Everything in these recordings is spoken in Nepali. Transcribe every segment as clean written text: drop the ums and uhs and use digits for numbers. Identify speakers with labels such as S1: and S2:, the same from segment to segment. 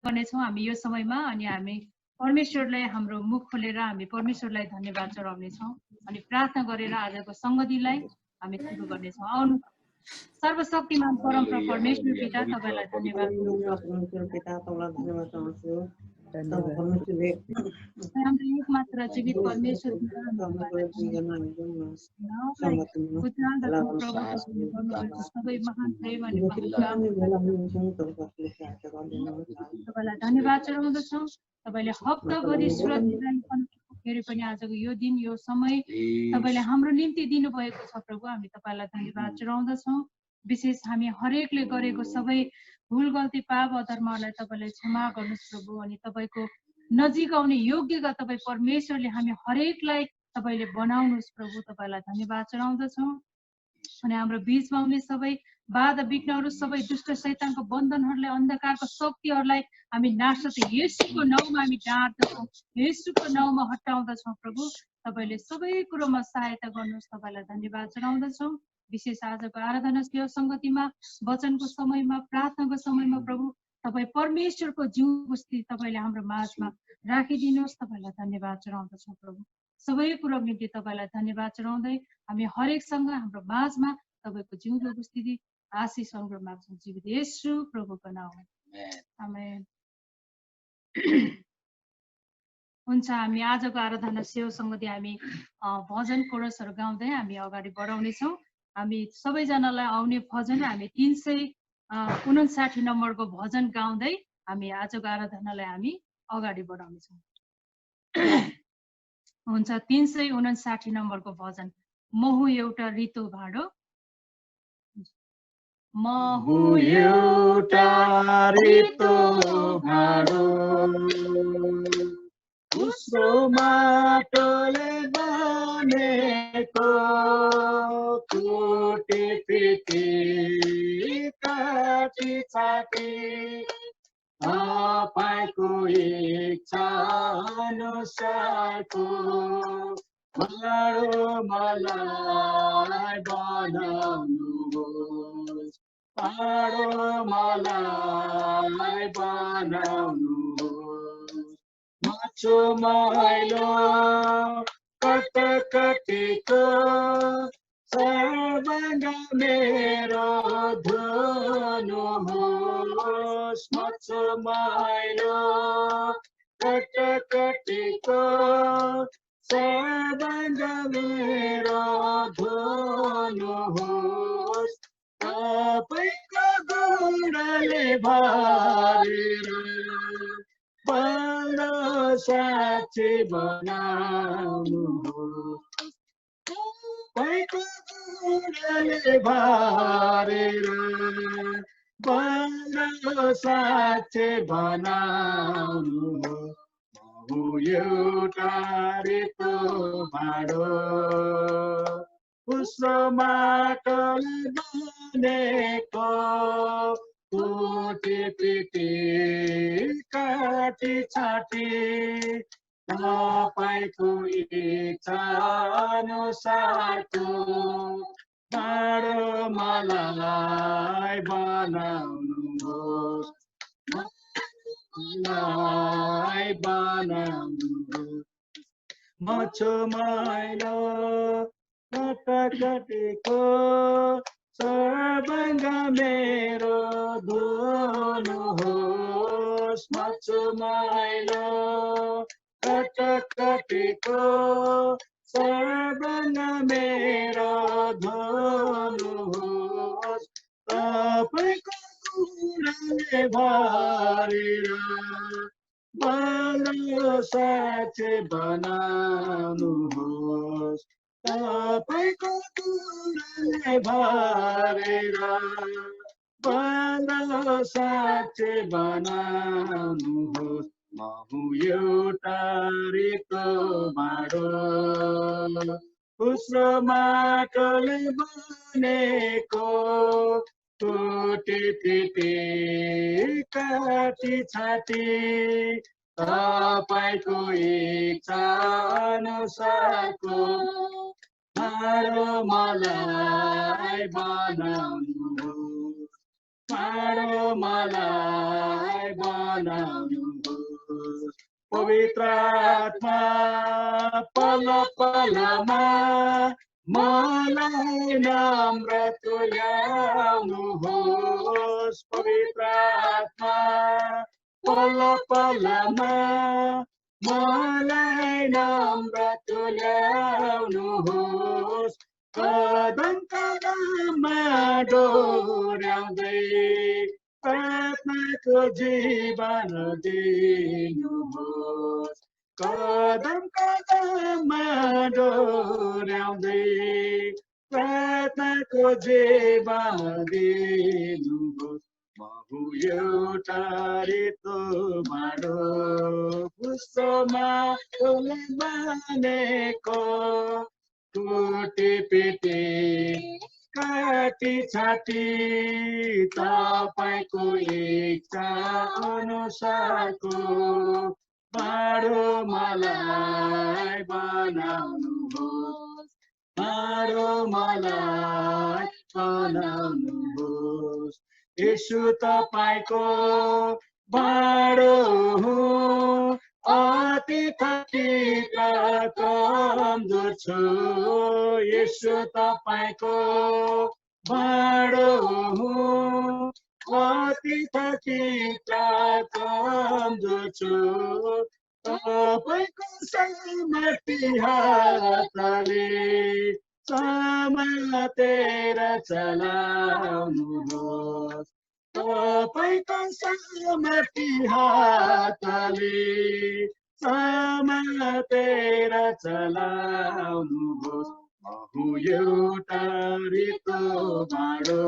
S1: गर्नेछौँ हामी यो समयमा अनि हामी परमेश्वरलाई हाम्रो मुख खोलेर हामी परमेश्वरलाई धन्यवाद चढाउनेछौँ अनि प्रार्थना गरेर आजको संगतिलाई हामी सुरु गर्नेछौँ। आउनु सर्वशक्तिमान परमप्रभु परमेश्वर पिता तपाईलाई धन्यवाद हाम्रो एकमात्र जीवित परमेश्वर पिता सबै महान प्रेम अनि तपाईँलाई धन्यवाद चढाउँदछौँ। तपाईँले हप्ताभरि फेरि पनि आजको यो दिन यो समय तपाईँले हाम्रो निम्ति दिनुभएको छ प्रभु। हामी तपाईँलाई धन्यवाद चढाउँदछौँ। विशेष हामी हरेकले गरेको सबै भुल गल्ती पाप अधर्मलाई तपाईँले क्षमा गर्नुहोस् प्रभु अनि तपाईँको नजिक आउने योग्यका तपाईँ परमेश्वरले हामी हरेकलाई तपाईँले बनाउनुहोस् प्रभु। तपाईँलाई धन्यवाद चढाउँदछौँ अनि हाम्रो बीचमा आउने सबै बाधा विघ्नहरू सबै दुष्ट शैतानको बन्धनहरूलाई अन्धकारको शक्तिहरूलाई हामी नाशत येशूको नाउँमा हामी डाँट्दछौँ, येशूको नाउँमा हटाउँदछौँ प्रभु। तपाईँले सबै कुरोमा सहायता गर्नुहोस्। तपाईँलाई धन्यवाद चढाउँदछौँ। विशेष आजको आराधना सेवा सङ्गतिमा वचनको समयमा प्रार्थनाको समयमा प्रभु तपाईँ परमेश्वरको जिउ उपस्थिति तपाईँले हाम्रो माझमा राखिदिनुहोस्। तपाईँलाई धन्यवाद चढाउँदछौँ प्रभु। सबै कुरो निम्ति तपाईँलाई धन्यवाद चढाउँदै हामी हरेकसँग हाम्रो माझमा तपाईँको जिउँदो उपस्थिति आशिष अनुग्रह माग्छौँ जीवित येशू प्रभुको नाउँमा आमेन। हुन्छ, हामी आजको आराधना सेवा सङ्गति हामी भजन कोरसहरू गाउँदै हामी अगाडि बढाउनेछौँ। हामी सबैजनालाई आउने भजन हामी 359 नम्बरको भजन गाउँदै हामी आजको आराधनालाई हामी अगाडि बढाउनेछौँ। हुन्छ, 359 नम्बरको भजन महु एउटा रितो भाँडो। महु
S2: एउटा रितो भाँडो उसको माटोले बनेको टुटी पिटी काटी छाटी तपाईँको इच्छा अनुसारको भाँडो मलाई बनाउनुहोस्, भाँडो मलाई बनाउनुहोस्। माछो मैलो कटकटीको सर्वाङ्ग मेरो धुनुहोस्। माछो मैलो कटकटीको सर्वाङ्ग मेरो धुनुहोस्। तपाईँको गुणले भरेर बल्लो साक्षी बनाउनुहोस्। तपाईँको गुणले भरेर बल्लो साक्षी बनाउनुहोस्। महु एउटा रितो भाँडो उसको माटोले बनेको टुटी पिटी काटी छाटी तपाईँको इच्छा अनुसारको भाँडो मलाई बनाउनुहोस्, मलाई बनाउनुहोस्। माछो मैलो कटकटीको सर्वाङ्ग मेरो धुनुहोस्। माछो मैलो कटकटीको सर्वाङ्ग मेरो धुनुहोस्। तपाईँको गुणले भरेर बल्लो साक्षी बनाउनुहोस्। तपाईँको गुणले भरेर बल्लो साक्षी बनाउनुहोस्। महु एउटा रितो भाँडो उसको माटोले बनेको टुटी पिटी काटी छाटी तपाईँको इच्छा अनुसारको भाँडो मलाई बनाउनुहोस्, माडो मलाई बनाउनुहोस् पवित्र आत्मा पल पलमा मलाई नम्र तुल्याउनुहोस् पवित्र आत्मा पल पलमा मलाई नम्र तुल्याउनुहोस् कदम कदममा डोर्याउँदै प्रार्थनाको जीवन दिनुहोस् कदम कदममा डोर्याउँदै प्रार्थनाको जीवन दिनुहोस् म हुँ एउटा रित्तो माडो पुष्पमा फुलले बनेको टुटी पिटी काटी छाटी तपाईको इच्छा अनुसारको माडो मलाई बनाउनुहोस् माडो मलाई बनाउनुहोस् यीशु तपाईको माडो हुँ अति थकित कमजोर छु यीशु तपाईको माडो हुँ अति थकित कमजोर छु तपाईको समर्थी हातले समातेर चलाउनुहोस् तपाईको समर्थी हातले समातेर चलाउनुहोस् म हुँ एउटा रित्तो माडो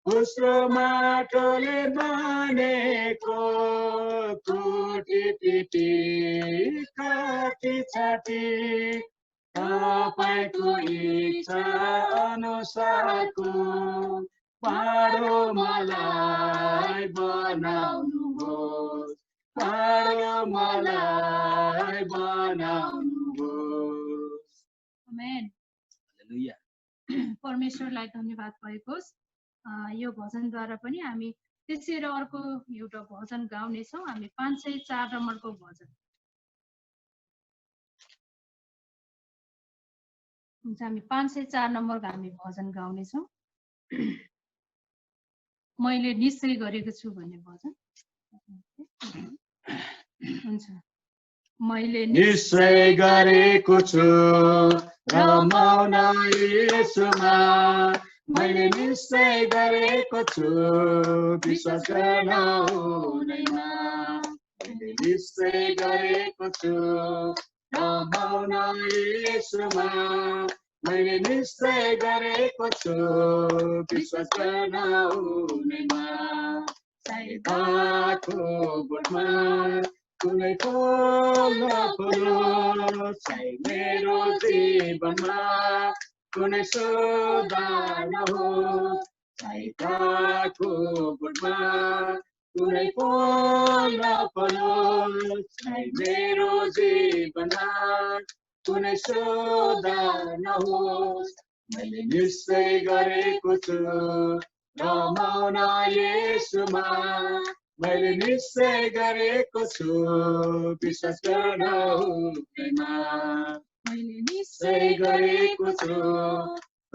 S2: उसको माटोले बनेको टुटी पिटी काटी छाटी तपाईको इच्छा अनुसारको माडो मलाई बनाउनुहोस् माडो मलाई बनाउनुहोस्
S1: आमेन
S2: हालेलुया
S1: परमेश्वरलाई धन्यवाद भएकोस् यो भजनद्वारा पनि हामी त्यसै र अर्को एउटा भजन गाउनेछौँ हामी 504 नम्बरको भजन हुन्छ हामी 504 नम्बरको हामी भजन गाउनेछौँ मैले निश्चय गरेको छु भन्ने भजन हुन्छ मैले
S2: निश्चय गरेको छु रमाउन येशूमा मैले निश्चय गरेको छु विश्वास गर्न हुँदैन मैले निश्चय गरेको छु रमाउन येशूमा मैले निश्चय गरेको छु विश्वास गर्न हुँदैन साइदाको बुटमा कुनै फल नफलोस् मेरो जीवनमा कुनै सुधार नहोस् साइदाको बुटमा कुनै फल नफलोस् मेरो जीवनमा कुनै सुधार नहोस् मैले निश्चय गरेको छु रमाउन येशूमा मैले निश्चय गरेको छु विश्वास गर्न हुँदैन मैले निश्चय गरेको छु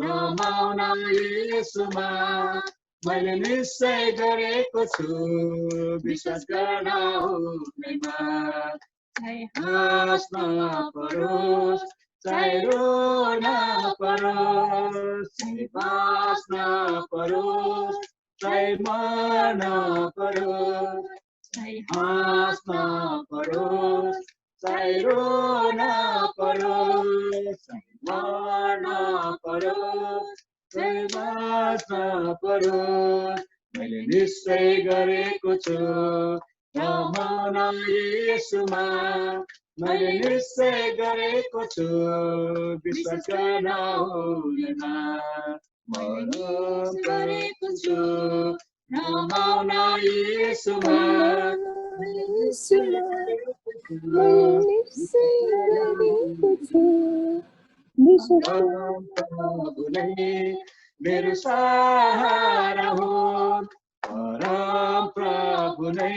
S2: रमाउन येशूमा मैले निश्चय गरेको छु विश्वास गर्न हुँदैन चाहे हाँस्न परोस् चाहे रोन परोस् चाहे बाँच्न परोस् चाहे मर्न परोस् चाहे हाँस्न परोस् चाहे रोन परोस् चाहे मर्न परोस् चाहे बाँच्न परोस् मैले निश्चय गरेको छु रमाउन येशूमा मैले निश्चय गरेको छु विश्वास गर्न हुँदैन मैले गरेको छु रमाउन येशूमा मैले निश्चय गरेको छु प्रभुले मेरो सहारा हुन्। परम प्रभु नै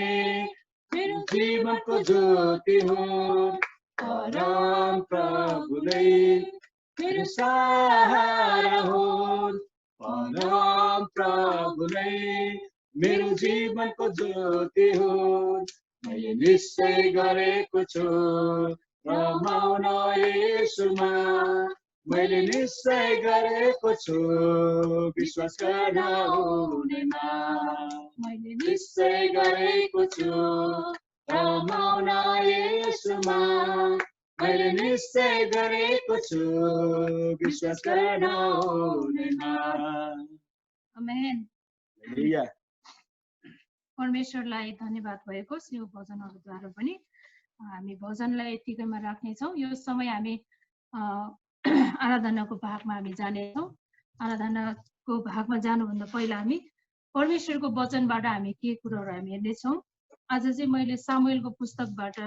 S2: मेरो जीवनको ज्योति हुन्। परम प्रभु नै मेरो सहारा हुन्। परम प्रभु नै मेरो जीवनको ज्योति हुन्। मैले निश्चय गरेको छु रमाउन येशूमा। मैले निश्चय गरेको छु विश्वास गर्न हुनेमा। मैले निश्चय गरेको छु रमाउन येशूमा। मैले निश्चय गरेको छु विश्वास गर्न हुनेमा।
S1: आमेन।
S2: हालेलुया।
S1: परमेश्वरलाई धन्यवाद भएको यो भजनहरूद्वारा पनि हामी भजनलाई यतिकैमा राख्नेछौँ। यो समय हामी आराधनाको भागमा हामी जानेछौँ। आराधनाको भागमा जानुभन्दा पहिला हामी परमेश्वरको वचनबाट हामी के कुरोहरू हामी हेर्नेछौँ। आज चाहिँ मैले सामुएलको पुस्तकबाट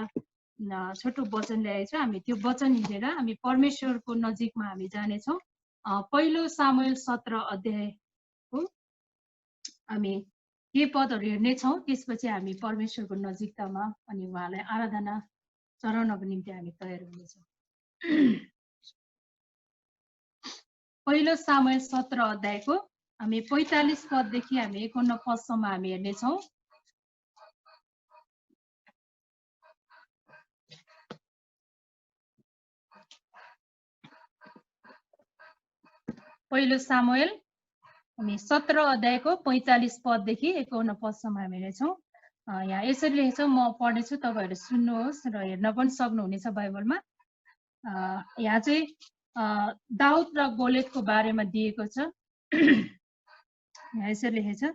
S1: छोटो वचन ल्याएछु। हामी त्यो वचन हेरेर हामी परमेश्वरको नजिकमा हामी जानेछौँ। पहिलो सामुएल 17 अध्यायको हामी के पदहरू हेर्नेछौँ। त्यसपछि हामी परमेश्वरको नजिकतामा अनि उहाँलाई आराधना चढाउनको निम्ति हामी तयार हुनेछौँ। पहिलो सामुएल 17 अध्यायको हामी 45 पददेखि हामी 51 पदसम्म हामी हेर्नेछौँ। पहिलो सामुएल हामी 17 अध्यायको 45 पददेखि 51 पदसम्म हामी हेर्नेछौँ। यहाँ यसरी लेखेको छ, म पढ्नेछु, तपाईँहरू सुन्नुहोस् र हेर्न पनि सक्नुहुनेछ बाइबलमा। यहाँ चाहिँ दाउद र गोलियतको बारेमा दिएको छ। यहाँ यसरी लेखेको छ,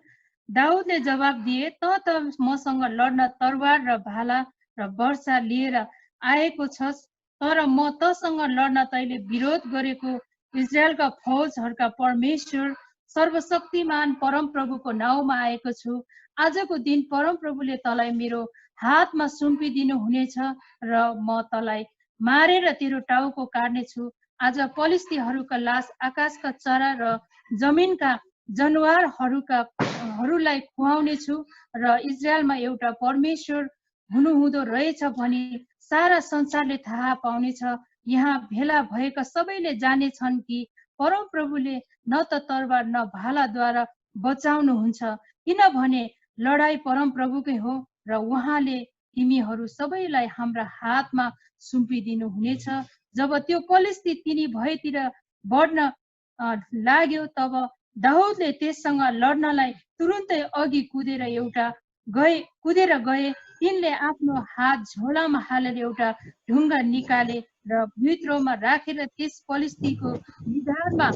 S1: दाउदले जवाब दिए, त मसँग लड्न तरवार र भाला र वर्षा लिएर आएको छस्, तर म तसँग लड्न तैले विरोध गरेको इजरायलका फौजहरूका परमेश्वर सर्वशक्तिमान परमप्रभुको नाउँमा आएको छु। आजको दिन परमप्रभुले तँलाई मेरो हातमा सुम्पिदिनु हुनेछ र म तँलाई मारेर तेरो टाउको काट्नेछु। आज फलिस्तीहरूका लास आकाशका चरा र जमिनका जनावरहरूलाई खुवाउनेछु र इजरायलमा एउटा परमेश्वर हुनुहुँदो रहेछ भनी सारा संसारले थाहा पाउनेछ। यहाँ भेला भएका सबैले जानेछन् कि परमप्रभुले न त तरवार न भालाद्वारा बचाउनुहुन्छ, किनभने लडाई परमप्रभुकै हो र उहाँले तिमीहरू सबैलाई हाम्रा हातमा सुम्पिदिनु हुनेछ। जब त्यो फलिस्ती तिनी भएतिर बढ्न लाग्यो, तब दाउदले त्यससँग लड्नलाई तुरुन्तै अघि कुदेर गए। तिनले आफ्नो हात झोलामा हालेर एउटा ढुङ्गा निकाले र भित्रोमा राखेर त्यस फलिस्तीको निधारमा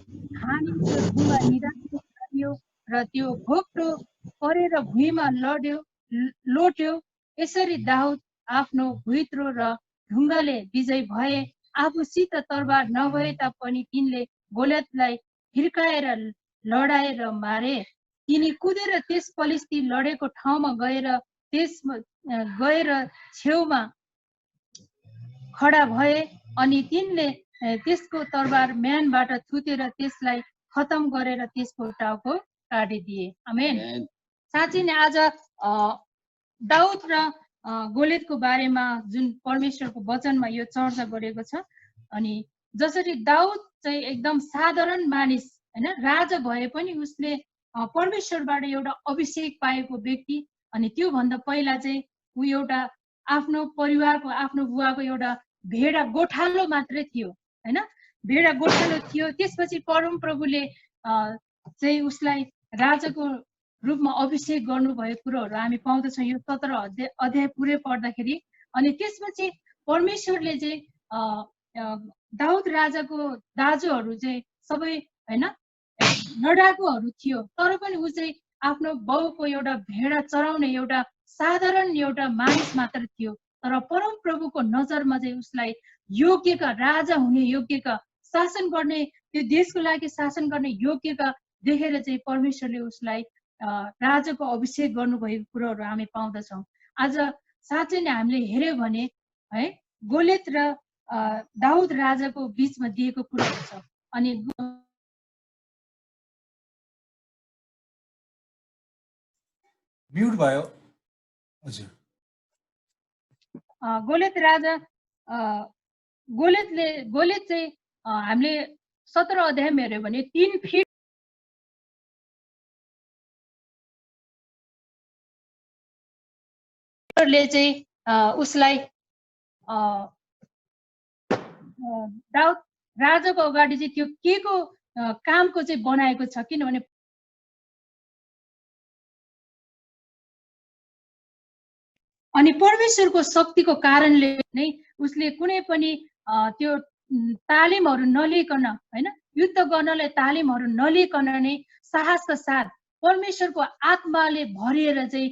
S1: हानी त्यो ढुङ्गा निधारमा हाल्यो र त्यो घोप्टो परेर भुइँमा लोट्यो। यसरी दाउद आफ्नो भित्रो र ढुङ्गाले विजय भए। आफूसित तरबार नभए तापनि तिनले गोलियतलाई हिर्काएर लडाएर मारे। तिनी कुदेर त्यस फलिस्ती लडेको ठाउँमा गएर छेउमा खडा भए अनि तिनले त्यसको तरबार म्यानबाट थुतेर त्यसलाई खतम गरेर त्यसको टाउको काटिदिए। आमेन। साँच्चै नै आज दाउद र गोलियतको बारेमा जुन परमेश्वरको वचनमा यो चर्चा गरेको छ, अनि जसरी दाउद चाहिँ एकदम साधारण मानिस हैन, राजा भए पनि उसले परमेश्वरबाट एउटा अभिषेक पाएको व्यक्ति। अनि त्यो भन्दा पहिला चाहिँ ऊ एउटा आफ्नो परिवारको आफ्नो बुवाको एउटा भेडा गोठालो मात्रै थियो हैन, भेडा गोठालो थियो। त्यसपछि परमप्रभुले चाहिँ उसलाई राजाको रूपमा अभिषेक गर्नुभएको कुरोहरू हामी पाउँदछौँ यो 17 अध्याय पुरै पढ्दाखेरि। अनि त्यसपछि परमेश्वरले चाहिँ दाउद राजाको दाजुहरू चाहिँ सबै हैन लडाकुहरू थियो, तर पनि ऊ चाहिँ आफ्नो बाउको एउटा भेडा चराउने एउटा साधारण एउटा मानिस मात्र थियो। तर परमप्रभुको नजरमा चाहिँ उसलाई योग्यका, राजा हुने योग्यका, शासन गर्ने, त्यो देशको लागि शासन गर्ने योग्यका देखेर चाहिँ परमेश्वरले उसलाई राजाको अभिषेक गर्नुभएको कुरोहरू हामी पाउँदछौँ। आज साँच्चै नै हामीले हेर्यो भने है गोलियत र दाउद राजाको बीचमा दिएको कुरोहरू छ। अनि
S3: म्युट भयो हजुर।
S1: गोलेत राजा गोलेत चाहिँ हामीले 17 अध्यायमा हेऱ्यो भने 3 फिट चाहिँ उसलाई दाउद राजाको अगाडि चाहिँ त्यो के को कामको चाहिँ बनाएको छ, किनभने अनि परमेश्वरको शक्तिको कारणले नै उसले कुनै पनि त्यो तालिमहरू नलिकन हैन, युद्ध गर्नलाई तालिमहरू नलिकन नै साहसका साथ परमेश्वरको आत्माले भरिएर चाहिँ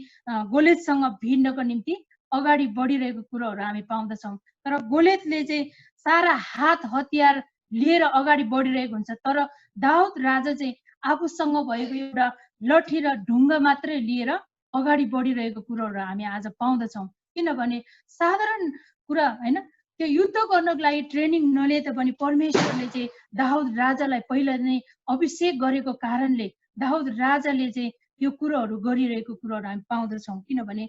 S1: गोलेतसँग भिड्नको निम्ति अगाडि बढिरहेको कुरोहरू हामी पाउँदछौँ। तर गोलेतले चाहिँ सारा हात हतियार लिएर अगाडि बढिरहेको हुन्छ, तर दाउद राजा चाहिँ आफूसँग भएको एउटा लठी र ढुङ्गा मात्रै लिएर अगाडि बढिरहेको कुरोहरू हामी आज पाउँदछौँ। किनभने साधारण कुरा हैन, त्यो युद्ध गर्नको लागि ट्रेनिङ नलिए तापनि परमेश्वरले चाहिँ दाउद राजालाई पहिला नै अभिषेक गरेको कारणले दाउद राजाले चाहिँ यो कुरोहरू गरिरहेको कुरोहरू हामी पाउँदछौँ। किनभने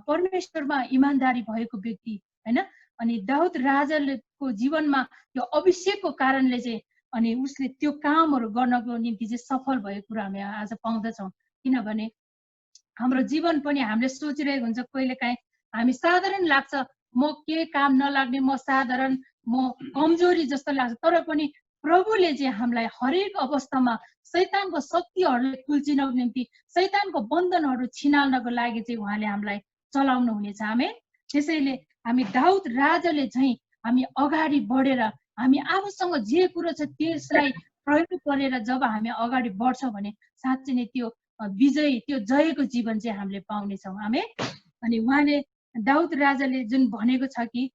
S1: परमेश्वरमा इमानदारी भएको व्यक्ति हैन, अनि दाउद राजाको जीवनमा त्यो अभिषेकको कारणले चाहिँ अनि उसले त्यो कामहरू गर्नको निम्ति चाहिँ सफल भएको कुरा हामी आज पाउँदछौँ। किनभने हाम्रो जीवन पनि हामीले सोचिरहेको हुन्छ कहिलेकाहीँ हामी साधारण लाग्छ, म के काम नलाग्ने, म साधारण, म कमजोरी जस्तो लाग्छ, तर पनि प्रभुले चाहिँ हामीलाई हरेक अवस्थामा शैतानको शक्तिहरूलाई कुल्चिनको निम्ति शैतानको बन्धनहरू छिनाल्नको लागि चाहिँ उहाँले हामीलाई चलाउनु हुनेछ। हामी त्यसैले हामी दाउद राजाले चाहिँ हामी अगाडि बढेर हामी आफूसँग जे कुरो छ त्यसलाई प्रयोग गरेर जब हामी अगाडि बढ्छौँ भने साँच्चै नै त्यो विजय, त्यो जयको जीवन चाहिँ हामीले पाउनेछौँ। हामी अनि उहाँले दाउद राजाले जुन भनेको छ कि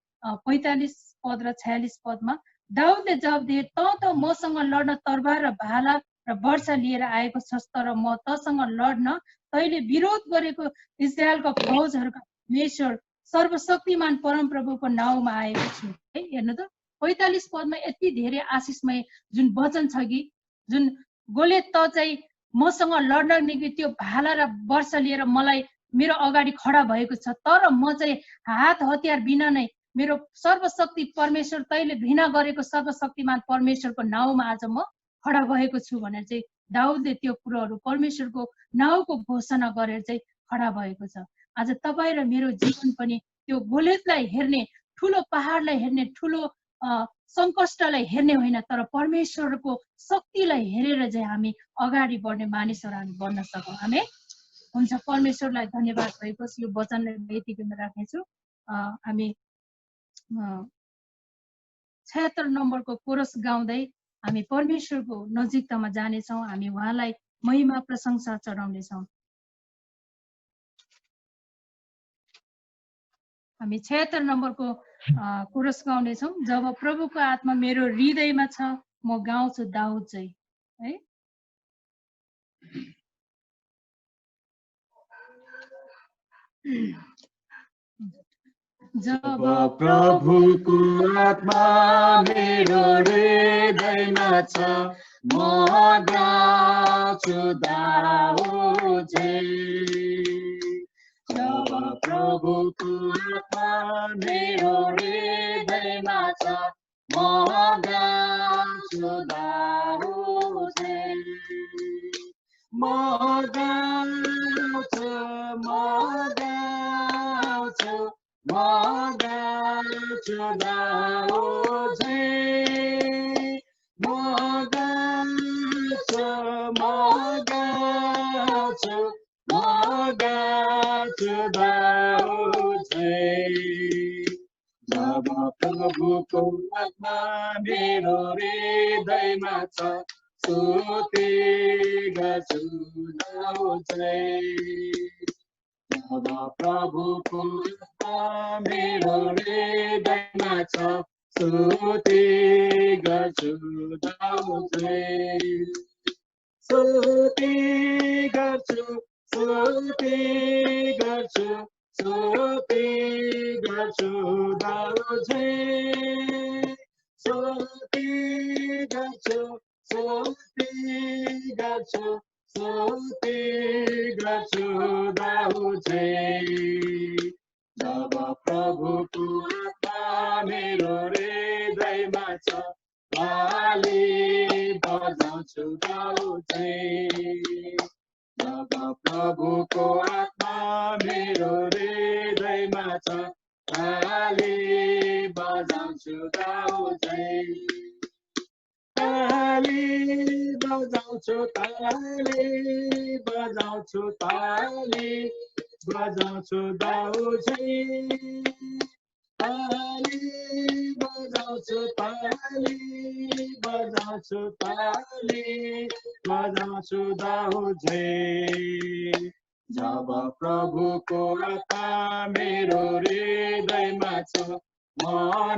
S1: 45 पद र 46 पदमा दाउदले जवाब दिए, त मसँग लड्न तरबार र भाला र वर्षा लिएर आएको छस्, तर म तसँग लड्न तैले विरोध गरेको इजरायलका फौजहरूका परमेश्वर सर्वशक्तिमान परमप्रभुको नाउँमा आएको छु। है, हेर्नु त 45 पदमा यति धेरै आशिषमय जुन वचन छ कि जुन गोलेत त चाहिँ मसँग लड्न निम्ति त्यो भाला र वर्षा लिएर मलाई मेरो अगाडि खडा भएको छ, तर म चाहिँ हात हतियार बिना नै मेरो सर्वशक्ति परमेश्वर तैले घृणा गरेको सर्वशक्तिमान परमेश्वरको नाउँमा आज म खडा भएको छु भनेर चाहिँ दाउदले त्यो कुरोहरू परमेश्वरको नाउँको घोषणा गरेर चाहिँ खडा भएको छ। आज तपाईँ र मेरो जीवन पनि त्यो गोलेतलाई हेर्ने, ठुलो पहाडलाई हेर्ने, ठुलो सङ्कष्टलाई हेर्ने होइन, तर परमेश्वरको शक्तिलाई हेरेर चाहिँ हामी अगाडि बढ्ने मानिसहरू हामी बन्न सकौँ। हामी हुन्छ, परमेश्वरलाई धन्यवाद भएको यो वचनलाई यतिकैमा राख्नेछु। हामी 76 नम्बरको कोरस गाउँदै हामी परमेश्वरको नजिकतामा जानेछौँ, हामी उहाँलाई महिमा प्रशंसा चढाउनेछौँ। हामी 76 नम्बरको कोरस गाउनेछौँ। जब प्रभुको आत्मा मेरो हृदयमा छ, म गाउँछु दाउद चाहिँ। है, जब
S2: प्रभुको आत्मा मेरो हृदयमा छ, म गाउँछु दाउद चाहिँ। जब प्रभुको आत्मा मेरो हृदयमा छ, म गाउँछु दाउद चाहिँ। म गाउँछु, म गाउँछु, म गाउँछु दाउद चाहिँ। म गाउँछु, म गाउँछु, म गाउँछु दाउद चाहिँ। जब प्रभुको आत्मा मेरो हृदयमा छ, स्तुति गर्छु दाउद चाहिँ। जब प्रभुको आत्मा मेरो हृदयमा छ, स्तुति गर्छु दाउद चाहिँ। स्तुति गर्छु, स्तुति गर्छु, स्तुति गर्छु दाउद चाहिँ। स्तुति गर्छु, स्तुति गर्छु, स्तुति गर्छु दाउजै जब प्रभुको आत्मा मेरो हृदयमा छ ताली बजाउँछु दाउजै जब प्रभुको आत्मा मेरो हृदयमा छ ताली बजाउँछु दाउजै ताली बजाउँछु ताली बजाउँछु ताली बजाउँछु दाउजै ताली बजाउँछु ताली बजाउँछु ताली बजाउँछु दाउजै जब प्रभुको आत्मा मेरो हृदयमा छ म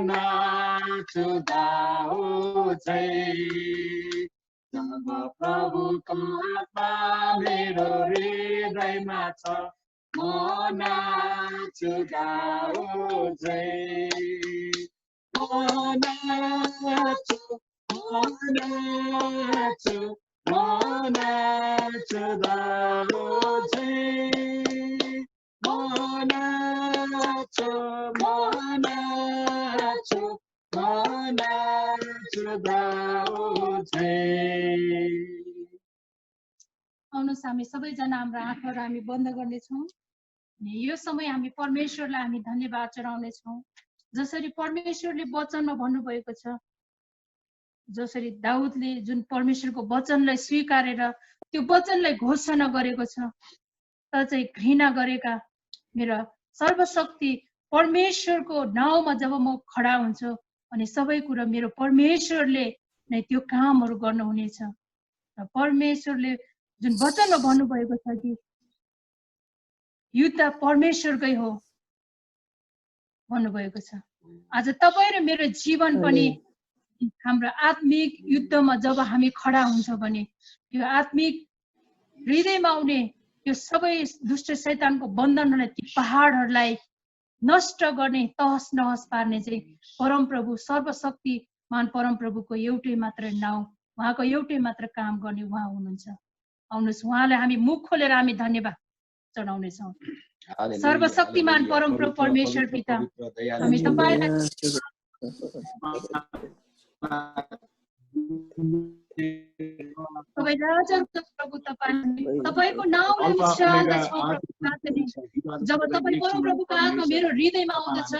S2: नाच्छु दाउजै जब प्रभुको आत्मा मेरो हृदयमा छ म नाच्छु दाउजै म नाच्छु दाउजै म नाच्छु दाउजै
S1: आउनुहोस् हामी सबैजना हाम्रो आँखाहरू हामी बन्द गर्नेछौँ। यो समय हामी परमेश्वरलाई हामी धन्यवाद चढाउनेछौँ। जसरी परमेश्वरले वचनमा भन्नुभएको छ, जसरी दाउदले जुन परमेश्वरको वचनलाई स्वीकारेर त्यो वचनलाई घोषणा गरेको छ, त चाहिँ घृणा गरेका मेरा सर्वशक्ति परमेश्वरको नाउँमा जब म खडा हुन्छु अनि सबै कुरा मेरो परमेश्वरले नै त्यो कामहरू गर्नुहुनेछ। र परमेश्वरले जुन वचनमा भन्नुभएको छ कि युद्ध परमेश्वरकै हो भन्नुभएको छ। आज तपाईँ र मेरो जीवन पनि हाम्रो आत्मिक युद्धमा जब हामी खडा हुन्छौँ भने यो आत्मिक हृदयमा आउने यो सबै दुष्ट शैतानको बन्धनहरूलाई ती पहाडहरूलाई नष्ट गर्ने तहस नहस पार्ने चाहिँ परमप्रभु सर्वशक्तिमान परमप्रभुको एउटै मात्र नाउँ, उहाँको एउटै मात्र काम गर्ने उहाँ हुनुहुन्छ। आउनुहोस् उहाँलाई हामी मुख खोलेर हामी धन्यवाद चढाउनेछौँ। सर्वशक्तिमान परमप्रभु परमेश्वर पिता, हामी तपाईँलाई तपाईँ राजा प्रभु, तपाईँको नाउँलाई उचाल्दछौँ प्रभु। जब तपाईँ परमप्रभुको आत्मा मेरो हृदयमा आउँदछ,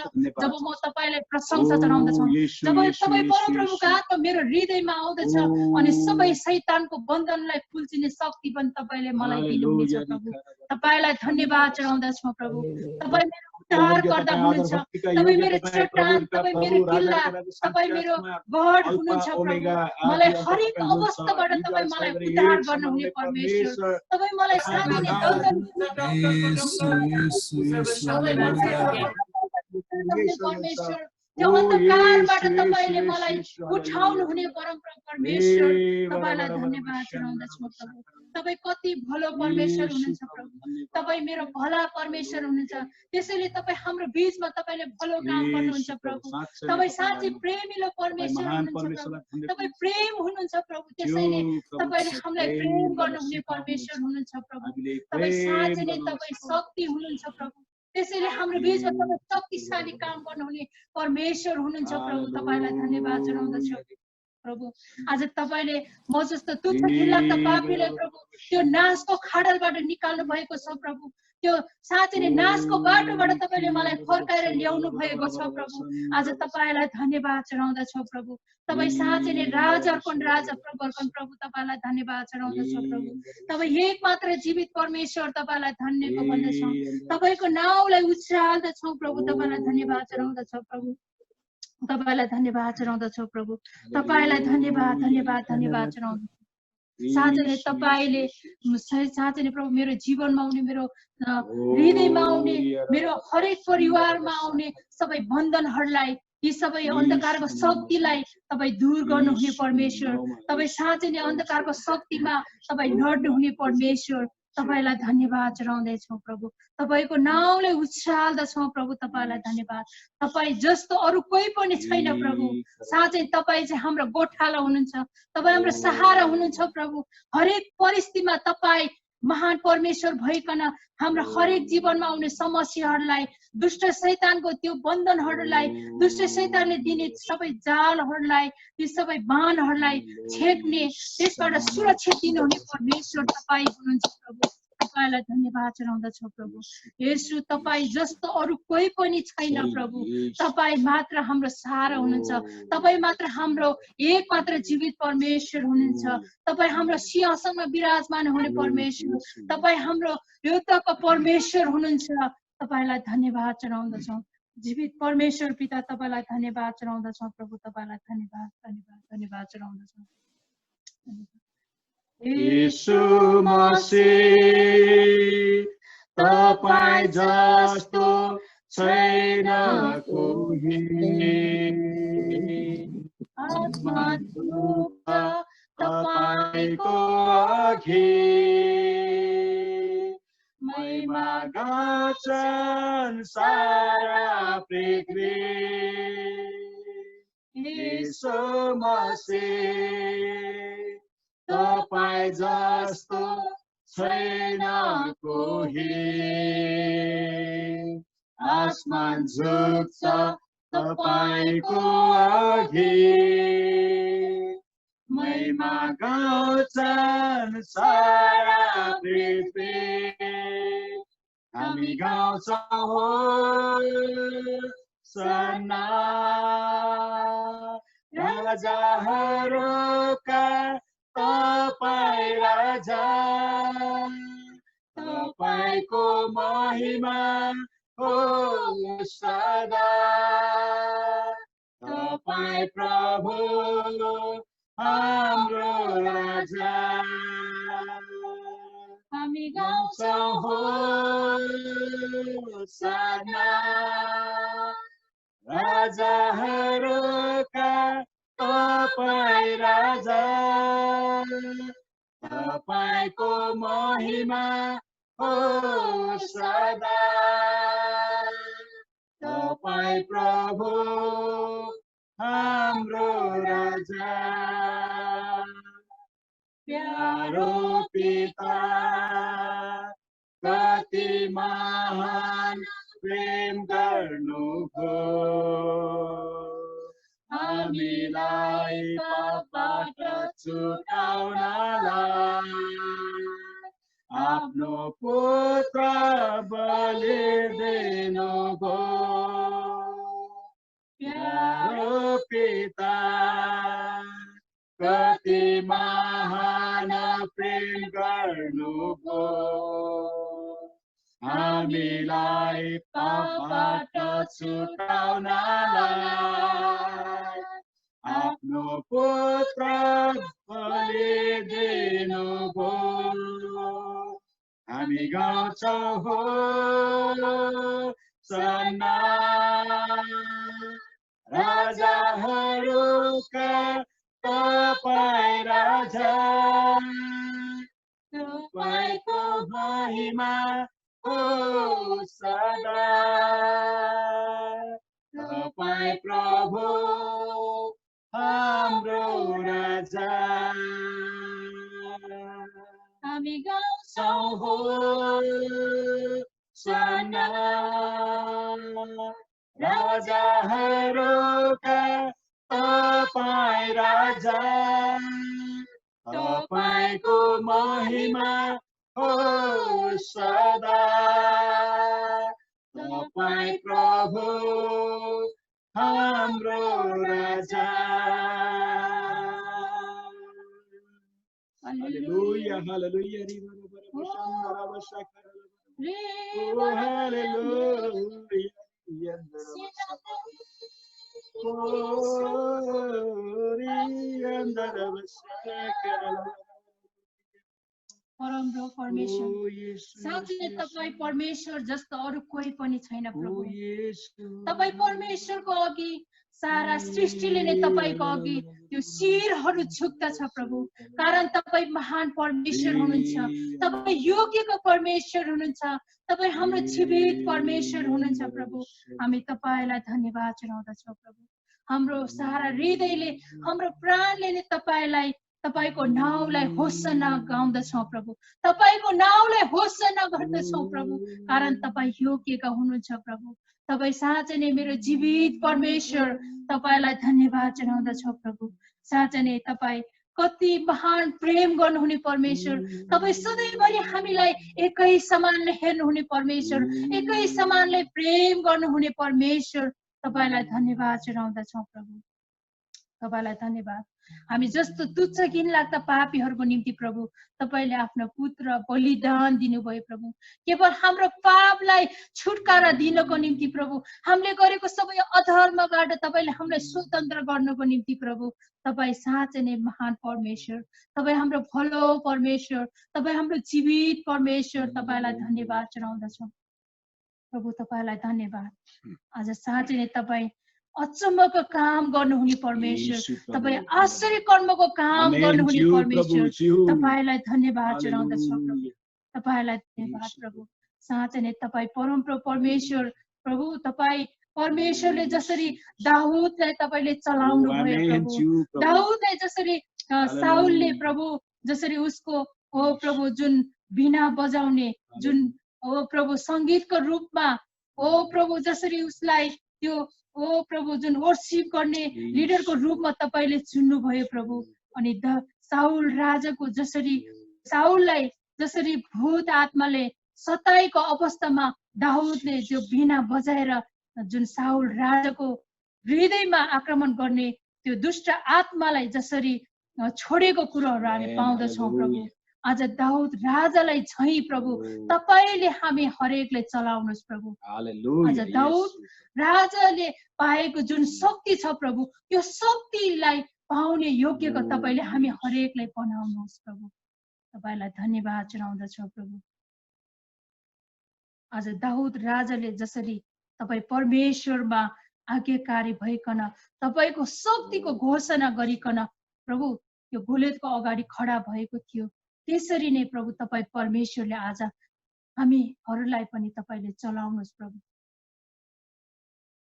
S1: जब म तपाईँलाई प्रशंसा चढाउँदछु, जब तपाईँ परमप्रभुको आत्मा मेरो हृदयमा आउँदछ अनि सबै शैतानको बन्धनलाई फुल्चिने शक्ति पनि तपाईँले मलाई दिनुहुनेछ प्रभु। तपाईँलाई धन्यवाद चढाउँदछौँ प्रभु। तपाईँ मेरो उद्धार गर्दा हुनुहुन्छ, तपाईँ मेरो चट्टान, तपाईँ मेरो किल्ला, तपाईँ मेरो गढ हुनुहुन्छ प्रभु। मलाई हरेक अवस्थाबाट तपाईँ मलाई उद्धार गर्नुहुने परमेश्वर, तपाईँ मलाई साँच्चै परमेश्वर, त्यो अन्धकारबाट तपाईँले मलाई उठाउनु हुने परमप्रभु परमेश्वर, तपाईँलाई धन्यवाद चढाउँदछौँ प्रभु। तपाईँ कति भलो परमेश्वर हुनुहुन्छ प्रभु, तपाईँ मेरो भला परमेश्वर हुनुहुन्छ। त्यसैले तपाईँ हाम्रो बीचमा तपाईँले भलो काम गर्नुहुन्छ प्रभु। तपाईँ साँच्चै प्रेमिलो परमेश्वर हुनुहुन्छ प्रभु, तपाईँ प्रेम हुनुहुन्छ प्रभु। त्यसैले तपाईँले हामीलाई प्रेम गर्नुहुने परमेश्वर हुनुहुन्छ प्रभु। तपाईँ साँच्चै नै तपाईँ शक्ति हुनुहुन्छ प्रभु। त्यसैले हाम्रो बीचमा तपाईँ शक्तिशाली काम गर्नुहुने परमेश्वर हुनुहुन्छ प्रभु। तपाईँलाई धन्यवाद चढाउँदछु प्रभु। आज तपाईँले म जस्तो तुच्छ घिनलाग्दो पापीलाई प्रभु त्यो नाशको खाडलबाट निकाल्नु भएको छ प्रभु। त्यो साँच्चै नै नाशको बाटोबाट तपाईँले मलाई फर्काएर ल्याउनु भएको छ प्रभु। आज तपाईँलाई धन्यवाद चढाउँदछु प्रभु। तपाईँ साँच्चै नै राजाको राजा प्रभुको प्रभु, तपाईँलाई धन्यवाद चढाउँदछु प्रभु। तपाईँ एक मात्र जीवित परमेश्वर, तपाईँलाई धन्यको भन्दछौँ। तपाईँको नाउँलाई उचाल्दछौँ प्रभु। तपाईँलाई धन्यवाद चढाउँदछौँ प्रभु। तपाईँलाई धन्यवाद चढाउँदछौँ प्रभु। तपाईँलाई धन्यवाद धन्यवाद धन्यवाद चढाउँदछौँ। साँच्चै नै तपाईँले साँच्चै नै प्रभु मेरो जीवनमा आउने, मेरो हृदयमा आउने, मेरो हरेक परिवारमा आउने सबै बन्धनहरूलाई, यी सबै अन्धकारको शक्तिलाई तपाईँ दूर गर्नुहुने परमेश्वर, तपाईँ साँच्चै नै अन्धकारको शक्तिमा तपाईँ लड्नुहुने परमेश्वर, तपाईलाई धन्यवाद चढाउँदैछौँ प्रभु। तपाईको नाउँलाई उचाल्दछौँ प्रभु। तपाईलाई धन्यवाद। तपाईँ जस्तो अरू कोही पनि छैन प्रभु। साँच्चै तपाईँ चाहिँ हाम्रो गोठाला हुनुहुन्छ। तपाईँ हाम्रो सहारा हुनुहुन्छ प्रभु। हरेक परिस्थितिमा तपाईँ महान परमेश्वर भइकन हाम्रो हरेक जीवनमा आउने समस्याहरूलाई, दुष्ट शैतानको त्यो बन्धनहरूलाई, दुष्ट शैतानले दिने सबै जालहरूलाई, ती सबै बाणहरूलाई छेक्ने, त्यसबाट सुरक्षित दिनुहुने परमेश्वर तपाईँ हुनुहुन्छ प्रभु। तपाईलाई धन्यवाद चढाउँदछौँ प्रभु। येशू तपाईँ जस्तो अरू कोही पनि छैन प्रभु। तपाईँ मात्र हाम्रो सहारा हुनुहुन्छ। तपाईँ मात्र हाम्रो एक मात्र जीवित परमेश्वर हुनुहुन्छ। तपाईँ हाम्रो सिंहासनमा विराजमान हुने परमेश्वर, तपाईँ हाम्रो युद्धको परमेश्वर हुनुहुन्छ। तपाईलाई धन्यवाद चढाउँदछौँ। जीवित परमेश्वर पिता तपाईलाई धन्यवाद चढाउँदछौँ प्रभु। तपाईलाई धन्यवाद धन्यवाद धन्यवाद चढाउँदछौँ।
S2: यीशु मसीह तपाईँ जस्तो छैन कोही, आत्मा दुःख तपाईको अघि महिमा गाउँछन् सारा पृथ्वी। यीशु मसीह तपाईँ जस्तो छैन कोही, आसमान झुक्छ तपाईको अघि महिमा गाउँछन् सारा पृथ्वी। हामी गाउँछौँ होसन्ना राजाहरूका तपाईँ राजा, तपाईँको महिमा हो सदा। तपाईँ प्रभु हाम्रो राजा, हामी गाउँछौँ होसन्ना राजाहरूका तपाईँ राजा, तपाईँको महिमा हो सदा। तपाईँ प्रभु हाम्रो राजा। प्यारो पिता कति महान प्रेम गर्नुभयो, हामीलाई पापबाट छुटाउनलाई आफ्नो पुत्र बलि दिनुभयो। प्यारो पिता कति महान प्रेम गर्नुभयो, हामीलाई पापबाट छुटाउनलाई आफ्नो पुत्र बलि दिनुभयो। हामी गाउँछौँ होसन्ना राजाहरूका तपाईँ राजा, तपाईँको महिमा हो सदा। तपाईँ प्रभु हाम्रो राजा, हामी गाउँछौँ होसन्ना राजाहरूका तपाईँ राजा, तपाईँको महिमा हो सदा। तपाईँ प्रभु हाम्रो राजा। हालेलुया हालेलुया
S1: परमप्रभु परमेश्वर, साँच्चै तपाईँ परमेश्वर जस्तो अरू कोही पनि छैन प्रभु। तपाईँ परमेश्वरको अघि सारा सृष्टिले नै तपाईको अघि त्यो शिरहरू झुक्दछ प्रभु, कारण तपाई महान परमेश्वर हुनुहुन्छ, तपाई योग्यको परमेश्वर हुनुहुन्छ, तपाई हाम्रो जीवित परमेश्वर हुनुहुन्छ प्रभु। हामी तपाईलाई धन्यवाद चढाउँदछौँ प्रभु। हाम्रो सारा हृदयले, हाम्रो प्राणले नै तपाईलाई, तपाईको नाउँलाई होसना गाउँदछौँ प्रभु, तपाईको नाउँलाई होसना गर्दछौँ प्रभु, कारण तपाई योग्यका हुनुहुन्छ प्रभु। तपाई साँच्चै नै मेरो जीवित परमेश्वर, तपाईलाई धन्यवाद चढाउँदछौँ प्रभु। साँच्चै नै तपाई कति महान प्रेम गर्नुहुने परमेश्वर, तपाई सधैँभरि हामीलाई एकै समानले हेर्नुहुने परमेश्वर, एकै समानले प्रेम गर्नुहुने परमेश्वर, तपाईलाई धन्यवाद चढाउँदछौँ प्रभु। तपाईलाई धन्यवाद। हामी जस्तो तुच्छ घिनलाग्दा पापीहरूको निम्ति प्रभु तपाईले आफ्नो पुत्र बलिदान दिनुभयो प्रभु, केवल हाम्रो पापलाई छुटकारा दिनको निम्ति प्रभु, हामीले गरेको सबै अधर्मबाट तपाईले हामीलाई स्वतन्त्र गर्नको निम्ति प्रभु। तपाई साँच्चै नै महान परमेश्वर, तपाई हाम्रो भलो परमेश्वर, तपाई हाम्रो जीवित परमेश्वर, तपाईलाई धन्यवाद चढाउँदछौँ प्रभु। तपाईलाई धन्यवाद। आज साँच्चै नै तपाई अचम्मको काम गर्नुहुने परमेश्वर, तपाई आश्चर्य कर्मको काम गर्नुहुने परमेश्वर, तपाईलाई धन्यवाद चढाउँदछौँ प्रभु। तपाईलाई धन्यवाद प्रभु। साँच्चै नै तपाई परमप्रभु परमेश्वर प्रभु, तपाई परमेश्वरले जसरी दाउदलाई तपाईले चलाउनु भयो प्रभु, दाउदलाई जसरी साउलले प्रभु जसरी उसको ओ प्रभु जुन बिना बजाउने, जुन ओ प्रभु संगीतको रूपमा ओ प्रभु जसरी उसलाई त्यो ओ प्रभु जुन वर्शिप गर्ने लिडरको रूपमा तपाईले चुन्नु भयो प्रभु। अनि साउल राजाको जसरी साउललाई जसरी भूत आत्माले सताएको अवस्थामा दाउदले जो बिना बजाएर जुन साउल राजाको हृदयमा आक्रमण गर्ने त्यो दुष्ट आत्मालाई जसरी छोडेको कुरोहरू हामी पाउँदछौँ प्रभु। आज दाउद राजालाई झै प्रभु तपाईले हामी हरेकलाई चलाउनुहोस् प्रभु। आज दाउद राजाले पाएको जुन शक्ति छ प्रभु, त्यो शक्तिलाई पाउने योग्यको तपाईले हामी हरेकलाई बनाउनुहोस् प्रभु। तपाईलाई धन्यवाद चढाउँदछौँ प्रभु। आज दाउद राजाले जसरी तपाई परमेश्वरमा आज्ञाकारी भइकन तपाईको शक्तिको घोषणा गरिकन प्रभु त्यो गोलियतको अगाडि खडा भएको थियो, त्यसरी नै प्रभु तपाई परमेश्वरले आज हामीहरूलाई पनि तपाईले चलाउनुहोस् प्रभु।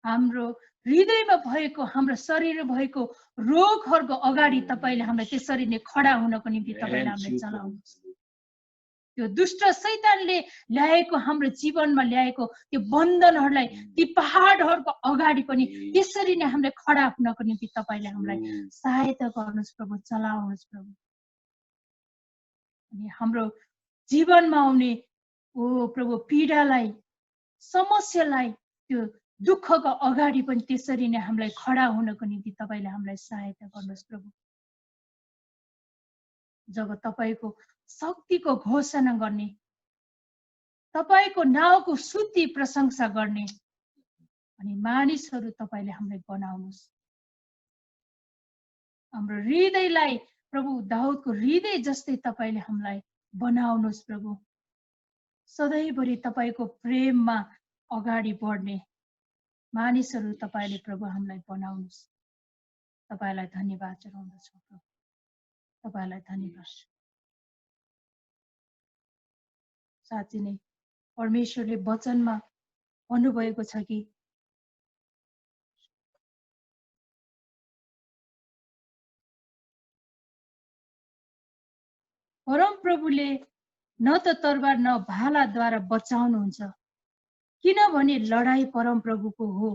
S1: हाम्रो हृदयमा भएको, हाम्रो शरीरमा भएको रोगहरूको अगाडि तपाईले हामीलाई त्यसरी नै खडा हुनको निम्ति तपाईले हामीलाई चलाउनुहोस्। त्यो दुष्ट शैतानले ल्याएको हाम्रो जीवनमा ल्याएको त्यो बन्धनहरूलाई, ती पहाडहरूको अगाडि पनि त्यसरी नै हामीलाई खडा हुनको निम्ति तपाईले हामीलाई सहायता गर्नुहोस् प्रभु, चलाउनुहोस् प्रभु। अनि हाम्रो जीवनमा आउने ओ प्रभु पीडालाई, समस्यालाई, त्यो दुःखको अगाडि पनि त्यसरी नै हामीलाई खडा हुनको निम्ति तपाईले हामीलाई सहायता गर्नुहोस् प्रभु। जब तपाईको शक्तिको घोषणा गर्ने, तपाईको नाउँको स्तुति प्रशंसा गर्ने अनि मानिसहरू तपाईले हामीलाई बनाउनुहोस्। हाम्रो हृदयलाई प्रभु दाउदको हृदय जस्तै तपाईले हामीलाई बनाउनुहोस् प्रभु। सधैँभरि तपाईको प्रेममा अगाडि बढ्ने मानिसहरू तपाईले प्रभु हामीलाई बनाउनुहोस्। तपाईलाई धन्यवाद चढाउँदछौँ प्रभु। तपाईलाई धन्यवाद। साँच्चै नै परमेश्वरले वचनमा भन्नुभएको छ कि परम प्रभुले न त तरबार न भालाद्वारा बचाउनुहुन्छ, किनभने लडाई परम प्रभुको हो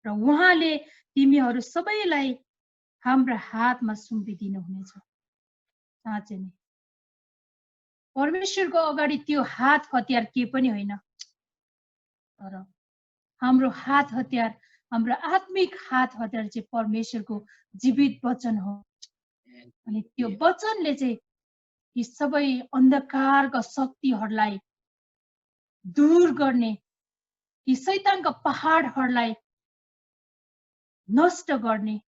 S1: र उहाँले तिमीहरू सबैलाई हाम्रा हातमा सुम्पिदिनु हुनेछ। साँच्चै नै परमेश्वरको अगाडि त्यो हात हतियार के पनि होइन, तर हाम्रो हात हतियार, हाम्रो आत्मिक हात हतियार चाहिँ परमेश्वरको जीवित वचन हो। अनि त्यो वचनले चाहिँ यी सबै अन्धकारका शक्तिहरूलाई दूर गर्ने, यी शैतानका पहाडहरूलाई नष्ट गर्ने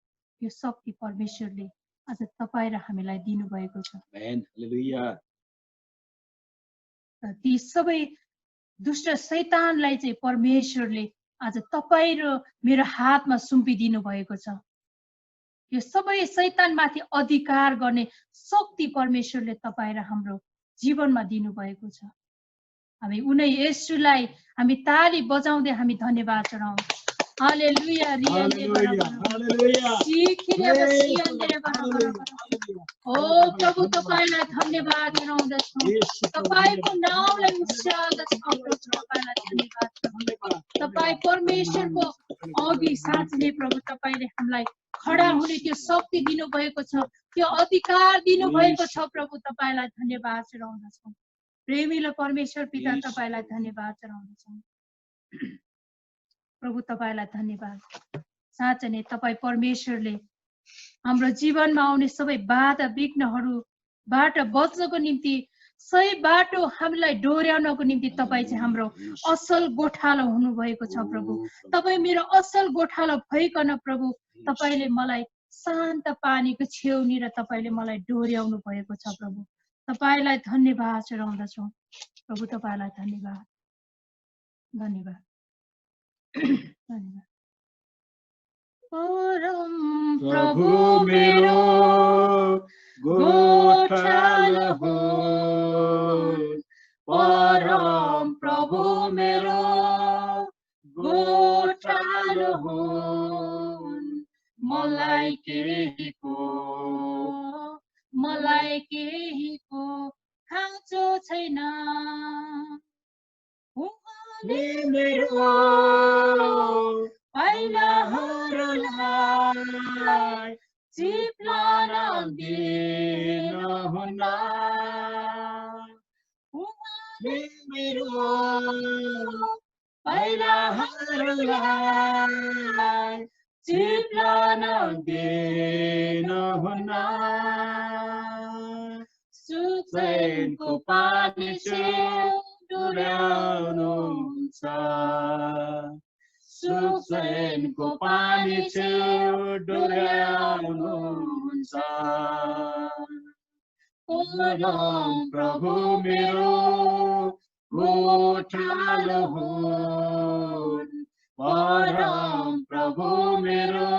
S1: यो शक्ति परमेश्वरले आज तपाईँ र हामीलाई दिनुभएको छ। ती सबै दुष्ट शैतानलाई चाहिँ परमेश्वरले आज तपाईँ र मेरो हातमा सुम्पिदिनु भएको छ। यो सबै शैतानमाथि अधिकार गर्ने शक्ति परमेश्वरले तपाईँ र हाम्रो जीवनमा दिनुभएको छ। हामी उनै येशूलाई हामी ताली बजाउँदै हामी धन्यवाद चढाउँ। हालेलुया रियान्डे
S2: Hallelujah. Hallelujah.
S1: सिखिने
S2: Praise
S1: बसियान्डे
S2: the Lord. Hallelujah.
S1: ओ प्रभु तपाईलाई धन्यवाद दिनुहुँदछौँ। तपाईको नामलाई उचाल्दछौँ। प्रभु तपाईलाई धन्यवाद। तपाईँ परमेश्वरको अघि साँच्चै प्रभु तपाईले हामीलाई खडा हुने त्यो शक्ति दिनुभएको छ, त्यो अधिकार दिनुभएको छ। प्रभु तपाईलाई धन्यवाद चढाउँदछौँ। प्रेमिलो परमेश्वर पिता तपाईलाई धन्यवाद चढाउँदछौँ। प्रभु तपाईलाई धन्यवाद। साँच्चै नै तपाईँ परमेश्वरले हाम्रो जीवनमा आउने सबै बाधा विघ्नहरूबाट बच्नको निम्ति सही बाटो हामीलाई डोर्याउनको निम्ति तपाईँ चाहिँ हाम्रो असल गोठालो हुनुभएको छ। प्रभु तपाईँ मेरो असल गोठालो भइकन प्रभु तपाईले मलाई शान्त पानीको छेउनी र तपाईले मलाई डोर्याउनु भएको छ। प्रभु तपाईलाई धन्यवाद चढाउँदछौँ। प्रभु तपाईलाई धन्यवाद धन्यवाद धन्यवाद। परम
S2: प्रभु मेरो गोठालो हो, परम प्रभु मेरो गोठालो हो,
S1: मलाई केहीको खाँचो छैन। उहाँले
S2: मेरो
S1: पाइलाहरूलाई चिप्लन दिनुहुन्न। उहाँले
S2: मेरो पाइलाहरूलाई चिप्लन दिनुहुन्न।
S1: सुचैनको पानी छेउ डोर्याउनुहुन्छ।
S2: सुचैनको पानी छेउ डोर्याउनुहुन्छ। परम प्रभु मेरो गोठालो हुन्, परम प्रभु मेरो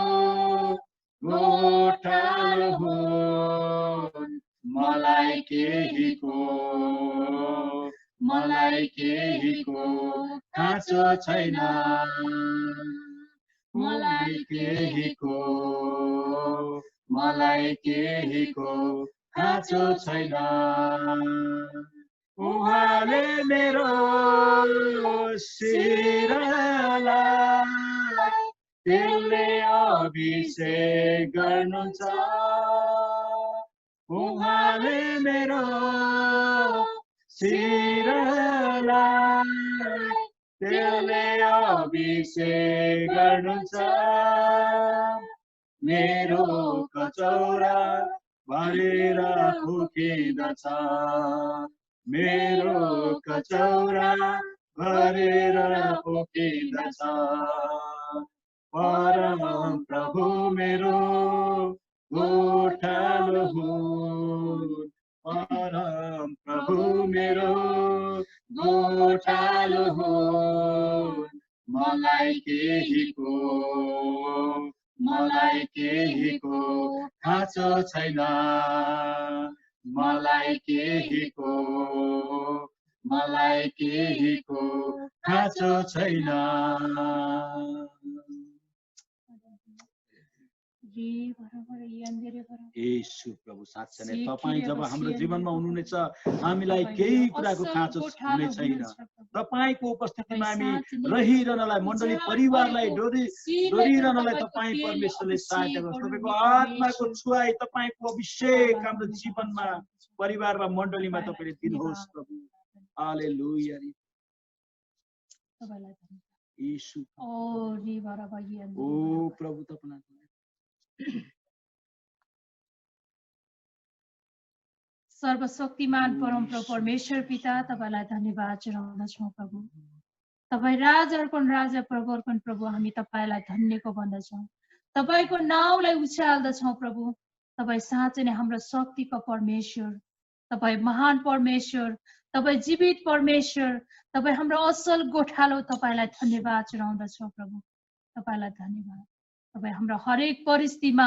S2: गोठालो हुन्। मलाई केहीको खाँचो छैन। मलाई केहीको खाँचो छैन। उहाँले मेरो शिरलाई तेलले अभिषेक गर्नुहुन्छ। उहाँले मेरो शिरलाई तेलले अभिषेक गर्नुहुन्छ। मेरो कचौरा भरेर फुकिँदछ। मेरो कचौरा भरेर फुकिँदछ। परम प्रभु मेरो गोठालो हुन्, परम प्रभु मेरो गोठालो हुन्। मलाई केहीको खाँचो छैन। मलाई केहीको खाँचो छैन। येशू प्रभु साँच्चै नै तपाईँ जब हाम्रो जीवनमा हुनुहुनेछ हामीलाई केही कुराको खाँचो हुने छैन। तपाईको उपस्थितिमा हामी रहिरहनलाई, मण्डली परिवारलाई डोरिरहनलाई तपाईँ परमेश्वरले सहायता गर्नुहोस्। तपाईको आत्माको छुवाई, तपाईको अभिषेक हाम्रो जीवनमा, परिवारमा, मण्डलीमा तपाईले दिनुहोस् प्रभु। हालेलुया। येशू ओ प्रभु तपाईलाई
S1: सर्वशक्तिमान परमप्रभु परमेश्वर पिता तपाईलाई धन्यवाद चढाउँदछौँ। प्रभु तपाईँ राजा अर्पण राजा, प्रभु अर्पण प्रभु, हामी तपाईलाई धन्यको भन्दछौँ। तपाईको नाउँलाई उचाल्दछौँ। प्रभु तपाईँ साँच्चै नै हाम्रो शक्तिको परमेश्वर, तपाईँ महान परमेश्वर, तपाईँ जीवित परमेश्वर, तपाईँ हाम्रो असल गोठालो, तपाईँलाई धन्यवाद चढाउँदछौँ प्रभु। तपाईँलाई धन्यवाद। तपाईँ हाम्रो हरेक परिस्थितिमा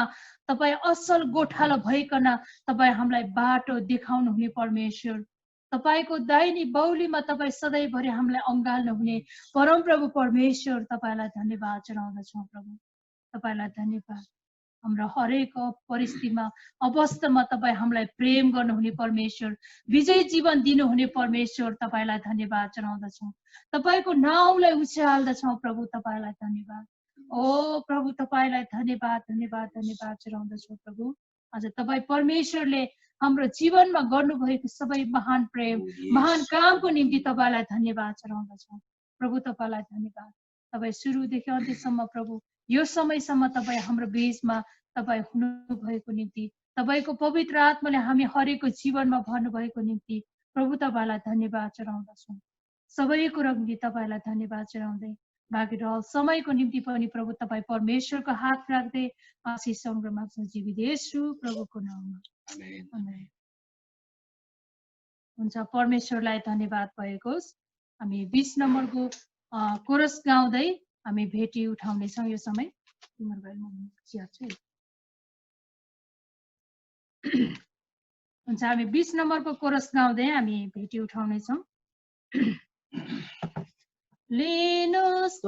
S1: तपाईँ असल गोठालो भइकन तपाईँ हामीलाई बाटो देखाउनु हुने परमेश्वर। तपाईको दाहिनी बाहुलीमा तपाईँ सधैँभरि हामीलाई अँगाल्नु हुने परमप्रभु परमेश्वर, तपाईँलाई धन्यवाद चढाउँदछौँ प्रभु। तपाईँलाई धन्यवाद। हाम्रो हरेक परिस्थितिमा अवस्थामा तपाईँ हामीलाई प्रेम गर्नुहुने परमेश्वर, विजय जीवन दिनुहुने परमेश्वर, तपाईँलाई धन्यवाद चढाउँदछौँ। तपाईँको नाउँलाई उचाल्दछौँ प्रभु। तपाईँलाई धन्यवाद। ओ प्रभु, तपाईँलाई धन्यवाद धन्यवाद धन्यवाद चढाउँदछौँ प्रभु। आज तपाईँ परमेश्वरले हाम्रो जीवनमा गर्नुभएको सबै महान प्रेम, महान कामको निम्ति तपाईँलाई धन्यवाद चढाउँदछौँ प्रभु। तपाईँलाई धन्यवाद। तपाईँ सुरुदेखि अन्त्यसम्म प्रभु, यो समयसम्म तपाईँ हाम्रो बीचमा तपाईँ हुनुभएको निम्ति, तपाईँको पवित्र आत्माले हामी हरेकको जीवनमा भन्नुभएको निम्ति प्रभु तपाईँलाई धन्यवाद चढाउँदछौँ। सबै कुरो निम्ति तपाईँलाई धन्यवाद चढाउँदै बाँकी रहल समयको निम्ति पनि प्रभु तपाईँ परमेश्वरको हात राख्दै आशिष सङ्ग्रह माग्छौँ जीवित येशू प्रभुको नाममा। आमेन। हुन्छ, परमेश्वरलाई धन्यवाद भएको होस्। हामी 20 नम्बरको कोरस गाउँदै हामी भेटी उठाउनेछौँ यो समय। हुन्छ, हामी 20 नम्बरको कोरस गाउँदै हामी भेटी उठाउनेछौँ। लिनुस्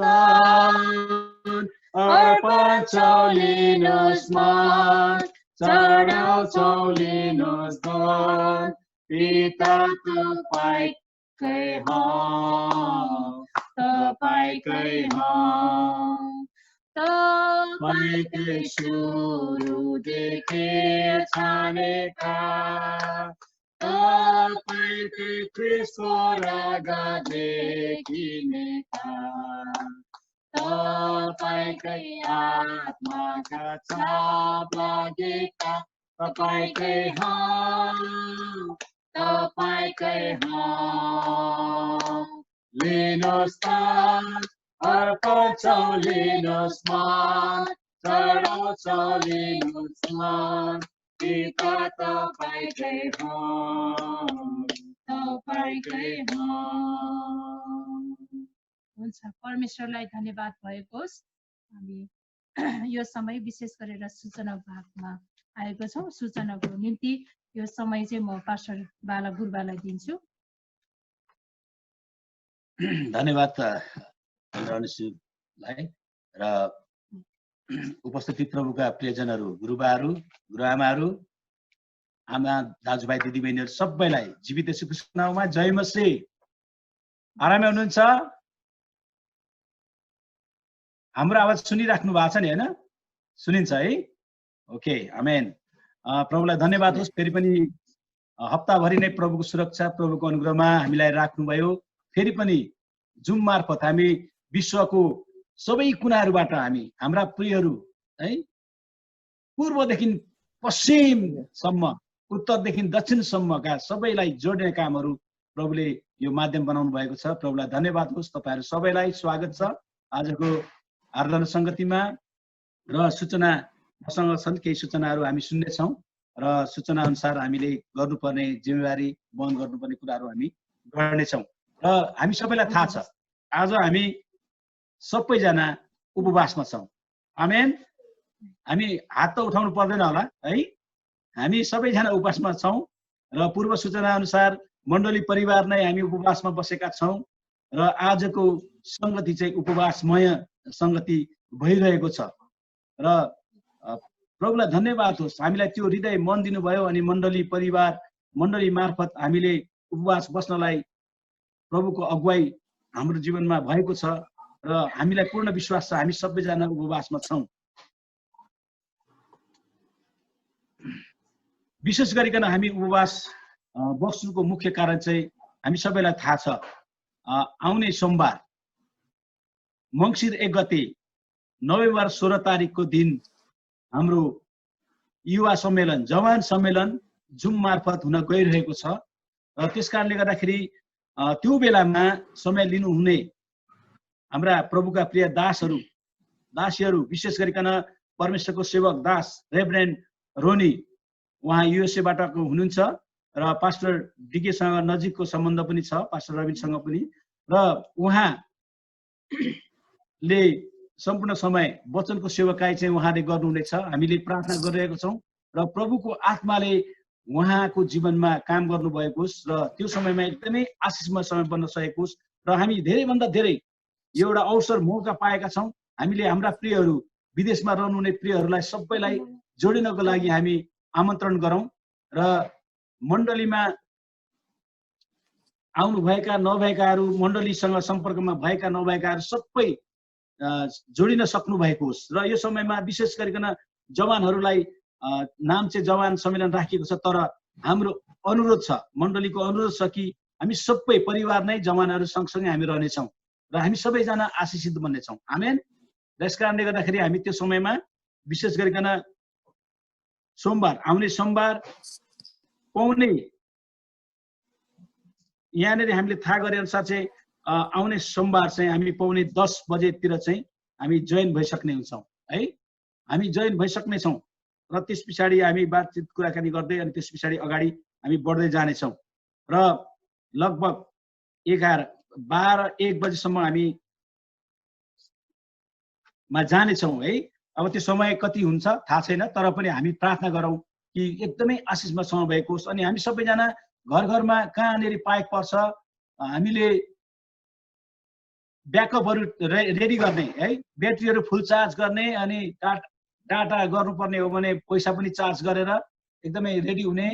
S4: अर्पणछौँ, लिनुस् मन, चढाउँछौँ, लिनुस् धन, पिता तपाईँकै हौ, तपाईँकै हौ, तपाईँकै सुरुदेखि छानेका, तपाईँकै क्रिस्टको रगत देखिनेका, तपाईँकै आत्माका छाप लागेका, तपाईँकै हौ, तपाईँकै हौ। लिनुहोस् त अर्पणछौँ, लिनुहोस् मन, चढाउँछौँ, लिनुहोस् मन, पिता तपाईँकै हौ, तपाईँकै हौ।
S1: हुन्छ, परमेश्वरलाई धन्यवाद भएको होस्। हामी यो समय विशेष गरेर सूचना भागमा आएको छौँ। सूचनाको निम्ति यो समय चाहिँ म पास्टर बाला गुरुबालाई दिन्छु।
S2: धन्यवाद रणसिंहलाई र उपस्थित प्रभुका प्रियजनहरू, गुरुबाहरू, गुरुआमाहरू, आमा दाजुभाइ दिदीबहिनीहरू सबैलाई जीवित येशूको नाममा जय मसीह। आरामै हुनुहुन्छ? हाम्रो आवाज सुनिराख्नु भएको छ नि, होइन? सुनिन्छ है? ओके, आमेन। प्रभुलाई धन्यवाद होस्। फेरि पनि हप्ताभरि नै प्रभुको सुरक्षा, प्रभुको अनुग्रहमा हामीलाई राख्नुभयो। फेरि पनि जुम मार्फत हामी विश्वको सबै कुनाहरूबाट हामी हाम्रा प्रियहरू है, पूर्वदेखि पश्चिमसम्म, उत्तरदेखि दक्षिणसम्मका सबैलाई जोड्ने कामहरू प्रभुले यो माध्यम बनाउनु भएको छ। प्रभुलाई धन्यवाद होस्। तपाईँहरू सबैलाई स्वागत छ आजको आराधना सङ्गतिमा। र सूचना मसँग छन्, केही सूचनाहरू हामी सुन्नेछौँ र सूचना अनुसार हामीले गर्नुपर्ने जिम्मेवारी, वहन गर्नुपर्ने कुराहरू हामी गर्नेछौँ। र हामी सबैलाई थाहा छ आज हामी सबैजना उपवासमा छौँ। आमेन। हामी हात त उठाउनु पर्दैन होला है, हामी सबैजना उपवासमा छौँ र पूर्व सूचना अनुसार मण्डली परिवार नै हामी उपवासमा बसेका छौँ र आजको सङ्गति चाहिँ उपवासमय सङ्गति भइरहेको छ। र प्रभुलाई धन्यवाद होस्, हामीलाई त्यो हृदय मन दिनुभयो अनि मण्डली परिवार, मण्डली मार्फत हामीले उपवास बस्नलाई प्रभुको अगुवाई हाम्रो जीवनमा भएको छ र हामीलाई पूर्ण विश्वास छ हामी सबैजना उपवासमा छौँ। विशेष गरिकन हामी उपवास बस्नुको मुख्य कारण चाहिँ हामी सबैलाई थाहा छ, आउने सोमबार मङ्सिर 1 गते नोभेम्बर 16 तारिकको दिन हाम्रो युवा सम्मेलन, जवान सम्मेलन जुम मार्फत हुन गइरहेको छ। र त्यस कारणले गर्दाखेरि त्यो बेलामा समय लिनुहुने हाम्रा प्रभुका प्रिय दासहरू, दासीहरू, विशेष गरिकन परमेश्वरको सेवक दास रेभरेन्ड रोनी, उहाँ युएसएबाट हुनुहुन्छ र पास्टर डीकेसँग नजिकको सम्बन्ध पनि छ, पास्टर रविनसँग पनि। र उहाँले सम्पूर्ण समय वचनको सेवकाई चाहिँ उहाँले गर्नुहुनेछ। हामीले प्रार्थना गरिरहेको छौँ र प्रभुको आत्माले उहाँको जीवनमा काम गर्नुभएको होस् र त्यो समयमा एकदमै आशिषमय समय बन्न सकेको होस्। र हामी धेरैभन्दा धेरै यो एउटा अवसर मौका पाएका छौँ। हामीले हाम्रा प्रियहरू, विदेशमा रहनुहुने प्रियहरूलाई सबैलाई जोडिनको लागि हामी आमन्त्रण गरौँ र मण्डलीमा आउनुभएका नभएकाहरू, मण्डलीसँग सम्पर्कमा भएका नभएकाहरू सबै जोडिन सक्नु भएको होस्। र यो समयमा विशेष गरिकन जवानहरूलाई नाम चाहिँ जवान सम्मेलन राखिएको छ, तर हाम्रो अनुरोध छ, मण्डलीको अनुरोध छ कि हामी सबै परिवार नै जवानहरू सँगसँगै हामी रहनेछौँ र हामी सबैजना आशिषित बन्नेछौँ। आमेन। त्यस कारणले गर्दाखेरि हामी त्यो समयमा विशेष गरिकन सोमबार, आउने सोमबार पाउने यहाँनिर हामीले थाहा गरे अनुसार चाहिँ आउने सोमबार चाहिँ हामी पाउने 10 बजेतिर चाहिँ हामी जोइन भइसक्ने हुन्छौँ है। हामी जोइन भइसक्नेछौँ र त्यस पछाडि हामी बातचित कुराकानी गर्दै अनि त्यस पछाडि अगाडि हामी बढ्दै जानेछौँ र लगभग 11-12-1 बजेसम्म हामी जानेछौँ है। अब त्यो समय कति हुन्छ थाहा छैन, तर पनि हामी प्रार्थना गरौँ कि एकदमै आशिषमा समय भएको होस्। अनि हामी सबैजना घर घरमा कहाँनिर पाइप पर्छ हामीले ब्याकअपहरू रेडी गर्ने है, ब्याट्रीहरू फुल चार्ज गर्ने, अनि डाटा गर्नुपर्ने हो भने पैसा पनि चार्ज गरेर एकदमै रेडी हुने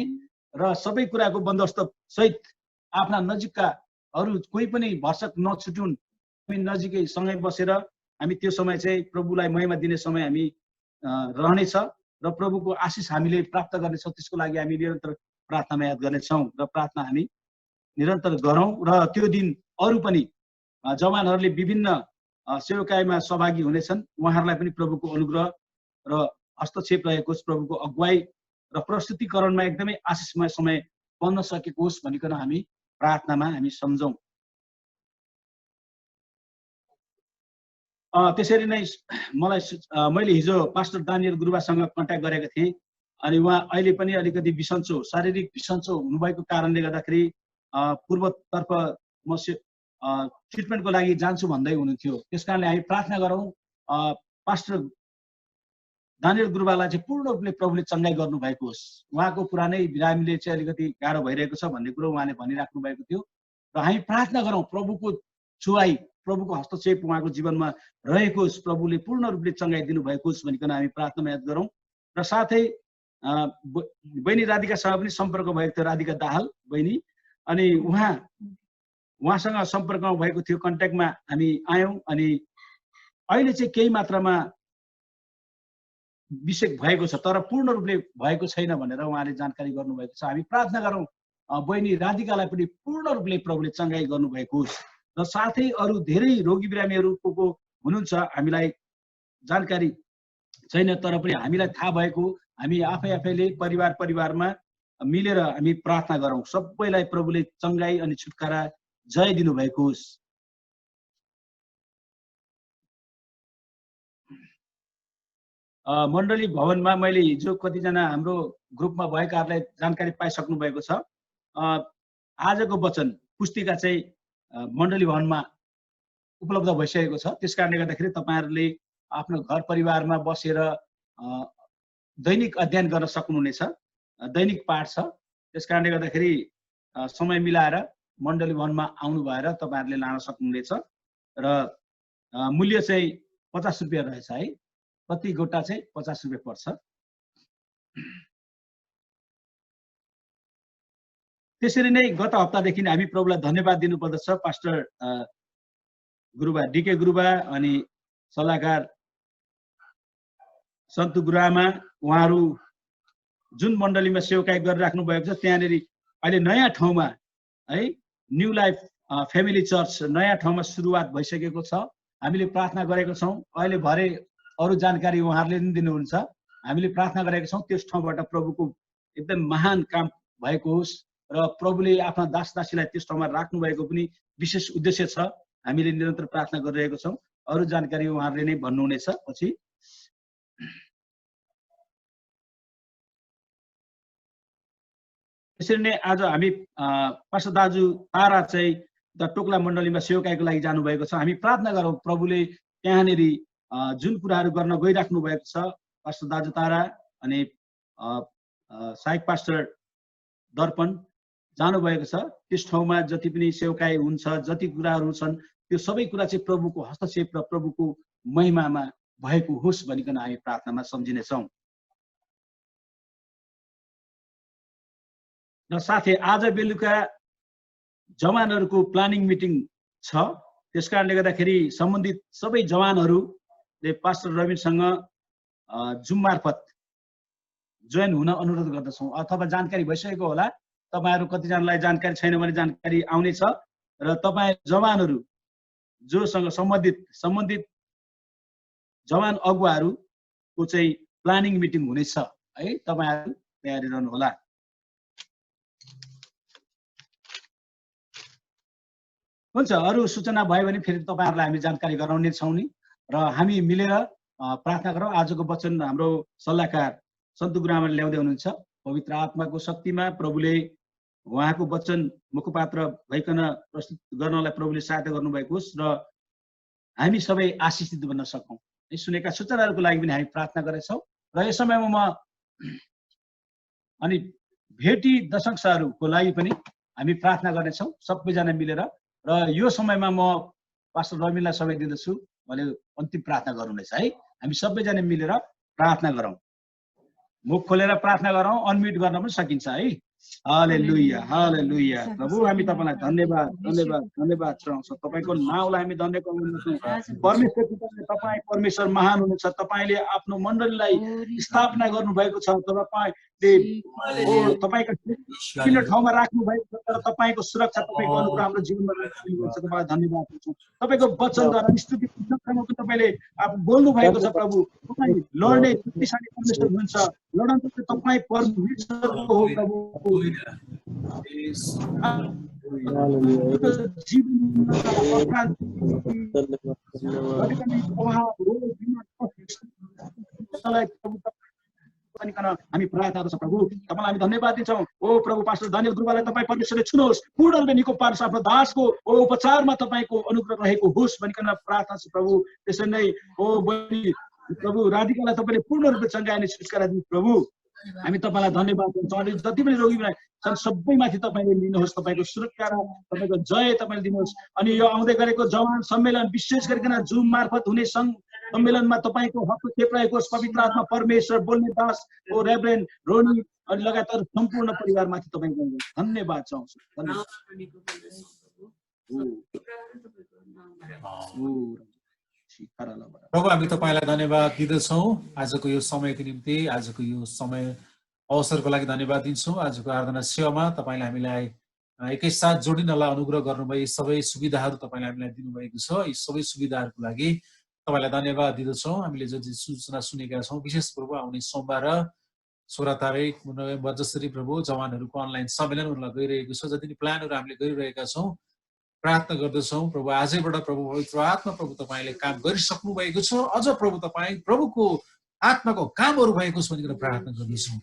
S2: र सबै कुराको बन्दोबस्त सहित आफ्ना नजिकका अरू कोही पनि भर्सक नछुटुन्, हामी नजिकै सँगै बसेर हामी त्यो समय चाहिँ प्रभुलाई महिमा दिने समय हामी रहनेछ र प्रभुको आशिष हामीले प्राप्त गर्नेछौँ। त्यसको लागि हामी निरन्तर प्रार्थनामा याद गर्नेछौँ र प्रार्थना हामी निरन्तर गरौँ। र त्यो दिन अरू पनि जवानहरूले विभिन्न सेवकाईमा सहभागी हुनेछन्, उहाँहरूलाई पनि प्रभुको अनुग्रह र हस्तक्षेप रहेको होस्, प्रभुको अगुवाई र प्रस्तुतिकरणमा एकदमै आशिषमय समय बन्न सकेको होस् भनिकन हामी प्रार्थनामा हामी सम्झौँ। त्यसरी नै मैले हिजो पास्टर दानियल गुरुबासँग कन्ट्याक्ट गरेको थिएँ, अनि उहाँ अहिले पनि अलिकति बिसन्चो, शारीरिक बिसन्चो हुनुभएको कारणले गर्दाखेरि पूर्वतर्फ म ट्रिटमेन्टको लागि जान्छु भन्दै हुनुहुन्थ्यो। त्यस कारणले हामी प्रार्थना गरौँ पास्टर दानियल गुरुबालाई चाहिँ पूर्ण रूपले प्रभुले चङ्गाई गर्नुभएको होस्। उहाँको पुरानै बिरामीले चाहिँ अलिकति गाह्रो भइरहेको छ भन्ने कुरो उहाँले भनिराख्नु भएको थियो र हामी प्रार्थना गरौँ प्रभुको छुवाई, प्रभुको हस्तक्षेप उहाँको जीवनमा रहेको होस्, प्रभुले पूर्ण रूपले चङ्गाई दिनुभएको होस् भनिकन हामी प्रार्थनामा याद गरौँ। र साथै बहिनी राधिकासँग पनि सम्पर्क भएको थियो, राधिका दाहाल बहिनी, अनि उहाँसँग सम्पर्कमा भएको थियो, कन्ट्याक्टमा हामी आयौँ। अनि अहिले चाहिँ केही मात्रामा विषय भएको छ, तर पूर्ण रूपले भएको छैन भनेर उहाँले जानकारी गर्नुभएको छ। हामी प्रार्थना गरौँ बहिनी राधिकालाई पनि पूर्ण रूपले प्रभुले चङ्गाई गर्नुभएको होस्। र साथै अरू धेरै रोगी बिरामीहरू को हुनुहुन्छ हामीलाई जानकारी छैन, तर पनि हामीलाई थाहा भएको हामी आफैले परिवारमा मिलेर हामी प्रार्थना गरौँ सबैलाई प्रभुले चङ्गाई अनि छुटकारा जय दिनुभएको होस्। मण्डली भवनमा मैले हिजो कतिजना हाम्रो ग्रुपमा भएकाहरूलाई जानकारी पाइसक्नु भएको छ। आजको वचन पुस्तिका चाहिँ मण्डली भवनमा उपलब्ध भइसकेको छ। त्यस कारणले गर्दाखेरि तपाईहरुले आफ्नो घर परिवारमा बसेर दैनिक अध्ययन गर्न सक्नुहुनेछ। दैनिक पाठ छ। त्यस कारणले गर्दाखेरि समय मिलाएर मण्डली भवनमा आउनु भएर तपाईहरुले लान सक्नुहुनेछ र मूल्य चाहिँ 50 रुपैयाँ रहेछ है। प्रति गोटा चाहिँ 50 रुपैयाँ पर्छ। त्यसरी नै गत हप्तादेखि हामी प्रभुलाई धन्यवाद दिनुपर्दछ। पास्टर गुरुबा डीके गुरुबा अनि सल्लाहकार सन्तु गुरुआमा उहाँहरू जुन मण्डलीमा सेवाकाई गरिराख्नु भएको छ त्यहाँनेरि अहिले नयाँ ठाउँमा है न्यू लाइफ फ्यामिली चर्च नयाँ ठाउँमा सुरुवात भइसकेको छ। हामीले प्रार्थना गरेको छौँ। अहिले भरे अरु जानकारी उहाँहरूले पनि दिनुहुन्छ। हामीले प्रार्थना गरेका छौँ त्यस ठाउँबाट प्रभुको एकदम महान काम भएको होस् र प्रभुले आफ्ना दास दासीलाई त्यस ठाउँमा राख्नु भएको पनि विशेष उद्देश्य छ। हामीले निरन्तर प्रार्थना गरिरहेको छौँ। अरु जानकारी उहाँहरूले नै भन्नुहुनेछ पछि। त्यसरी नै आज हामी पास्टर दाजु तारा चाहिँ टोक्ला मण्डलीमा सेवकाईको लागि जानुभएको छ। हामी प्रार्थना गरौँ प्रभुले त्यहाँनिर जुन कुराहरू गर्न गइराख्नु भएको छ, पास्टर दाजु तारा अनि सहायक पास्टर दर्पण जानुभएको छ, त्यस ठाउँमा जति पनि सेवकाई हुन्छ, जति कुराहरू छन्, त्यो सबै कुरा चाहिँ प्रभुको हस्तक्षेप र प्रभुको महिमामा भएको होस् भनिकन हामी प्रार्थनामा सम्झिनेछौँ। र साथै आज बेलुका जवानहरूको प्लानिङ मिटिङ छ। त्यसकारणले गर्दाखेरि सम्बन्धित सबै जवानहरूले पास्टर रविनसँग जुम मार्फत जोइन हुन अनुरोध गर्दछौँ। अथवा जानकारी भइसकेको होला, तपाईहरू कतिजनालाई जानकारी छैन भने जानकारी आउनेछ। र तपाईँ जवानहरू जोसँग सम्बन्धित जवान अगुवाहरूको चाहिँ प्लानिङ मिटिङ हुनेछ है, तपाईहरू तयारी रहनु होला। हुन्छ, अरू सूचना भयो भने फेरि तपाईहरुलाई हामी जानकारी गराउने छौँ नि। र हामी मिलेर प्रार्थना गरौँ। आजको वचन हाम्रो सल्लाहकार सन्तु गुरुआमाले ल्याउँदै हुनुहुन्छ। पवित्र आत्माको शक्तिमा प्रभुले उहाँको वचन मुखपात्र भइकन प्रस्तुत गर्नलाई प्रभुले सहायता गर्नुभएको होस् र हामी सबै आशिषित बन्न सकौँ। सुनेका सूचनाहरूको लागि पनि हामी प्रार्थना गरेछौँ। र यस समयमा म अनि भेटी दशंशहरूको लागि पनि हामी प्रार्थना गर्नेछौँ सबैजना मिलेर। र यो समयमा म पास्टर रविनलाई समय दिँदछु, मैले अन्तिम प्रार्थना गर्नुहुनेछ है। हामी सबैजना मिलेर प्रार्थना गरौँ, मुख खोलेर प्रार्थना गरौँ, अनम्युट गर्न पनि सकिन्छ है। हालेलुया, हालेलुया। प्रभु हामी तपाईलाई धन्यवाद धन्यवाद धन्यवाद चढाउँछौँ। तपाईँको नाउँलाई हामी धन्यवाद गर्दछौँ। परमेश्वर पिताले, तपाईँ परमेश्वर महान हुनुहुन्छ। तपाईँले आफ्नो मण्डलीलाई स्थापना गर्नुभएको छ। तपाईँले तपाईँको विभिन्न ठाउँमा राख्नु भएको छ, तर तपाईँको सुरक्षा, तपाईँको अनुग्रह हाम्रो जीवनमा राख्नुहुन्छ। तपाईँलाई धन्यवाद दिन्छौँ। तपाईँको वचनद्वारा स्तुति तपाईँले बोल्नु भएको छ। प्रभु तपाईँ लड्ने शक्तिशाली परमेश्वर हुनुहुन्छ। लडन तपाईँ परमेश्वर हो प्रभु। हामी प्रार्थना गर्छौँ प्रभु, तपाईँलाई हामी धन्यवाद दिन्छौँ। ओ प्रभु पास्टर दानियल गुरुबालाई तपाईँ परमेश्वरले छुनुहोस्, पूर्ण रूपले निको पार्नुहोस्। आफ्नो दासको ओ उपचारमा तपाईँको अनुग्रह रहेको होस् भनिकन प्रार्थना छ प्रभु। त्यसरी नै ओ बहिनी प्रभु राधिकालाई तपाईँले पूर्ण रूपले चङ्गाइने छुटकारा दिनु प्रभु। हामी तपाईँलाई धन्यवाद दिन्छौँ। अनि जति पनि रोगी छन् सबैमाथि तपाईँले लिनुहोस्, तपाईँको सुरक्षा र तपाईँको जय तपाईँले दिनुहोस्। अनि यो आउँदै गरेको जवान सम्मेलन, विशेष गरिकन जुम मार्फत हुने सम्मेलनमा तपाईँको हस्तक्षेप रहेको होस्। पवित्र आत्मा परमेश्वर बोल्ने दास ओ रेभरेन्ड रोनी अनि लगातार सम्पूर्ण परिवारमाथि तपाईँको धन्यवाद चाहन्छु।
S3: प्रभु हामी तपाईँलाई धन्यवाद दिँदछौँ आजको यो समयको निम्ति, आजको यो समय अवसरको लागि धन्यवाद दिन्छौँ। आजको आराधना सेवामा तपाईँले हामीलाई एकैसाथ जोडिनलाई अनुग्रह गर्नुभयो। सबै सुविधाहरू तपाईँले हामीलाई दिनुभएको छ। यी सबै सुविधाहरूको लागि तपाईँलाई धन्यवाद दिँदछौँ। हामीले जति सूचना सुनेका छौँ, विशेष प्रभु आउने सोमबार 16 तारिक नोभेम्बर जसरी प्रभु जवानहरूको अनलाइन सम्मेलन उनलाई गइरहेको छ, जति पनि प्लानहरू हामीले गरिरहेका छौँ, प्रार्थना गर्दछौँ प्रभु आजैबाट प्रभु पवित्र आत्मा प्रभु तपाईँले काम गरिसक्नु भएको छ। अझ प्रभु तपाईँ प्रभुको आत्माको कामहरू भएको छ भनेर प्रार्थना गर्दछौँ।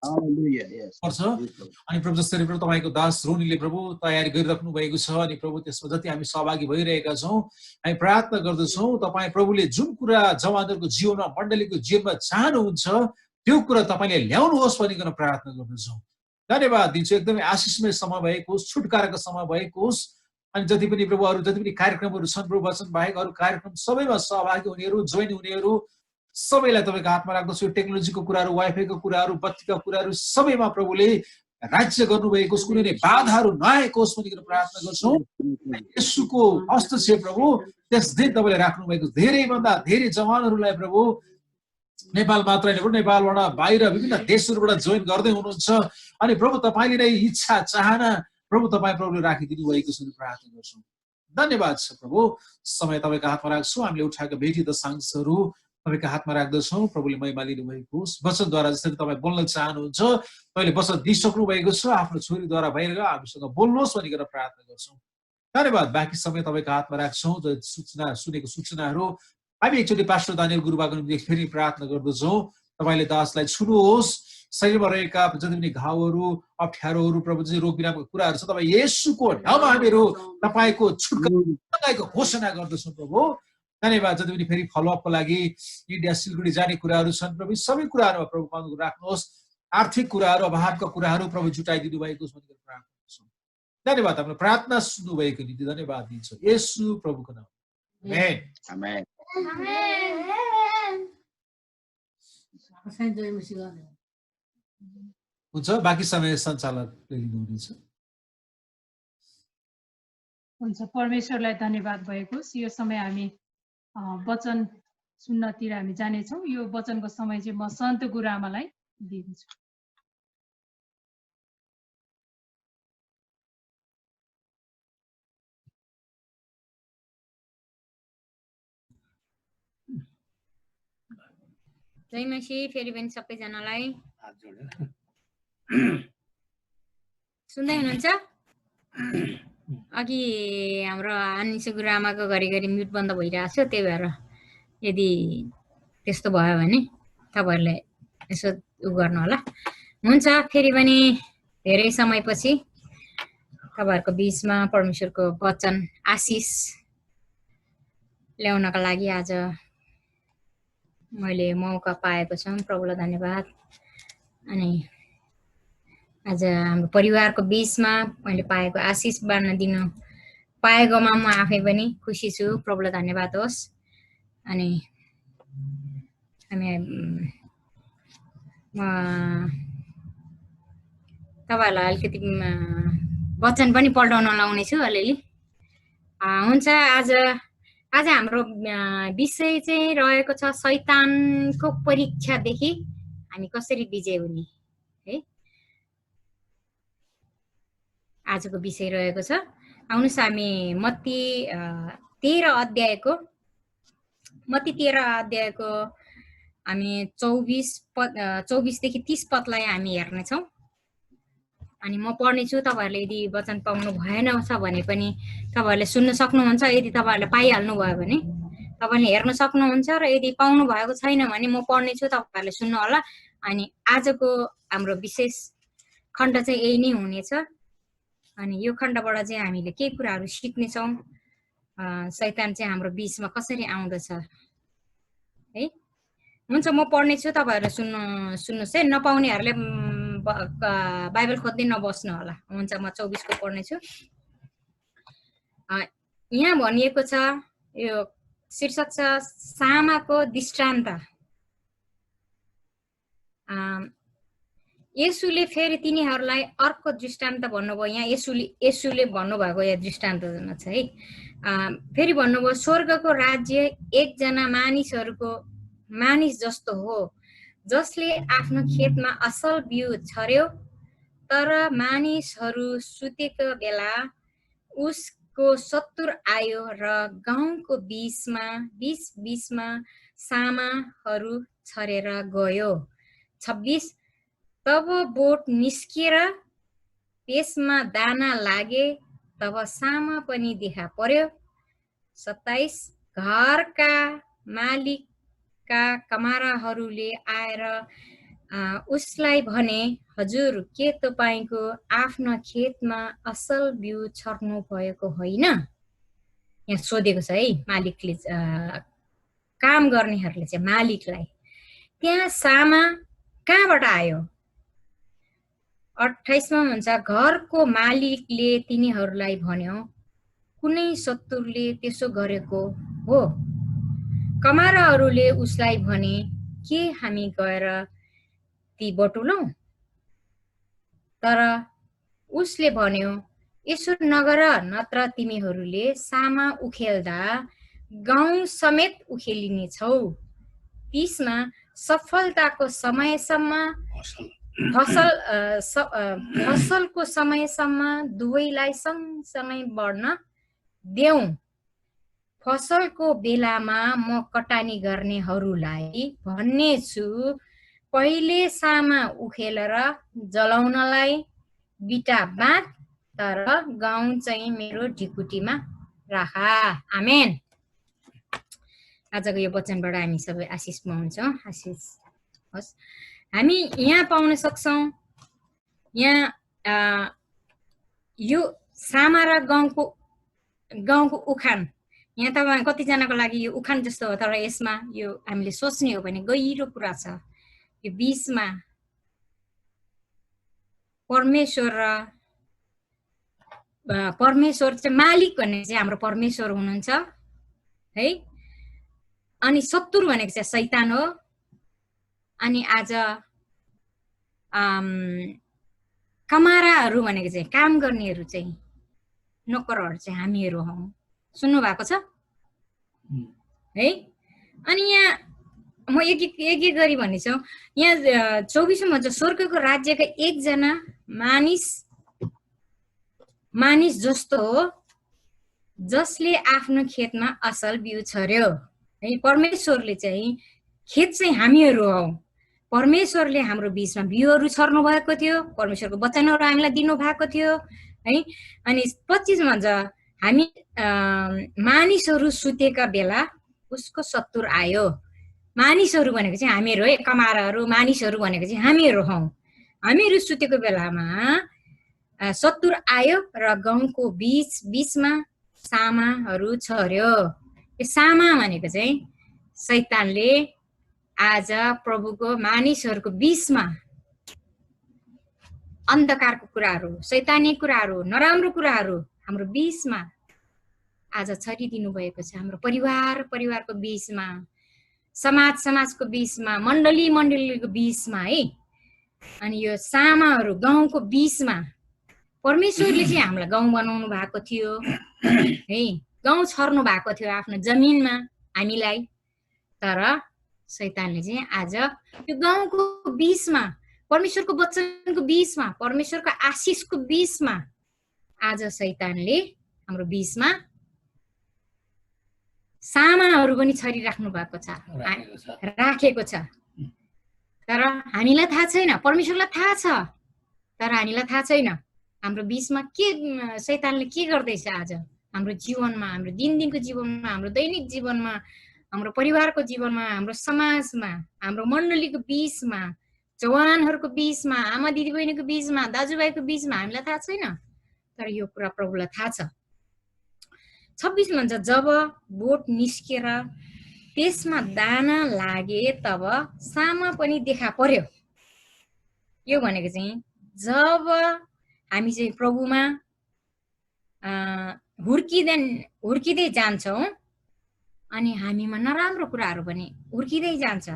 S3: अनि प्रभु जसरी प्रभु तपाईँको दास रोनीले प्रभु तयारी गरिराख्नु भएको छ, अनि प्रभु त्यसमा जति हामी सहभागी भइरहेका छौँ, हामी प्रार्थना गर्दछौँ तपाईँ प्रभुले जुन कुरा जवानहरूको जीवनमा, मण्डलीको जीवनमा चाहनुहुन्छ त्यो कुरा तपाईँले ल्याउनुहोस् भनिकन प्रार्थना गर्दछौँ। धन्यवाद दिन्छु। एकदमै आशिषमय समय भएको होस्, छुटकाराको समय भएको होस्। अनि जति पनि प्रभु अरू जति पनि कार्यक्रमहरू छन् प्रभु वचन बाहेक अरू कार्यक्रम सबैमा सहभागी हुनेहरू, जोइन हुनेहरू सबैलाई तपाईँको हातमा राख्दछु। टेक्नोलोजीको कुराहरू, वाइफाईको कुराहरू, बत्तीका कुराहरू सबैमा प्रभुले राज्य गर्नुभएको होस्, कुनै बाधाहरू नआएको होस् भनिकन प्रार्थना गर्छौँ। यसुको हस्तक्षेप प्रभु त्यस दिन तपाईँले राख्नुभएको धेरैभन्दा धेरै जवानहरूलाई प्रभु नेपाल मात्र होइन, नेपालबाट बाहिर विभिन्न देशहरूबाट जोइन गर्दै हुनुहुन्छ। अनि प्रभु तपाईँले नै इच्छा चाहना प्रभु प्रभुले राखिदिनु भएको छ प्रार्थना गर्छौँ। धन्यवाद छ प्रभु। समय तपाईँको हातमा राख्छौँ। हामीले उठाएका भेटी दशांशहरू तपाईँको हातमा राख्दछौँ। प्रभुले महिमा लिनुभएको होस्। वचनद्वारा जसरी तपाईँ बोल्न चाहनुहुन्छ, तपाईँले वचन दिइसक्नु भएको छ, आफ्नो छोरीद्वारा भएर हामीसँग बोल्नुहोस् भनिकन प्रार्थना गर्छौँ। धन्यवाद। बाँकी समय तपाईँको हातमा राख्छौँ। सूचना सुनेको सूचनाहरू हामी एकचोटि पास्टर दानियल गुरुबाको निम्ति फेरि प्रार्थना गर्दछौँ। तपाईँले दासलाई छुनुहोस्, शरीरमा रहेका जति पनि घाउहरू अप्ठ्यारोहरू प्रभु चाहिँ रोग बिरामको कुराहरू छ तपाईँ येशूको नाममा हामीहरू तपाईँको छुटकाराको घोषणा गर्दछौँ प्रभु। धन्यवाद। जति पनि फेरि फलोअपको लागि इन्डिया सिलगढी जाने कुराहरू छन् प्रभु सबै कुराहरूमा प्रभु पाउनु राख्नुहोस्। आर्थिक कुराहरू अभावका कुराहरू प्रभु जुटाइदिनु भएको प्रार्थना गर्छौँ। धन्यवाद। हाम्रो प्रार्थना सुन्नु भएको निम्ति धन्यवाद दिन्छौँ येशू प्रभुको नाम।
S2: आमेन।
S3: हुन्छ बाँकी समय सञ्चालकले लिनुहुनेछ।
S1: हुन्छ परमेश्वरलाई धन्यवाद भएको यो समय हामी वचन सुन्नतिर हामी जानेछौँ। यो वचनको समय चाहिँ म सन्त गुरुआमालाई दिन्छु।
S5: जय मसीह। फेरि पनि सबैजनालाई सुन्दै हुनुहुन्छ? अघि हाम्रो अनिसा गुरुआमाको घरिघरि म्युट बन्द भइरहेको छ, त्यही भएर यदि त्यस्तो भयो भने तपाईँहरूले यसो उ गर्नु होला। हुन्छ फेरि पनि धेरै समयपछि तपाईँहरूको बिचमा परमेश्वरको वचन आशिष ल्याउनका लागि आज मैले मौका पाएको छु। प्रभुलाई धन्यवाद। अनि आज हाम्रो परिवारको बिचमा मैले पाएको आशिष बाँड्न दिनु पाएकोमा म आफै पनि खुसी छु। प्रभुलाई धन्यवाद होस्। अनि हामी तपाईँहरूलाई अलिकति वचन पनि पल्टाउन लाउने छु अलिअलि। हुन्छ आज हाम्रो विषय चाहिँ रहेको छ शैतानको परीक्षादेखि हामी कसरी विजय हुने है। आजको विषय रहेको छ। आउनुहोस् हामी मत्ती 13 अध्यायको हामी 24 देखि 30 पदलाई हामी हेर्नेछौँ। अनि म पढ्नेछु। तपाईँहरूले यदि वचन पाउनु भएन छ भने पनि तपाईँहरूले सुन्न सक्नुहुन्छ। यदि तपाईँहरूले पाइहाल्नु भयो भने तपाईँले हेर्न सक्नुहुन्छ, र यदि पाउनु भएको छैन भने म पढ्नेछु, तपाईँहरूले सुन्नु होला। अनि आजको हाम्रो विशेष खण्ड चाहिँ यही नै हुनेछ। अनि यो खण्डबाट चाहिँ हामीले के कुराहरू सिक्नेछौँ, शैतान चाहिँ हाम्रो बिचमा कसरी आउँदछ है। हुन्छ म पढ्नेछु, तपाईँहरू सुन्नुहोस् है। नपाउनेहरूले बाइबल खोज्दै नबस्नु होला। हुन्छ म 24 को पढ्नेछु। यहाँ भनिएको छ, यो शीर्षक छ सामाको दृष्टान्त। येशूले फेरि तिनीहरूलाई अर्को दृष्टान्त भन्नुभयो। यहाँ येशूले भन्नुभएको यहाँ दृष्टान्त छ है। फेरि भन्नुभयो, स्वर्गको राज्य एकजना मानिस जस्तो हो, जसले आफ्नो खेतमा असल बिउ छर्यो। तर मानिसहरू सुतेको बेला उसको शत्रु आयो र गाउँको बीचमा सामाहरू छरेर गयो। 26 तब बोट निस्किएर त्यसमा दाना लागे, तब सामा पनि देखा पर्यो। 27 घरका मालिकका कमाराहरूले आएर उसलाई भने, हजुर के तपाईको आफ्नो खेतमा असल बिउ छर्नु भएको होइन? यहाँ सोधेको छ है मालिकले, काम गर्नेहरूले चाहिँ मालिकलाई। त्यहाँ सामा कहाँबाट आयो? 28 मा हुन्छ, घरको मालिकले तिनीहरूलाई भन्यो, कुनै शत्रुले त्यसो गरेको हो। कमाराहरूले उसलाई भने, के हामी गएर ती बटुलौं? तर उसले भन्यो, यसो नगर, नत्र तिमीहरूले सामा उखेल्दा गाउँ समेत उखेलिनेछौ। 30 मा सफलताको समयसम्म फसलको समयसम्म दुवैलाई सँगसँगै बढ्न देऊ। फसलको बेलामा म कटानी गर्नेहरूलाई भन्ने छु, पहिले सामा उखेलेर जलाउनलाई बिटा बाँध, तर गाउँ चाहिँ मेरो ढिकुटीमा राख। आमेन। आजको यो वचनबाट हामी सबै आशिष पाउँछौँ। आशिष होस्। हामी यहाँ पाउन सक्छौं। यहाँ यो सामा र गहुँको उखान, यहाँ तपाईँ कतिजनाको लागि यो उखान जस्तो हो, तर यसमा यो हामीले सोच्ने हो भने गहिरो कुरा छ। यो बीचमा परमेश्वर चाहिँ मालिक भन्ने चाहिँ हाम्रो परमेश्वर हुनुहुन्छ है। अनि शत्रु भनेको चाहिँ शैतान हो। अनि आज कमाराहरू भनेको चाहिँ काम गर्नेहरू चाहिँ नोकरहरू चाहिँ हामीहरू हौं। सुन्नु भएको छ है। अनि यहाँ म एक एक गरी भन्नेछु। यहाँ 24 भन्छ स्वर्गको राज्यका एकजना मानिस जस्तो हो जसले आफ्नो खेतमा असल बिउ छर्यो है। परमेश्वरले चाहिँ खेत चाहिँ हामीहरू हौ। परमेश्वरले हाम्रो बीचमा बिउहरू छर्नु भएको थियो, परमेश्वरको वचनहरू हामीलाई दिनु भएको थियो है। अनि 25 भन्छ हामी मानिसहरू सुतेका बेला उसको शत्रु आयो। मानिसहरू भनेको चाहिँ हामीहरू है, कमाराहरू मानिसहरू भनेको चाहिँ हामीहरू हौ। हामीहरू सुतेको बेलामा शत्रु आयो र गहुँको बीचमा सामाहरू छर्यो। यो सामा भनेको चाहिँ शैतानले आज प्रभुको मानिसहरूको बीचमा अन्धकारको कुराहरू, शैतानी कुराहरू, नराम्रो कुराहरू हाम्रो बीचमा आज छरिदिनु भएको छ। हाम्रो परिवारको बीचमा, समाजको बीचमा, मण्डलीको बीचमा है। अनि यो सामाहरू गहुँको बीचमा परमेश्वरले चाहिँ हामीलाई गाउँ बनाउनु भएको थियो है। गाउँ छर्नु भएको थियो आफ्नो जमिनमा हामीलाई। तर शैतानले चाहिँ आज यो गाउँको बीचमा, परमेश्वरको वचनको बीचमा, परमेश्वरको आशिषको बीचमा आज शैतानले हाम्रो बीचमा सामाहरू पनि छरिराख्नु भएको छ, राखेको छ। तर हामीलाई थाहा छैन, परमेश्वरलाई थाहा छ, तर हामीलाई थाहा छैन हाम्रो बीचमा के शैतानले के गर्दैछ आज हाम्रो जीवनमा, हाम्रो दिनदिनको जीवनमा, हाम्रो दैनिक जीवनमा, हाम्रो परिवारको जीवनमा, हाम्रो समाजमा, हाम्रो मण्डलीको बीचमा, जवानहरूको बीचमा, आमा दिदीबहिनीको बीचमा, दाजुभाइको बीचमा हामीलाई थाहा छैन, तर यो कुरा प्रभुलाई थाहा छ। 26 भन्छ जब बोट निस्केर त्यसमा दाना लागे तब सामा पनि देखा पर्यो। यो भनेको चाहिँ जब हामी चाहिँ प्रभुमा हुर्किँदै जान्छौँ अनि हामीमा नराम्रो कुराहरू पनि हुर्किँदै जान्छ,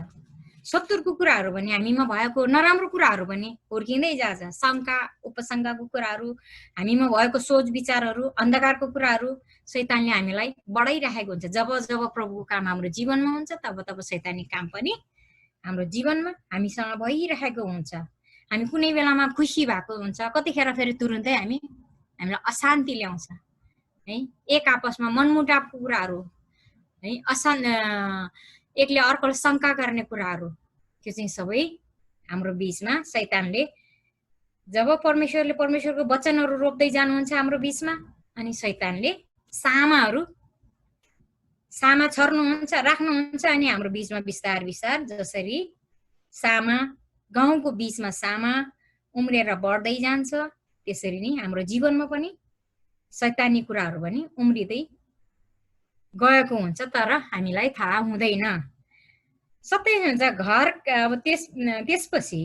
S5: शत्रुको कुराहरू पनि हामीमा भएको नराम्रो कुराहरू पनि हुर्किँदै जान्छ, शङ्का उपशङ्काको कुराहरू, हामीमा भएको सोच विचारहरू, अन्धकारको कुराहरू शैतानले हामीलाई बढाइराखेको हुन्छ। जब प्रभुको काम हाम्रो जीवनमा हुन्छ तब शैतानी काम पनि हाम्रो जीवनमा हामीसँग भइरहेको हुन्छ। हामी कुनै बेलामा खुसी भएको हुन्छ, कतिखेर फेरि तुरुन्तै हामीलाई अशान्ति ल्याउँछ है। एक आपसमा मनमुटावको कुराहरू है, एकले अर्कोलाई शङ्का गर्ने कुराहरू, त्यो चाहिँ सबै हाम्रो बीचमा शैतानले जब परमेश्वरको वचनहरू रोप्दै जानुहुन्छ हाम्रो बीचमा, अनि शैतानले सामा छर्नुहुन्छ, राख्नुहुन्छ। अनि हाम्रो बीचमा बिस्तार जसरी सामा गाउँको बीचमा सामा उम्रेर बढ्दै जान्छ, त्यसरी नै हाम्रो जीवनमा पनि शैतानी कुराहरू पनि उम्रिँदै गएको हुन्छ, तर हामीलाई थाहा हुँदैन। 27 हुन्छ घर। अब त्यसपछि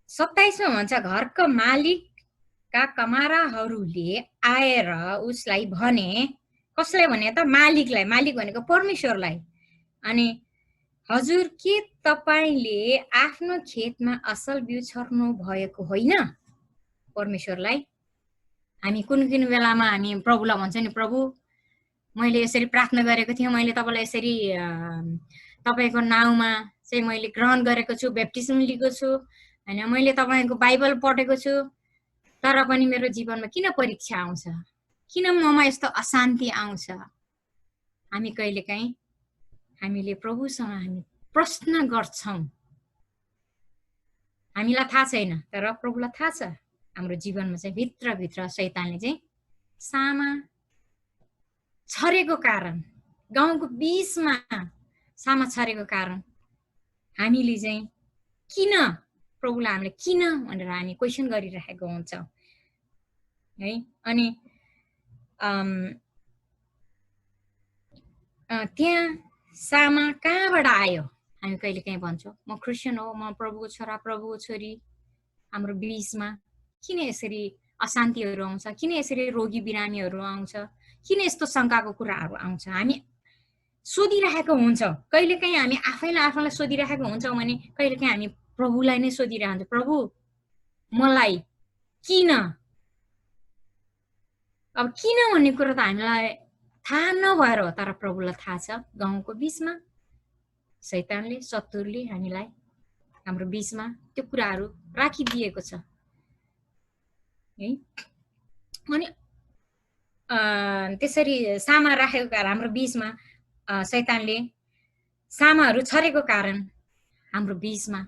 S5: 27 भन्छ घरका मालिकका कमाराहरूले आएर उसलाई भने, कसलाई भने त मालिकलाई, मालिक भनेको परमेश्वरलाई। अनि हजुर के तपाईले आफ्नो खेतमा असल बिउ छर्नु भएको होइन? परमेश्वरलाई हामी कुन बेलामा हामी प्रभुलाई भन्छ नि, प्रभु मैले यसरी प्रार्थना गरेको थिएँ, मैले तपाईलाई यसरी तपाईको नाउँमा चाहिँ मैले ग्रहण गरेको छु, ब्याप्टिजम लिएको छु हैन, मैले तपाईको बाइबल पढेको छु, तर पनि मेरो जीवनमा किन परीक्षा आउँछ, किन ममा यस्तो अशान्ति आउँछ? हामी कहिलेकाहीँ हामीले प्रभुसँग हामी प्रश्न गर्छौं। हामीलाई थाहा छैन, तर प्रभुलाई थाहा छ। हाम्रो जीवनमा चाहिँ भित्र शैतानले चाहिँ सामा छरेको कारण, गाउँको बीचमा सामा छरेको कारण हामीले चाहिँ किन प्रभुलाई हामीले किन भनेर हामी क्वेसन गरिरहेको हुन्छौँ है। अनि त्यहाँ सामा कहाँबाट आयो हामी कहिले काहीँ भन्छौँ म क्रिस्चियन हो, म प्रभुको छोरा प्रभुको छोरी, हाम्रो बिचमा किन यसरी अशान्तिहरू आउँछ, किन यसरी रोगी बिरामीहरू आउँछ, किन यस्तो शङ्काको कुराहरू आउँछ हामी सोधिरहेको हुन्छौँ। कहिलेकाहीँ हामी आफैलाई सोधिरहेको हुन्छौँ भने कहिलेकाहीँ हामी प्रभुलाई नै सोधिरहन्छौँ, प्रभु मलाई किन। अब किन भन्ने कुरो त हामीलाई थाहा नभएर हो, तर प्रभुलाई थाहा छ। गाउँको बिचमा शैतानले शत्रुले हामीलाई हाम्रो बिचमा त्यो कुराहरू राखिदिएको छ है। अनि त्यसरी सामा राखेको कारण हाम्रो बिचमा शैतानले सामाहरू छरेको कारण हाम्रो बिचमा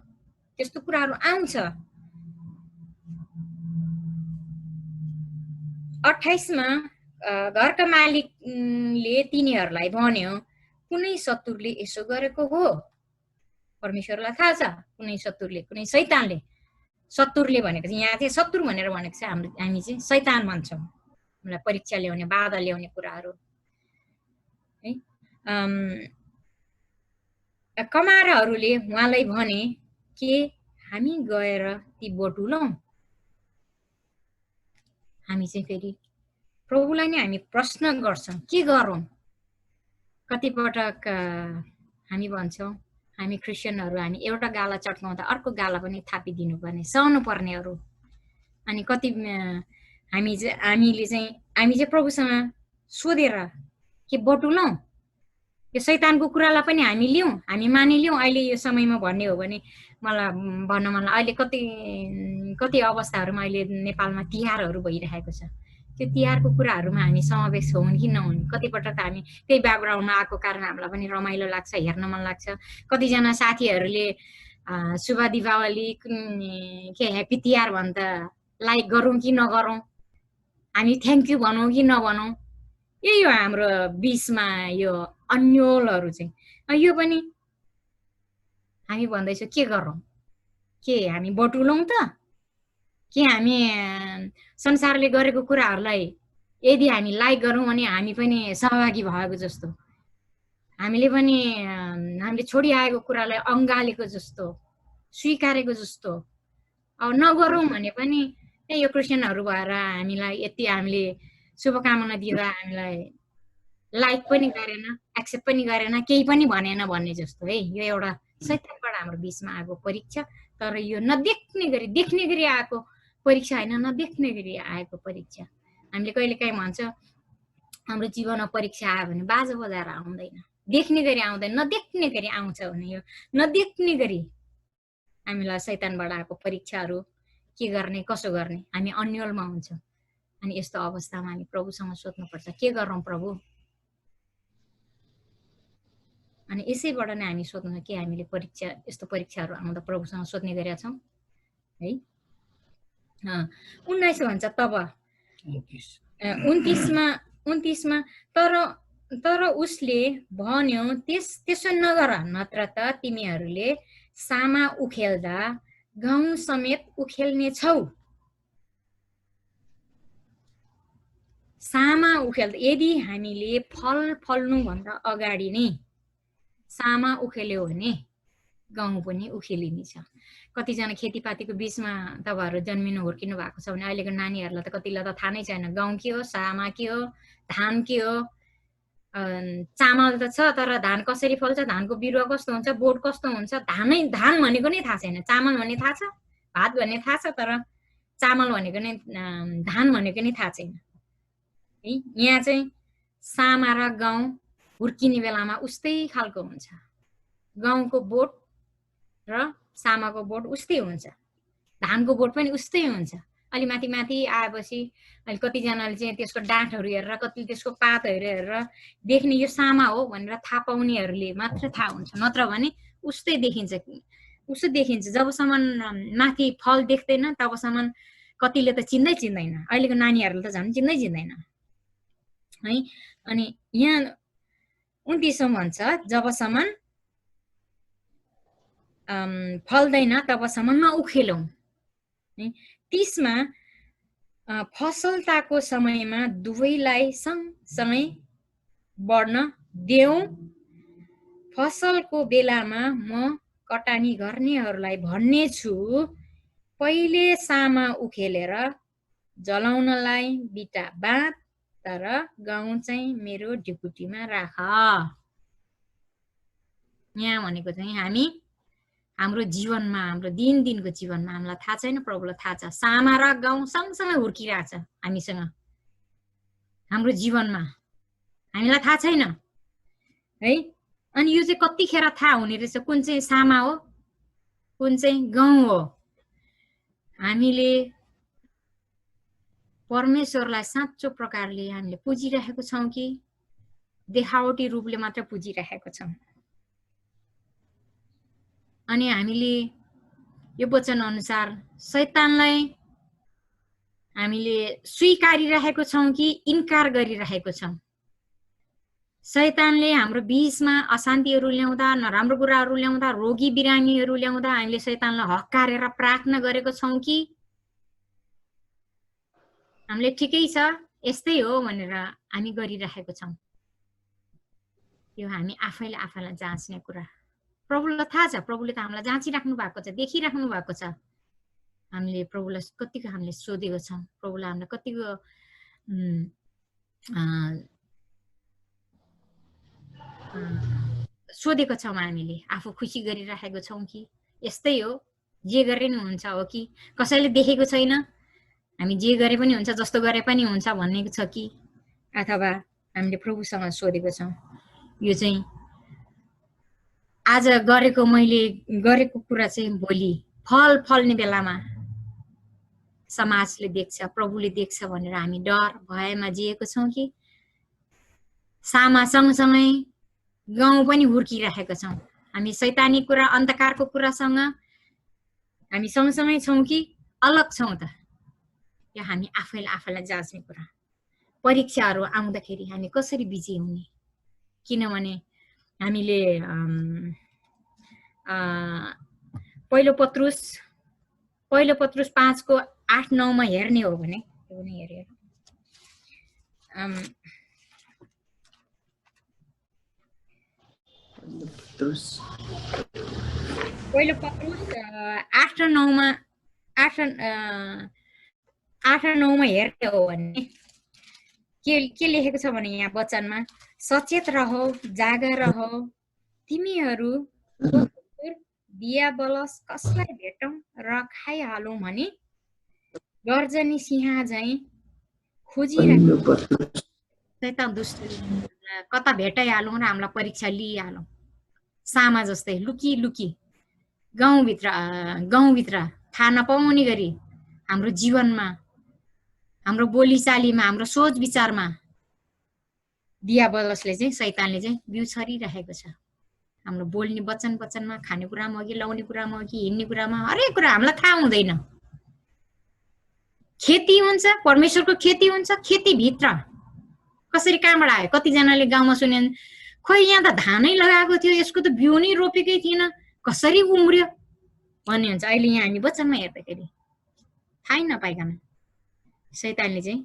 S5: त्यस्तो कुराहरू आउँछ। 28मा घरका मालिकले तिनीहरूलाई भन्यो, कुनै शत्रुले यसो गरेको हो? परमेश्वरलाई थाहा छ कुनै शत्रुले, कुनै शैतानले। शत्रुले भनेको चाहिँ यहाँ चाहिँ शत्रु भनेर भनेको चाहिँ हामी चाहिँ शैतान भन्छौँ, हामीलाई परीक्षा ल्याउने बाधा ल्याउने कुराहरू है। कमाराहरूले उहाँलाई भने के हामी गएर ती बटुलौँ। हामी चाहिँ फेरि प्रभुलाई नै हामी प्रश्न गर्छौँ के गरौँ। कतिपटक हामी भन्छौँ हामी क्रिस्चियनहरू हामी एउटा गाला चट्काउँदा अर्को गाला पनि थापिदिनु पर्ने सहनु पर्नेहरू। अनि कति हामीले चाहिँ प्रभुसँग सोधेर के बटुलौँ, यो शैतानको कुरालाई पनि हामी लिउँ, हामी मानिलिउँ। अहिले यो समयमा भन्ने हो भने मलाई भन्न मन अहिले कति अवस्थाहरूमा अहिले नेपालमा तिहारहरू भइरहेको छ, त्यो तिहारको कुराहरूमा हामी समावेश हौँ कि नहुन्। कतिपटक हामी त्यही ब्याकग्राउन्डमा आएको कारण हामीलाई पनि रमाइलो लाग्छ, हेर्न मन लाग्छ। कतिजना साथीहरूले शुभ दीपावली के ह्याप्पी तिहार भन्दा लाइक गरौँ कि नगरौँ, हामी थ्याङ्क यू भनौँ कि नभनौँ, यही हो हाम्रो बिचमा यो अन्योलहरू चाहिँ। यो पनि हामी भन्दैछौँ के गरौँ, के हामी बटुलौँ त, के हामी संसारले गरेको कुराहरूलाई यदि हामी लाइक गरौँ भने हामी पनि सहभागी भएको जस्तो, हामीले पनि हामीले छोडिआएको कुरालाई अँगालेको जस्तो, स्वीकारेको जस्तो। अब नगरौँ भने पनि यो क्रिस्चियनहरू भएर हामीलाई यति हामीले शुभकामना दिँदा हामीलाई लाइक पनि गरेन, एक्सेप्ट पनि गरेन, केही पनि भनेन भन्ने जस्तो है। यो एउटा शैतानबाट हाम्रो बिचमा आएको परीक्षा, तर यो नदेख्ने गरी देख्ने गरी आएको परीक्षा होइन, नदेख्ने गरी आएको परीक्षा। हामीले कहिलेकाहीँ भन्छ हाम्रो जीवनमा परीक्षा आयो भने बाजा बजाएर आउँदैन, देख्ने गरी आउँदैन, नदेख्ने गरी आउँछ भने यो नदेख्ने गरी हामीलाई शैतानबाट आएको परीक्षाहरू के गर्ने कसो गर्ने हामी अन्योलमा हुन्छौँ। अनि यस्तो अवस्थामा हामी प्रभुसँग सोध्नुपर्छ के गरौँ प्रभु। अनि यसैबाट नै हामी सोध्नु कि हामीले परीक्षा यस्तो परीक्षाहरू आउँदा प्रभुसँग सोध्ने गरेका छौँ है। 19 भन्छ तब 29मा तर उसले भन्यो त्यसो नगर, नत्र त तिमीहरूले सामा उखेल्दा गाउँ समेत उखेल्ने छौ। सामा उखेल्दा यदि हामीले फल्नुभन्दा अगाडि नै सामा उखेल्यो भने गाउँ पनि उखेलिनेछ। कतिजना खेतीपातीको बिचमा तपाईँहरू जन्मिनु हुर्किनु भएको छ भने अहिलेको नानीहरूलाई त कतिलाई त थाहा नै छैन गाउँ के हो, सामा के हो, धान के हो। चामल त छ तर धान कसरी फल्छ, धानको बिरुवा कस्तो हुन्छ, बोट कस्तो हुन्छ, धान भनेको नै थाहा छैन। चामल भन्ने थाहा छ, भात भन्ने थाहा छ, तर चामल भनेको नै धान भनेको नै थाहा छैन है। यहाँ चाहिँ सामा र गाउँ हुर्किने बेलामा उस्तै खालको हुन्छ। गाउँको बोट र सामाको बोट उस्तै हुन्छ, धानको बोट पनि उस्तै हुन्छ। अलि माथि आएपछि अहिले कतिजनाले चाहिँ त्यसको डाँठहरू हेरेर कति त्यसको पातहरू हेरेर देख्ने यो सामा हो भनेर थाहा पाउनेहरूले मात्र थाहा हुन्छ, नत्र भने उस्तै देखिन्छ। जबसम्म माथि फल देख्दैन तबसम्म कतिले त चिन्दैन, अहिलेको नानीहरूले त झन् चिन्दैन है। अनि यहाँ 29 भन्छ जबसम्म फल्दैन तबसम्म नउखेलौँ। 30 मा फसलताको समयमा दुवैलाई सँगसँगै बढ्न देऊ। फसलको बेलामा म कटानी गर्नेहरूलाई भन्ने छु, पहिले सामा उखेलेर जलाउनलाई बिटा बाँध, तर गहुँ चाहिँ मेरो ढिकुटीमा राख। यहाँ भनेको चाहिँ हाम्रो जीवनमा, हाम्रो दिनको जीवनमा हामीलाई थाहा छैन, प्रभुलाई थाहा छ, सामा र गहुँ सँगसँगै हुर्किरहेछ हामीसँग। हाम्रो जीवनमा हामीलाई थाहा छैन है। अनि यो चाहिँ कतिखेर थाहा हुने रहेछ कुन चाहिँ सामा हो, कुन चाहिँ गहुँ हो। हामीले परमेश्वरलाई साँचो प्रकारले हामीले पुजिरहेको छौँ कि देखावटी रूपले मात्र पुजिरहेको छौँ। अनि हामीले यो वचन अनुसार शैतानलाई हामीले स्वीकारिरहेको छौँ कि इन्कार गरिरहेको छौँ। शैतानले हाम्रो बीचमा अशान्तिहरू ल्याउँदा, नराम्रो कुराहरू ल्याउँदा, रोगी बिरामीहरू ल्याउँदा हामीले शैतानलाई हक्कारेर प्रार्थना गरेको छौँ कि हामीले ठिकै छ यस्तै हो भनेर हामी गरिरहेको छौँ। यो हामी आफैलाई जाँच्ने कुरा। प्रभुलाई थाहा छ, प्रभुले त हामीलाई जाँचिराख्नु भएको छ, देखिराख्नु भएको छ। हामीले प्रभुलाई कतिको हामीले सोधेको छौँ, प्रभुले हामीलाई कतिको सोधेको छौँ। हामीले आफू खुसी गरिराखेको छौँ कि यस्तै हो, जे गरे नि हुन्छ हो कि कसैले देखेको छैन, हामी जे गरे पनि हुन्छ, जस्तो गरे पनि हुन्छ भन्ने छ कि, अथवा हामीले प्रभुसँग सोधेको छौँ यो चाहिँ आज गरेको मैले गरेको कुरा चाहिँ भोलि फल फल्ने बेलामा समाजले देख्छ, प्रभुले देख्छ भनेर हामी डर भयमा जिएको छौँ कि सामा सँगसँगै गहुँ पनि हुर्किरहेका छौँ। हामी शैतानी कुरा, अन्धकारको कुरासँग हामी सँगसँगै छौँ कि अलग छौँ त? यो हामी आफैलाई जाँच्ने कुरा। परीक्षाहरू आउँदाखेरि हामी कसरी विजयी हुने? किनभने हामीले पहिलो पत्रुस 5 को 8-9 मा हेर्ने हो भने पहिलो पत्रुस 8-9 मा हेर्ने हो भने के लेखेको छ भने यहाँ वचनमा सचेत रहो, जागा रहो, तिमीहरू दियाबलस कसलाई भेटौँ र खाइहालौँ भने गर्जनी सिंह झैँ खोजिरहेको शैतान दुष्ट कता भेटाइहालौँ र हामीलाई परीक्षा लिइहालौँ। सामा जस्तै लुकी गाउँभित्र थाहा नपाउने गरी हाम्रो जीवनमा, हाम्रो बोलीचालीमा, हाम्रो सोच विचारमा दियाबलसले चाहिँ, शैतानले चाहिँ बिउ छरिरहेको छ। हाम्रो बोल्ने वचनमा, खानेकुरामा हो कि लाउने कुरामा हो कि हिँड्ने कुरामा, हरेक कुरा हामीलाई थाहा हुँदैन। खेती हुन्छ, परमेश्वरको खेती हुन्छ, खेतीभित्र कसरी कहाँबाट आयो? कतिजनाले गाउँमा सुने खोइ यहाँ त धानै लगाएको थियो, यसको त बिउ नै रोपेकै थिएन, कसरी उम्रियो भन्ने हुन्छ। अहिले यहाँ हामी वचनमा हेर्दाखेरि थाहै नपाइकन शैतानले चाहिँ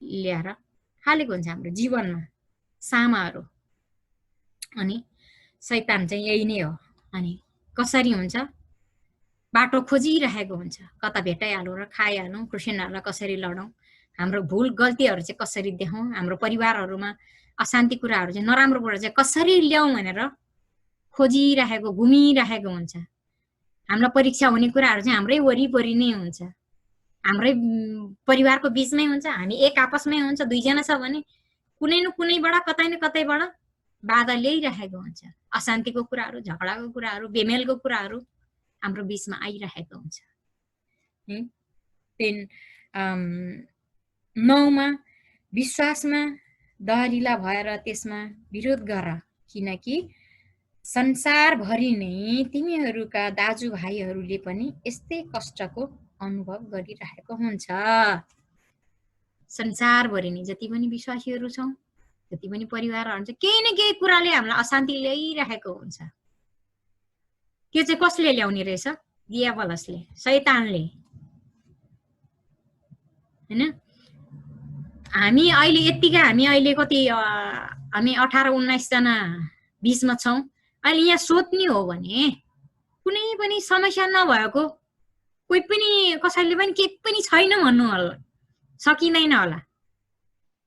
S5: ल्याएर हालेको हुन्छ हाम्रो जीवनमा सामाहरू। अनि शैतान चाहिँ यही नै हो। अनि कसरी हुन्छ? बाटो खोजिरहेको हुन्छ, कता भेटाइहालौँ र खाइहालौँ, क्रिस्चियनहरूलाई कसरी लडौँ, हाम्रो भुल गल्तीहरू चाहिँ कसरी देखाउँ, हाम्रो परिवारहरूमा अशान्ति कुराहरू चाहिँ, नराम्रो कुरा चाहिँ कसरी ल्याउँ भनेर खोजिरहेको, घुमिरहेको हुन्छ। हामीलाई परीक्षा हुने कुराहरू चाहिँ हाम्रै वरिपरि नै हुन्छ, हाम्रै परिवारको बिचमै हुन्छ, हामी एक आपसमै हुन्छ। 2 जना छ भने कुनै न कुनैबाट, कतै न कतैबाट बाधा ल्याइरहेको हुन्छ। अशान्तिको कुराहरू, झगडाको कुराहरू, बेमेलको कुराहरू हाम्रो बिचमा आइरहेको हुन्छ। 9 मा विश्वासमा दहरिला भएर त्यसमा विरोध गर, किनकि संसारभरि नै तिमीहरूका दाजुभाइहरूले पनि यस्तै कष्टको अनुभव गरिरहेको हुन्छ। संसारभरि नै जति पनि विश्वासीहरू छौँ, जति पनि परिवारहरू हुन्छ, केही न केही कुराले हामीलाई अशान्ति ल्याइरहेको हुन्छ। त्यो चाहिँ कसले ल्याउने रहेछ? दियाबलसले, शैतानले, हैन? हामी अहिले यतिका हामी अहिले कति हामी 18-19 जना 20 मा छौं। अहिले यहाँ सोध्ने हो भने कुनै पनि समस्या नभएको कोही पनि कसैले पनि के पनि छैन भन्नु होला, सकिँदैन होला।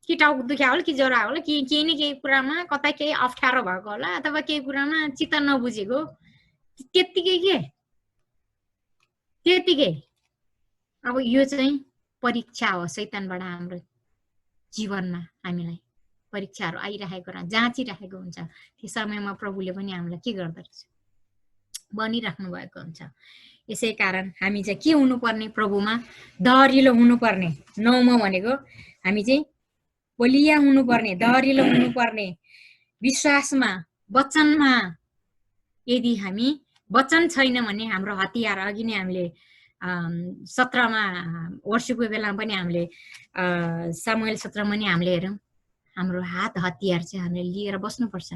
S5: कि टाउको दुख्या होला, कि ज्वरो होला, कि केही न केही कुरामा कतै केही अप्ठ्यारो भएको होला, अथवा केही कुरामा चित्त नबुझेको, त्यतिकै के त्यतिकै। अब यो चाहिँ परीक्षा हो शैतानबाट हाम्रो जीवनमा हामीलाई परीक्षाहरू आइरहेको र जाँचिरहेको हुन्छ। त्यो समयमा प्रभुले पनि हामीलाई के गर्दो रहेछ? बनिराख्नु भएको हुन्छ। यसै कारण हामी चाहिँ के हुनुपर्ने? प्रभुमा दरिलो हुनुपर्ने। 9 मा भनेको हामी चाहिँ बलिया हुनुपर्ने, दरिलो हुनुपर्ने, विश्वासमा, वचनमा। यदि हामी वचन छैन भने हाम्रो हतियार, अघि नै हामीले 17 मा वर्षको बेलामा पनि हामीले सामुएल 17 मा नि हामीले हेरौँ, हाम्रो हात हतियार चाहिँ हामीले लिएर बस्नुपर्छ।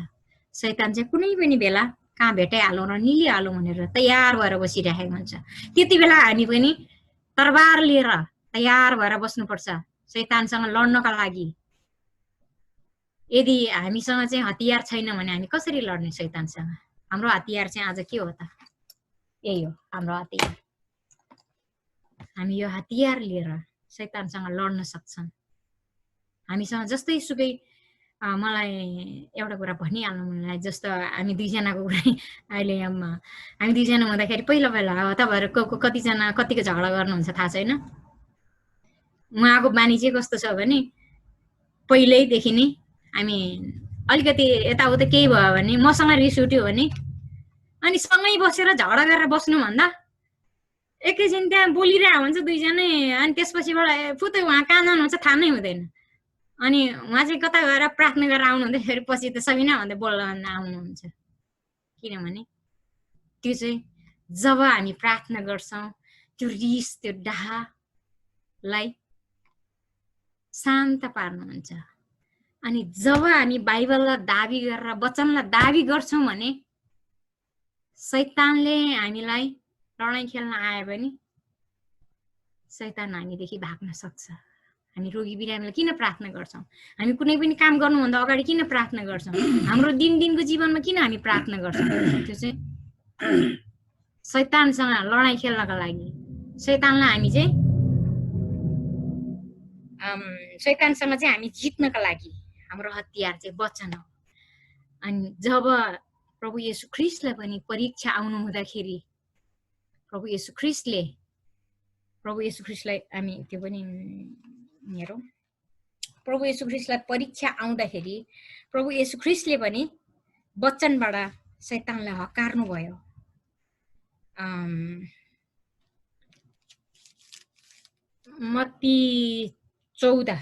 S5: शैतान चाहिँ कुनै पनि बेला कहाँ भेटाइहालौँ र निलिहालौँ भनेर तयार भएर बसिरहेको हुन्छ। त्यति बेला हामी पनि तरबार लिएर तयार भएर बस्नुपर्छ शैतानसँग लड्नका लागि। यदि हामीसँग चाहिँ हतियार छैन भने हामी कसरी लड्ने शैतानसँग? हाम्रो हतियार चाहिँ आज के हो त? यही हो हाम्रो हतियार। हामी यो हतियार लिएर शैतानसँग लड्न सक्छौँ। हामीसँग जस्तै सुकै मलाई एउटा कुरा भनिहाल्नु मन लाग्यो। जस्तो हामी दुईजनाको कुरा अहिले हामी दुईजना हुँदाखेरि पहिला तपाईँहरू कतिको झगडा गर्नुहुन्छ थाहा छैन। उहाँको बानी चाहिँ कस्तो छ भने पहिल्यैदेखि नै हामी अलिकति यताउता केही भयो भने मसँग रिस उठ्यो भने अनि सँगै बसेर झगडा गरेर बस्नुभन्दा एकैछिन त्यहाँ बोलिरहेको हुन्छ दुईजनै, अनि त्यसपछिबाट फुतै उहाँ कहाँ जानुहुन्छ थाहा नै हुँदैन। अनि उहाँ चाहिँ कता गएर प्रार्थना गरेर आउनुहुँदै फेरि पछि त सबिना भन्दै बोल्न आउनुहुन्छ। किनभने त्यो चाहिँ जब हामी प्रार्थना गर्छौँ त्यो रिस, त्यो डाहलाई शान्त पार्नुहुन्छ। अनि जब हामी बाइबललाई दाबी गरेर वचनलाई दाबी गर्छौँ भने शैतानले हामीलाई लडाइँ खेल्न आयो भने शैतान हामीदेखि भाग्न सक्छ। हामी रोगी बिरामीलाई किन प्रार्थना गर्छौँ? हामी कुनै पनि काम गर्नुभन्दा अगाडि किन प्रार्थना गर्छौँ? हाम्रो दिनको जीवनमा किन हामी प्रार्थना गर्छौँ? त्यो चाहिँ शैतानसँग लडाइँ खेल्नका लागि। शैतानलाई हामी चाहिँ शैतानसँग चाहिँ हामी जित्नका लागि हाम्रो हतियार चाहिँ वचन हो। अनि जब प्रभु येशू ख्रीष्टलाई पनि परीक्षा आउनु हुँदाखेरि प्रभु येशू ख्रीष्टलाई हामी त्यो पनि हेरौँ। प्रभु येशू ख्रीष्टलाई परीक्षा आउँदाखेरि प्रभु येशू ख्रीष्टले पनि वचनबाट शैतानलाई हकार्नु भयो। मत्ती 14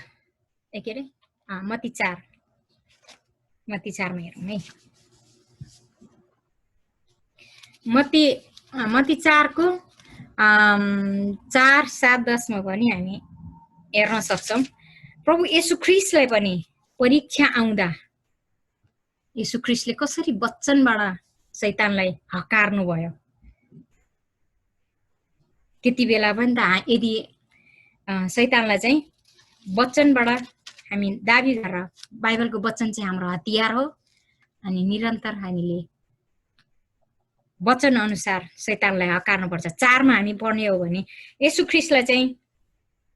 S5: के अरे मत्ती 4 मा हेरौँ है। मत्ती 4 को 4, 7, 10 मा पनि हामी हेर्न सक्छौँ। प्रभु येशू ख्रीष्टलाई पनि परीक्षा आउँदा येशू ख्रीष्टले कसरी वचनबाट शैतानलाई हकार्नु भयो। त्यति बेला पनि त यदि शैतानलाई चाहिँ वचनबाट हामी दाबी गरेर, बाइबलको वचन चाहिँ हाम्रो हतियार हो, अनि निरन्तर हामीले वचन अनुसार शैतानलाई हकार्नुपर्छ। 4 मा हामी पढ्ने हो भने येशू ख्रीष्टलाई चाहिँ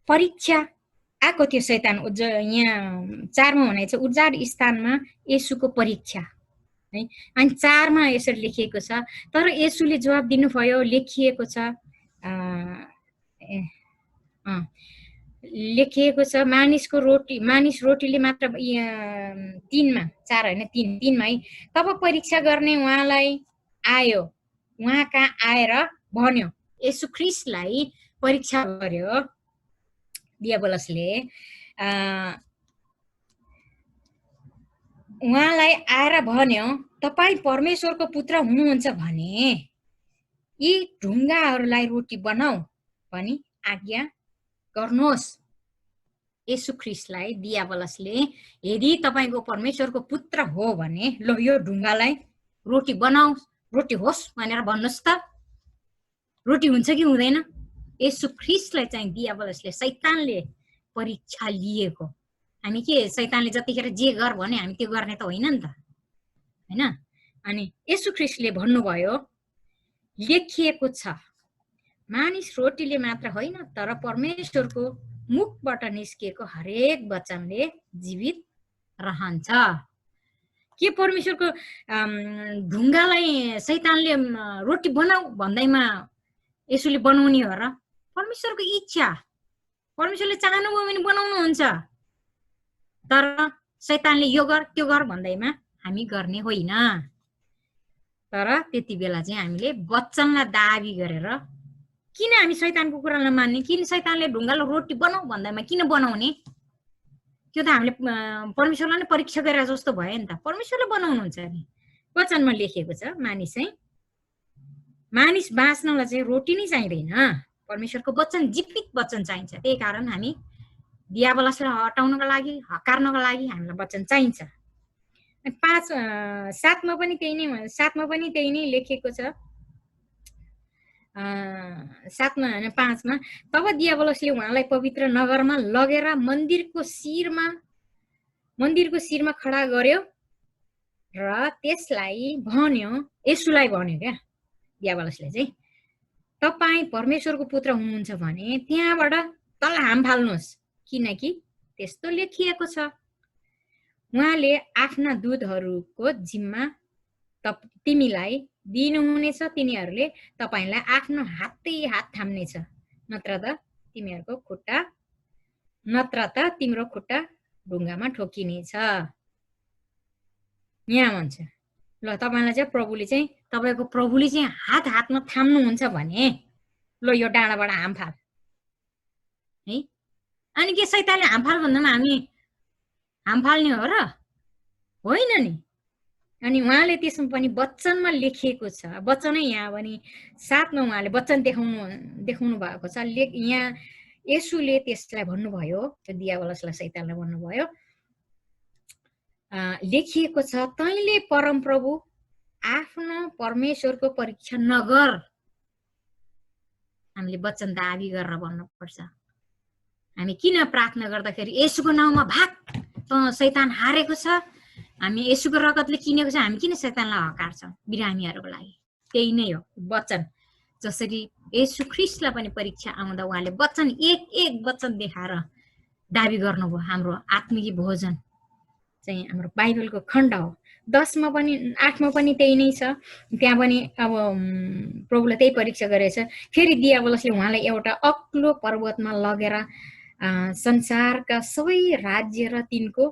S5: परीक्षा आएको थियो शैतान। यहाँ 4 मा भने चाहिँ उजाड स्थानमा येशूको परीक्षा है। अनि 4 मा यसरी लेखिएको छ, तर येशूले जवाब दिनुभयो, लेखिएको छ मानिस रोटीले मात्र 3 मा 4 होइन 3 मा है। तब परीक्षा गर्ने उहाँलाई आयो, उहाँ कहाँ आएर भन्यो। येशू ख्रीष्टलाई परीक्षा गर्यो दियाबलसले। उहाँलाई आएर भन्यो, तपाईँ परमेश्वरको पुत्र हुनुहुन्छ भने यी ढुङ्गाहरूलाई रोटी बनाऊ भनी आज्ञा गर्नुहोस्। येशू ख्रीष्टलाई दियाबलसले यदि तपाईको परमेश्वरको पुत्र हो भने ल यो ढुङ्गालाई रोटी बनाऊ रोटी होस् भनेर भन्नुहोस् त, रोटी हुन्छ कि हुँदैन? येशू ख्रीष्टलाई चाहिँ दियाबलसले शैतानले परीक्षा लिएको। हामी के शैतानले जतिखेर जे गर भने हामी त्यो गर्ने त होइन नि त, हैन? अनि येशू ख्रीष्टले भन्नुभयो लेखिएको छ मानिस रोटीले मात्र होइन तर परमेश्वरको मुखबाट निस्किएको हरेक वचनले जीवित रहन्छ। के परमेश्वरको ढुङ्गालाई शैतानले रोटी बनाऊ भन्दैमा येशूले बनाउने हो र? परमेश्वरको इच्छा, परमेश्वरले चाहनुभयो भने बनाउनुहुन्छ, तर शैतानले यो गर त्यो गर भन्दैमा हामी गर्ने होइन। तर त्यति बेला चाहिँ हामीले वचनलाई दाबी गरेर किन हामी शैतानको कुरालाई मान्ने? किन शैतानले ढुङ्गालाई रोटी बनाऊ भन्दैमा किन बनाउने? त्यो त हामीले परमेश्वरलाई नै परीक्षा गरेर जस्तो भयो नि त। परमेश्वरले बनाउनुहुन्छ नि। वचनमा लेखिएको छ मानिस बाँच्नलाई चाहिँ रोटी नै चाहिँदैन, परमेश्वरको वचन जीवित वचन चाहिन्छ। त्यही कारण हामी दियाबलसलाई हटाउनको लागि, हकार्नको लागि हामीलाई वचन चाहिन्छ। 7मा पनि त्यही नै लेखेको छ। 7मा हैन 5मा तब दियाबलसले उहाँलाई पवित्र नगरमा लगेर मन्दिरको शिरमा खडा गर्यो र त्यसलाई भन्यो, येशूलाई भन्यो क्या दियाबलसले चाहिँ, तपाईँ परमेश्वरको पुत्र हुनुहुन्छ भने त्यहाँबाट तल हाम फाल्नुहोस्, किनकि त्यस्तो लेखिएको छ उहाँले आफ्ना दूतहरूको जिम्मा तिमीलाई दिनुहुनेछ, तिनीहरूले तपाईलाई आफ्नो हातै हात थाम्नेछ, नत्र त तिम्रो खुट्टा ढुङ्गामा ठोकिनेछ। यहाँ भन्छ ल तपाईलाई चाहिँ तपाईँको प्रभुले चाहिँ हातमा थाम्नुहुन्छ भने ल यो डाँडाबाट हाम फाल है। अनि के शैतानले हाम फाल भन्दामा हामी हाम फाल्ने हो र? होइन नि। अनि उहाँले त्यसमा पनि वचनमा लेखिएको छ, वचनै यहाँ पनि 7मा उहाँले वचन देखाउनु भएको छ। यहाँ येशूले त्यसलाई भन्नुभयो, त्यो दियाबलसलाई शैतानलाई भन्नुभयो लेखिएको छ तैँले परमप्रभु आफ्नो परमेश्वरको परीक्षा नगर। हामीले वचन दाबी गरेर भन्नुपर्छ। हामी किन प्रार्थना गर्दाखेरि येशूको नाउँमा भाग, शैतान हारेको छ, हामी येशूको रगतले किनेको छ, हामी किन शैतानलाई हकार्छौँ? बिरामीहरूको लागि त्यही नै हो वचन। जसरी येशू ख्रीष्टलाई पनि परीक्षा आउँदा उहाँले वचन एक वचन देखाएर दाबी गर्नुभयो। हाम्रो आत्मिक भोजन चाहिँ हाम्रो बाइबलको खण्ड हो। 8मा पनि त्यही नै छ। त्यहाँ पनि अब प्रभुले त्यही परीक्षा गरेछ। फेरि दियाबलसले उहाँलाई एउटा अग्लो पर्वतमा लगेर संसारका सबै राज्य र तिनको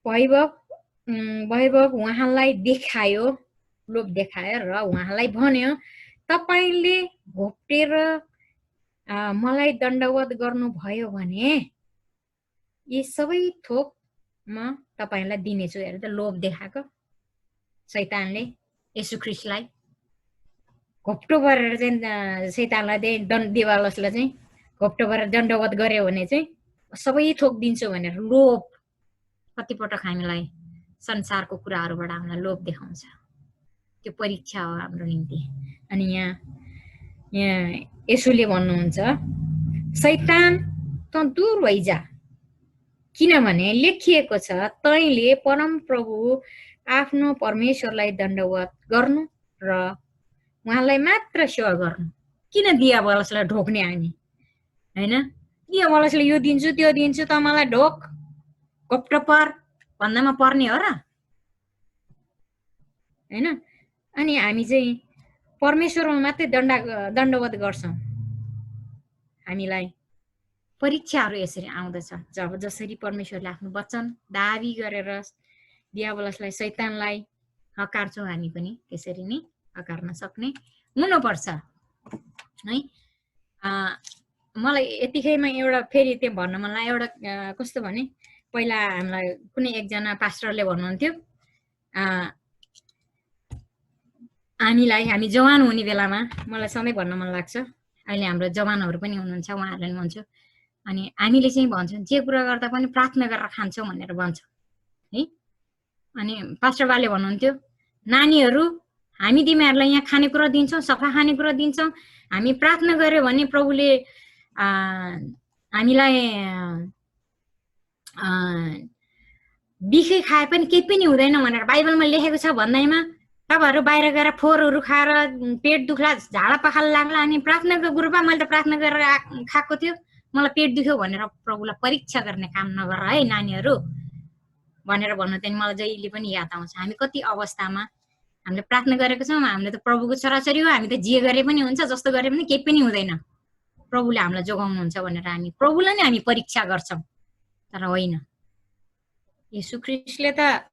S5: वैभव उहाँलाई देखायो, लोभ देखायो र उहाँलाई भन्यो तपाईले घोप्टेर मलाई दण्डवत गर्नुभयो भने यी सबै थोक म तपाईलाई दिनेछु। हेर त लोभ देखाएको शैतानले येशू ख्रीष्टलाई घोप्टो गरेर चाहिँ शैतानलाई दियाबलसलाई चाहिँ घोप्टो गरेर दण्डवत गर्यो भने चाहिँ सबै थोक दिन्छु भनेर लोभ। कतिपटक हामीलाई संसारको कुराहरूबाट हामीलाई लोभ देखाउँछ, त्यो परीक्षा हो हाम्रो निम्ति। अनि यहाँ येशूले भन्नुहुन्छ शैतान त दूर भइजा, किनभने लेखिएको छ तैँले परमप्रभु आफ्नो परमेश्वरलाई दण्डवत गर्नु र उहाँलाई मात्र सेवा गर्नु। किन दियाबलसलाई ढोक्ने हामी? हैन, दियाबलसले यो दिन्छु त्यो दिन्छु त मलाई ढोक घोप्टो पर भन्दामा पर्ने हो र? हैन। अनि हामी चाहिँ परमेश्वरमा मात्रै दण्डवत गर्छौँ। हामीलाई परीक्षाहरू यसरी आउँदछ जसरी परमेश्वरले आफ्नो वचन दाबी गरेर दियाबलसलाई शैतानलाई हकार्छौँ, हामी पनि त्यसरी नै हकार्न सक्ने हुनुपर्छ है। मलाई यतिकैमा एउटा फेरि त्यो भन्न मन लाग्यो। एउटा कस्तो भने पहिला हामीलाई कुनै एकजना पास्टरले भन्नुहुन्थ्यो हामी जवान हुने बेलामा, मलाई सधैँ भन्न मन लाग्छ, अहिले हाम्रो जवानहरू पनि हुनुहुन्छ, उहाँहरूलाई पनि भन्छु, अनि हामीले चाहिँ भन्छौँ जे कुरा गर्दा पनि प्रार्थना गरेर खान्छौँ भनेर भन्छौँ है। अनि पास्टर बाले भन्नुहुन्थ्यो नानीहरू हामी तिमीहरूलाई यहाँ खानेकुरा दिन्छौँ, सफा खानेकुरा दिन्छौँ। हामी प्रार्थना गर्यो भने प्रभुले हामीलाई बिखै खाए पनि केही पनि हुँदैन भनेर बाइबलमा लेखेको छ भन्दैमा तपाईँहरू बाहिर गएर फोहोरहरू खाएर पेट दुख्ला, झाडा पखाला लाग्ला अनि प्रार्थनाको गुरुबा मैले त प्रार्थना गरेर खाएको थियो, मलाई पेट दुख्यो भनेर प्रभुलाई परीक्षा गर्ने काम नगर है नानीहरू भनेर भन्नु चाहिँ मलाई जहिले पनि याद आउँछ। हामी कति अवस्थामा हामीले प्रार्थना गरेको छौँ, हामीले त प्रभुको छोराछोरी हो, हामी त जे गरे पनि हुन्छ, जस्तो गरे पनि केही पनि हुँदैन, प्रभुले हामीलाई जोगाउनुहुन्छ भनेर हामी प्रभुलाई नै हामी परीक्षा गर्छौँ। तर होइन, येशू ख्रीष्टले त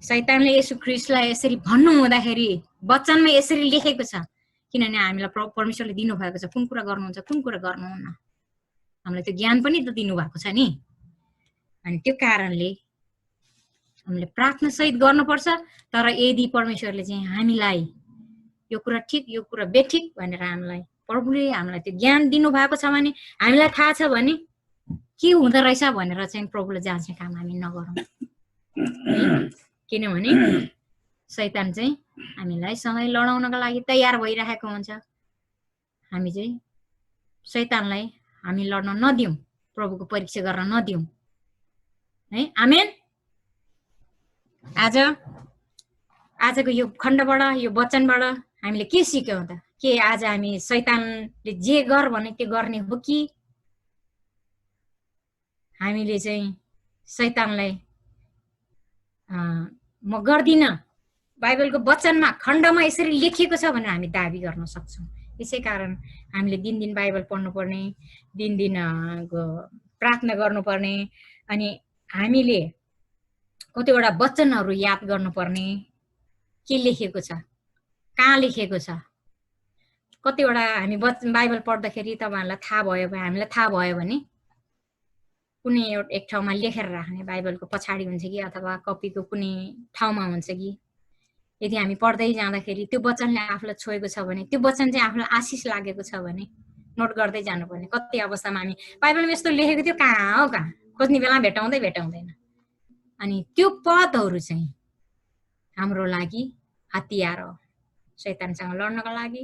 S5: शैतानले येशू ख्रीष्टलाई यसरी भन्नु हुँदाखेरि वचनमा यसरी लेखेको छ, किनभने हामीलाई परमेश्वरले दिनुभएको छ कुन कुरा गर्नुहुन्छ कुन कुरा गर्नुहुन्न, हामीलाई त्यो ज्ञान पनि त दिनुभएको छ नि। अनि त्यो कारणले हामीले प्रार्थना सहित गर्नुपर्छ। तर यदि परमेश्वरले चाहिँ हामीलाई यो कुरा ठिक यो कुरा बेठिक भनेर हामीलाई प्रभुले हामीलाई त्यो ज्ञान दिनुभएको छ भने, हामीलाई थाहा छ भने के हुँदो रहेछ भनेर चाहिँ प्रभुले जाँच्ने काम हामी नगरौँ। किनभने शैतान चाहिँ हामीलाई सँगै लडाउनको लागि तयार भइरहेको हुन्छ। हामी चाहिँ शैतानलाई हामी लड्न नदिउँ, प्रभुको परीक्षा गर्न नदिउँ है। आमेन। आजको यो खण्डबाट यो वचनबाट हामीले के सिक्यौँ त? के आज हामी शैतानले जे गर भने त्यो गर्ने हो कि हामीले चाहिँ शैतानलाई म गर्दिनँ, बाइबलको वचनमा खण्डमा यसरी लेखिएको छ भनेर हामी दाबी गर्न सक्छौँ। यसै कारण हामीले दिनदिन बाइबल पढ्नुपर्ने, दिनदिन प्रार्थना गर्नुपर्ने, अनि हामीले कतिवटा वचनहरू याद गर्नुपर्ने, के लेखेको छ, कहाँ लेखेको छ। कतिवटा हामी बाइबल पढ्दाखेरि तपाईँहरूलाई थाहा भयो भने, हामीलाई थाहा भयो भने कुनै एक ठाउँमा लेखेर राख्ने, बाइबलको पछाडि हुन्छ कि अथवा कपीको कुनै ठाउँमा हुन्छ कि, यदि हामी पढ्दै जाँदाखेरि त्यो वचनले आफूलाई छोएको छ भने, त्यो वचन चाहिँ आफूलाई आशिष लागेको छ भने नोट गर्दै जानुपर्ने। कति अवस्थामा हामी बाइबलमा यस्तो लेखेको थियो, कहाँ हो कहाँ खोज्ने बेला भेटाउँदैन। अनि त्यो पदहरू चाहिँ हाम्रो लागि हतियार हो शैतानसँग लड्नको लागि।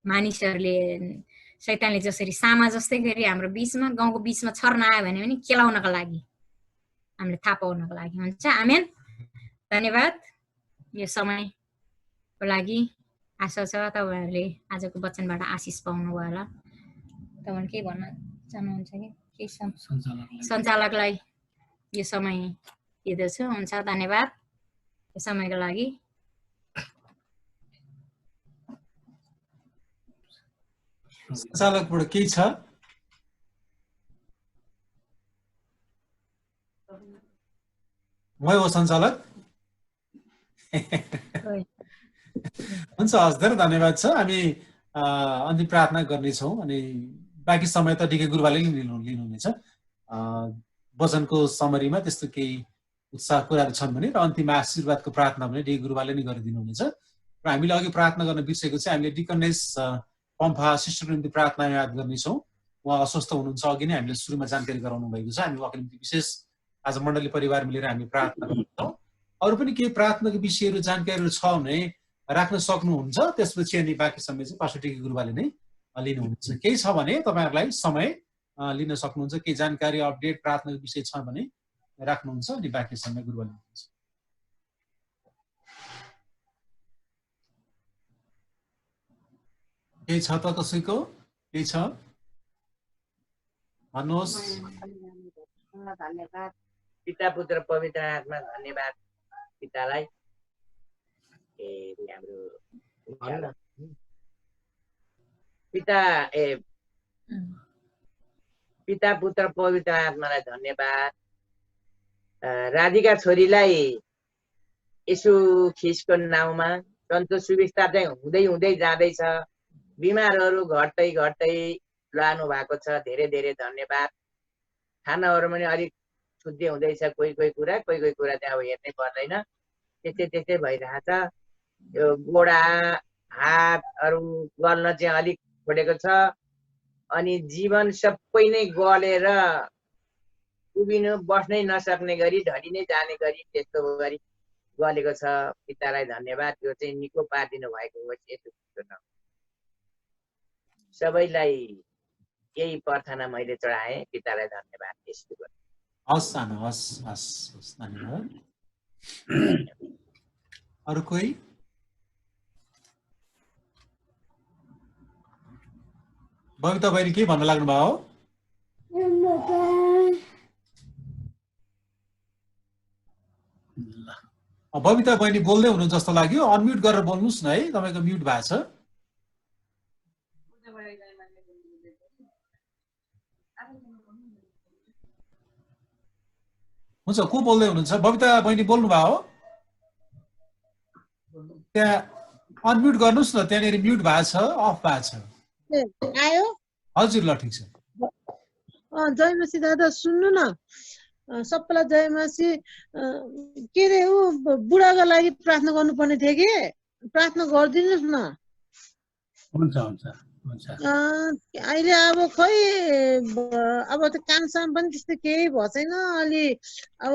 S5: मानिसहरूले शैतानले जसरी सामा जस्तै गरी हाम्रो बिचमा गाउँको बिचमा छर्न आयो भने पनि केलाउनको लागि, हामीले थाहा पाउनको लागि हुन्छ। आमेन। धन्यवाद यो समयको लागि। आशा छ तपाईँहरूले आजको वचनबाट आशिष पाउनुभयो होला। तपाईँले के भन्न चाहनुहुन्छ कि? केही सञ्चालकलाई यो समय दिँदछु। हुन्छ, धन्यवाद यो समयको लागि।
S3: सञ्चालकबाट केही छ? म हो सञ्चालक। हुन्छ, हस्, धेरै धन्यवाद छ। हामी अन्तिम प्रार्थना गर्नेछौँ अनि बाँकी समय त डिके गुरुबाले लिनुहुनेछ। वचनको समरीमा त्यस्तो केही उत्साह कुराहरू छन् भने र अन्तिम आशीर्वादको प्रार्थना भने डिके गुरुबाले नै गरिदिनुहुनेछ। र हामीले अघि प्रार्थना गर्न बिर्सेको चाहिँ हामीले डिकनेस पम्फा सिस्टरको निम्ति प्रार्थना याद गर्नेछौँ। उहाँ अस्वस्थ हुनुहुन्छ, अघि नै हामीले सुरुमा जानकारी गराउनु भएको छ। हामी उहाँको निम्ति विशेष आज मण्डली परिवार मिलेर हामी प्रार्थना गर्छौँ। अरू पनि केही प्रार्थनाको विषयहरू जानकारीहरू छ भने राख्न सक्नुहुन्छ। त्यसपछि अनि बाँकी समय चाहिँ पास्टर डिके गुरुबाले नै लिनुहुनेछ। केही छ भने तपाईँहरूलाई समय लिन सक्नुहुन्छ। केही जानकारी अपडेट प्रार्थनाको विषय छ भने राख्नुहुन्छ अनि बाँकी समय गुरुबाले लिनुहुन्छ। केही छ त कसैको? केही छ भन्नुहोस्।
S6: धन्यवाद पिता पुत्र पवित्र आत्मा, धन्यवाद पितालाई। हाम्रो पिता पुत्र पवित्र आत्मालाई धन्यवाद। राधिका छोरीलाई यसु ख्रीष्टको नाउँमा सन्तोष सुविस्ता चाहिँ हुँदै हुँदै जाँदैछ। बिमारहरू घट्दै घट्दै लानु भएको छ। धेरै धेरै धन्यवाद। खानाहरू पनि अलिक शुद्ध हुँदैछ, कोही कोही कुरा चाहिँ अब हेर्नै पर्दैन, त्यस्तै भइरहेछ। यो गोडा हातहरू गल्न चाहिँ अलिक छोडेको छ। अनि जीवन सबै नै गलेर उभिनु बस्नै नसक्ने गरी ढली नै जाने गरी त्यस्तो गरी गलेको छ। पितालाई धन्यवाद, यो चाहिँ निको पारिदिनु भएको होस् यसुको नाम। सबैलाई यही प्रार्थना मैले चढाएँ। पितालाई धन्यवाद यसुको।
S3: हस् आमा, हस् हस् हस्, धन्यवाद। अरू कोही? बबिता बहिनी के भन्न लाग्नु भयो? बबिता बहिनी बोल्दै हुनुहुन्छ जस्तो लाग्यो। अनम्युट गरेर बोल्नुहोस् न है, तपाईँको म्युट भएको छ। हुन्छ, को बोल्दै हुनुहुन्छ? बबिता बहिनी बोल्नु भयो? त्यहाँ अनम्युट गर्नुहोस् न, त्यहाँनिर म्युट भएको छ, अफ भएको छ।
S7: आयो?
S3: हजुर, ल ठिक छ।
S7: जय मसी दादा, सुन्नु न, सबैलाई जय मसी। के अरे ऊ बुढाको लागि प्रार्थना गर्नुपर्ने थियो कि, प्रार्थना गरिदिनुहोस् न।
S8: हुन्छ हुन्छ हुन्छ।
S7: अहिले अब खै अब त कामसाम पनि त्यस्तो केही भएको छैन। अलि अब